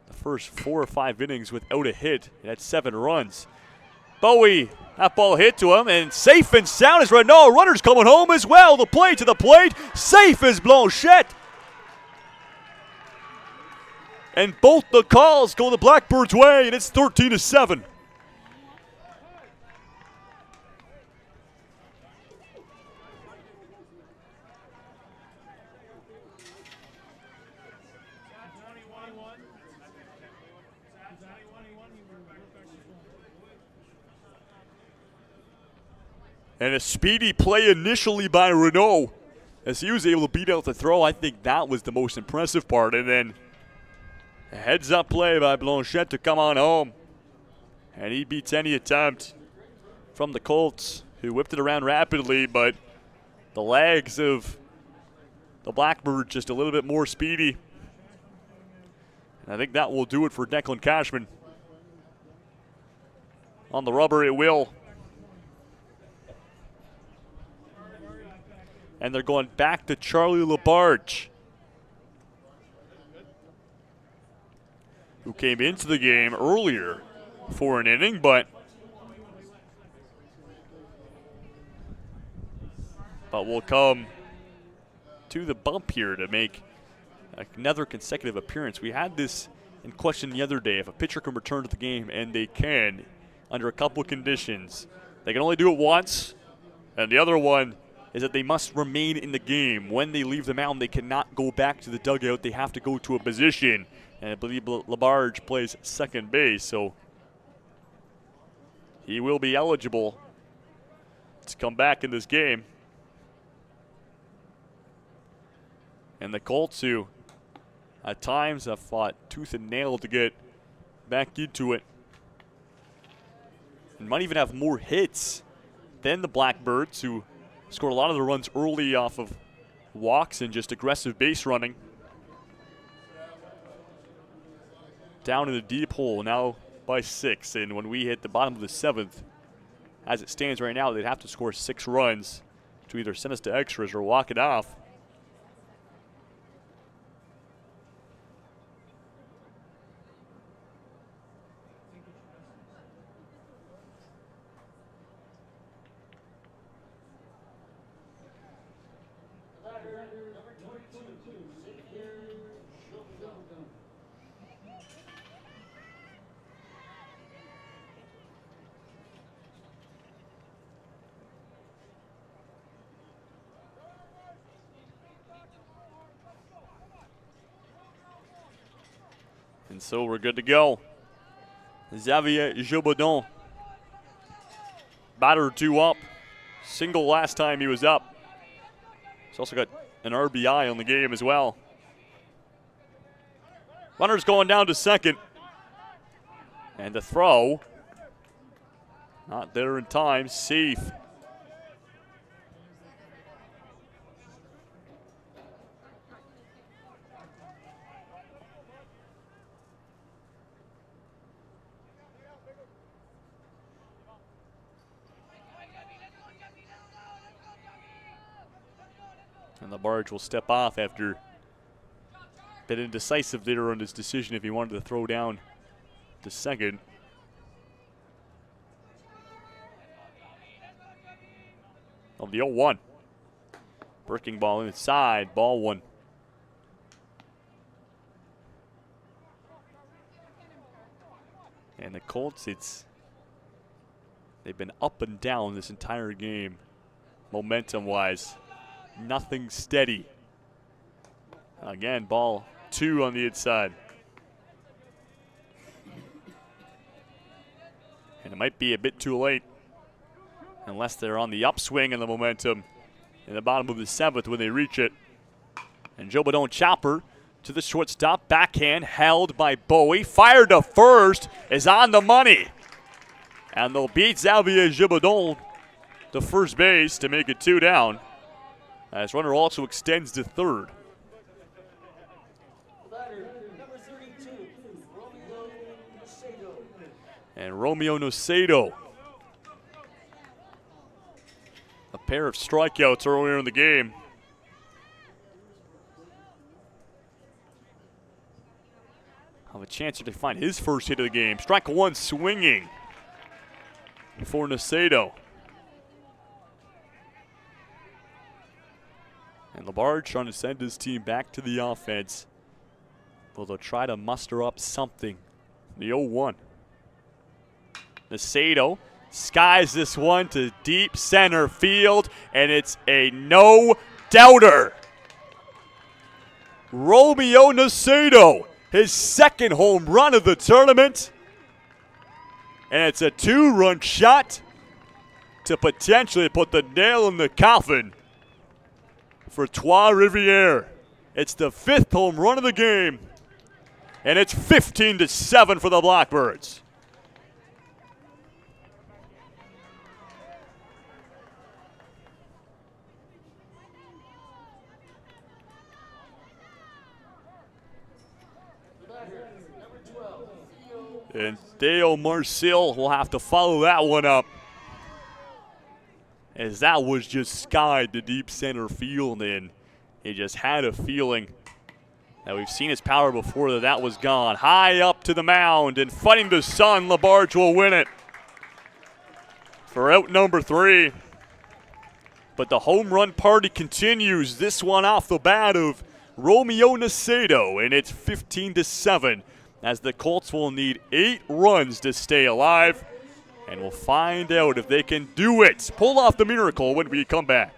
the first 4 or 5 innings without a hit. It had 7 runs. Bowie, that ball hit to him, and safe and sound is Renault. Runner's coming home as well. The play to the plate. Safe is Blanchette. And both the calls go the Blackbirds' way, and it's 13-7. And a speedy play initially by Renault as he was able to beat out the throw. I think that was the most impressive part. And then a heads-up play by Blanchette to come on home. And he beats any attempt from the Colts, who whipped it around rapidly, but the legs of the Blackbirds just a little bit more speedy. And I think that will do it for Declan Cashman. On the rubber, it will. And they're going back to Charlie Labarge, who came into the game earlier for an inning, but will come to the bump here to make another consecutive appearance. We had this in question the other day. If a pitcher can return to the game, and they can, under a couple of conditions, they can only do it once, and the other one is that they must remain in the game. When they leave the mound, they cannot go back to the dugout. They have to go to a position. And I believe Labarge plays second base, so he will be eligible to come back in this game. And the Colts, who at times have fought tooth and nail to get back into it, and might even have more hits than the Blackbirds, who scored a lot of the runs early off of walks and just aggressive base running. Down in the deep hole now by 6, and when we hit the bottom of the 7th, as it stands right now, they'd have to score 6 runs to either send us to extras or walk it off. And so we're good to go. Xavier Gilbadon, batter 2 up. Single last time he was up. He's also got an RBI on the game as well. Runner's going down to second. And the throw, not there in time, safe. And Labarge will step off after a bit indecisive there on his decision if he wanted to throw down to second. On the 0-1. Breaking ball inside, ball 1. And the Colts, they've been up and down this entire game, momentum-wise. Nothing steady. Again, ball 2 on the inside. And it might be a bit too late unless they're on the upswing in the momentum in the bottom of the 7th when they reach it. And Gilbadon chopper to the shortstop. Backhand held by Bowie. Fired to first is on the money. And they'll beat Xavier Gilbadon to first base to make it 2 down. As runner also extends to third. And Romeo Nocedo. A pair of strikeouts earlier in the game. Have a chance to find his first hit of the game. Strike 1 swinging for Nocedo. And Labarge trying to send his team back to the offense. Well, they'll try to muster up something. The 0-1. Nocedo skies this one to deep center field, and it's a no-doubter. Romeo Nocedo his second home run of the tournament. And it's a 2-run shot to potentially put the nail in the coffin for Trois Rivieres. It's the 5th home run of the game, and it's 15-7 for the Blackbirds. And Dale Marcel will have to follow that one up, as that was just skied to deep center field, and he just had a feeling that we've seen his power before, that was gone. High up to the mound and fighting the sun, Labarge will win it for out number 3. But the home run party continues. This one off the bat of Romeo Nacedo, and it's 15-7 as the Colts will need 8 runs to stay alive. And we'll find out if they can do it. Pull off the miracle when we come back.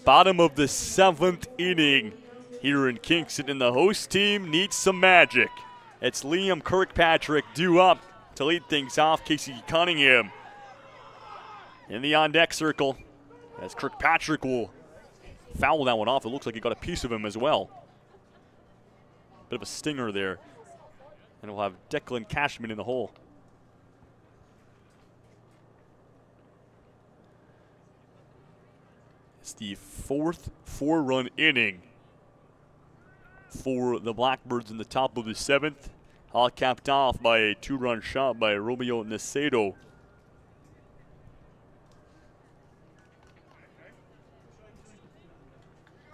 Bottom of the 7th inning here in Kingston, and the host team needs some magic. It's Liam Kirkpatrick due up to lead things off. Casey Cunningham in the on-deck circle as Kirkpatrick will foul that one off. It looks like he got a piece of him as well. Bit of a stinger there. And we'll have Declan Cashman in the hole. It's the 4th 4-run inning for the Blackbirds in the top of the 7th. All capped off by a 2-run shot by Romeo Nacedo.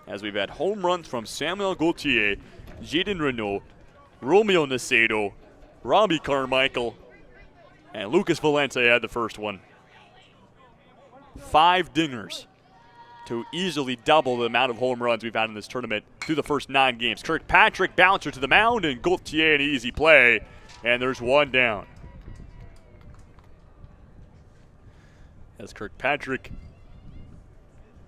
As we've had home runs from Samuel Gauthier, Jaden Renault, Romeo Nacedo, Robbie Carmichael, and Lucas Valente had the first one. 5 dingers to easily double the amount of home runs we've had in this tournament through the first 9 games. Kirkpatrick bouncer to the mound, and Gauthier an easy play, and there's one down. As Kirkpatrick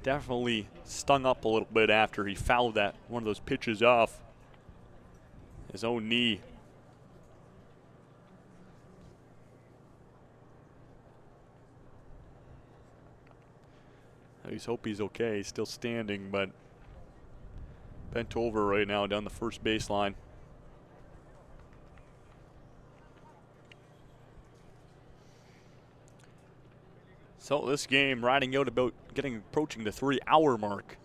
definitely stung up a little bit after he fouled that one of those pitches off his own knee. I just hope he's okay. He's still standing, but bent over right now down the first baseline. So this game riding out about approaching the 3-hour mark.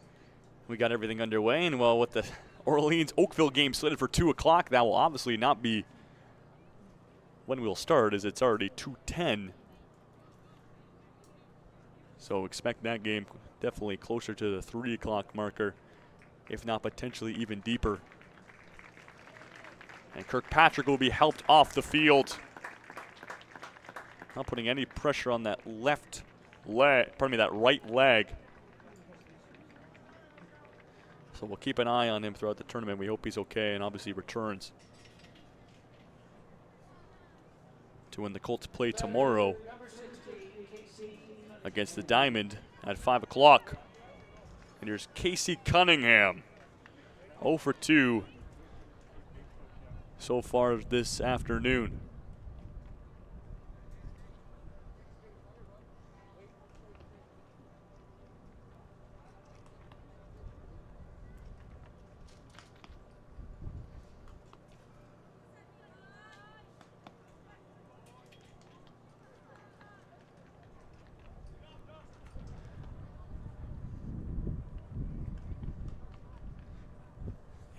We got everything underway, and well, with the Orleans-Oakville game slated for 2 o'clock, that will obviously not be when we'll start, as it's already 2:10. So expect that game definitely closer to the 3 o'clock marker, if not potentially even deeper. And Kirkpatrick will be helped off the field. Not putting any pressure on that left leg, that right leg. So we'll keep an eye on him throughout the tournament. We hope he's okay and obviously returns. to when the Colts play tomorrow against the Diamond at 5 o'clock. And here's Casey Cunningham, 0 for 2 so far this afternoon.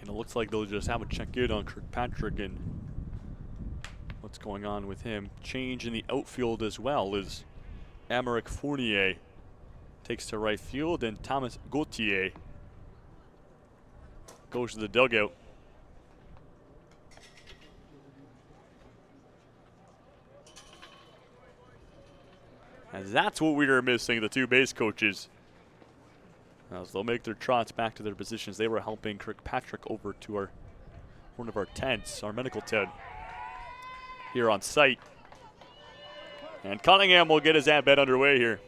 It looks like they'll just have a check in on Kirkpatrick and what's going on with him. Change in the outfield as well as Amaric Fournier takes to right field and Thomas Gauthier goes to the dugout. And that's what we are missing, the two base coaches. As they'll make their trots back to their positions. They were helping Kirkpatrick over to one of our tents, our medical tent, here on site. And Cunningham will get his at-bat underway here.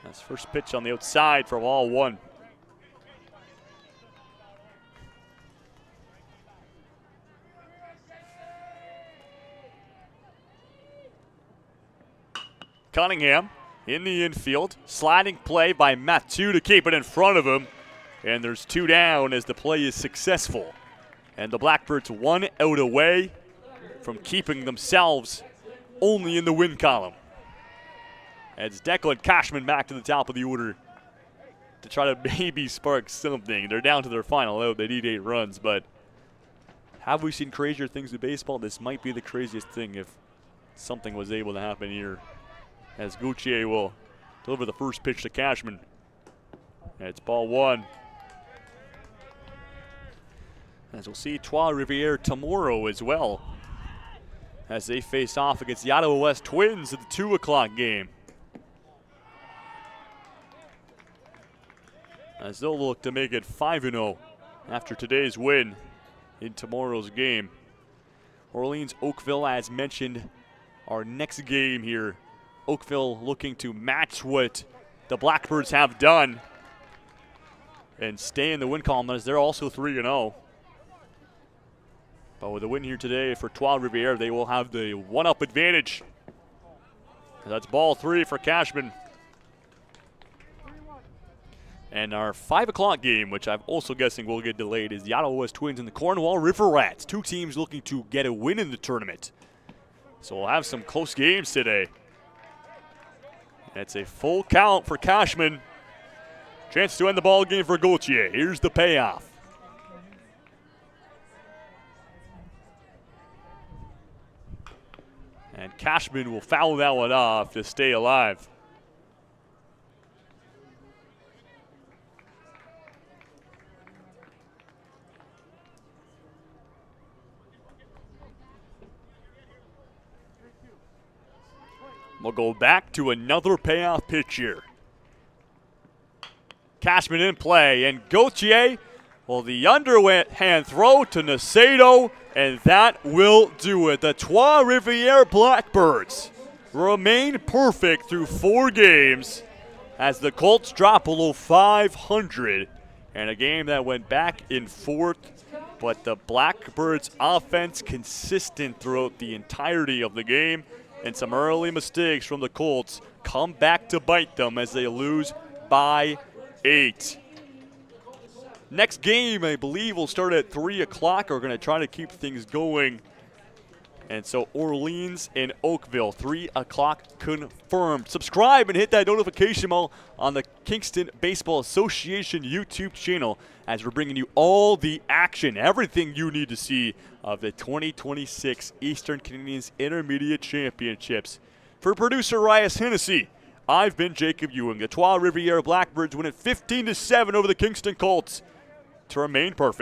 That's first pitch on the outside for ball 1. Cunningham in the infield, sliding play by Mathieu to keep it in front of him. And there's 2 down as the play is successful. And the Blackbirds 1 out away from keeping themselves only in the win column. As Declan Cashman back to the top of the order to try to maybe spark something. They're down to their final out. They need 8 runs, but have we seen crazier things in baseball? This might be the craziest thing if something was able to happen here. As Gauthier will deliver the first pitch to Cashman. And it's ball 1. As we'll see Trois Rivieres tomorrow as well, as they face off against the Ottawa West Twins at the 2 o'clock game. As they'll look to make it 5-0 after today's win in tomorrow's game. Orleans Oakville, as mentioned, our next game here. Oakville looking to match what the Blackbirds have done and stay in the win column as they're also 3-0. But with a win here today for Trois Rivieres, they will have the 1-up advantage. That's ball 3 for Cashman. And our 5 o'clock game, which I'm also guessing will get delayed, is the Ottawa West Twins and the Cornwall Rivieres. 2 teams looking to get a win in the tournament. So we'll have some close games today. It's a full count for Cashman. Chance to end the ball game for Gauthier. Here's the payoff. And Cashman will foul that one off to stay alive. We'll go back to another payoff pitch here. Cashman in play, and Gauthier, well, the underhand throw to Nacedo, and that will do it. The Trois Rivieres Blackbirds remain perfect through 4 games as the Colts drop below 500. And a game that went back and forth, but the Blackbirds offense consistent throughout the entirety of the game. And some early mistakes from the Colts come back to bite them as they lose by 8. Next game, I believe, will start at 3 o'clock. We're going to try to keep things going. And so Orleans and Oakville, 3 o'clock confirmed. Subscribe and hit that notification bell on the Kingston Baseball Association YouTube channel as we're bringing you all the action, everything you need to see of the 2026 Eastern Canadians Intermediate Championships. For producer Rias Hennessy, I've been Jacob Ewing. The Trois Rivieres Blackbirds win it 15-7 over the Kingston Colts to remain perfect.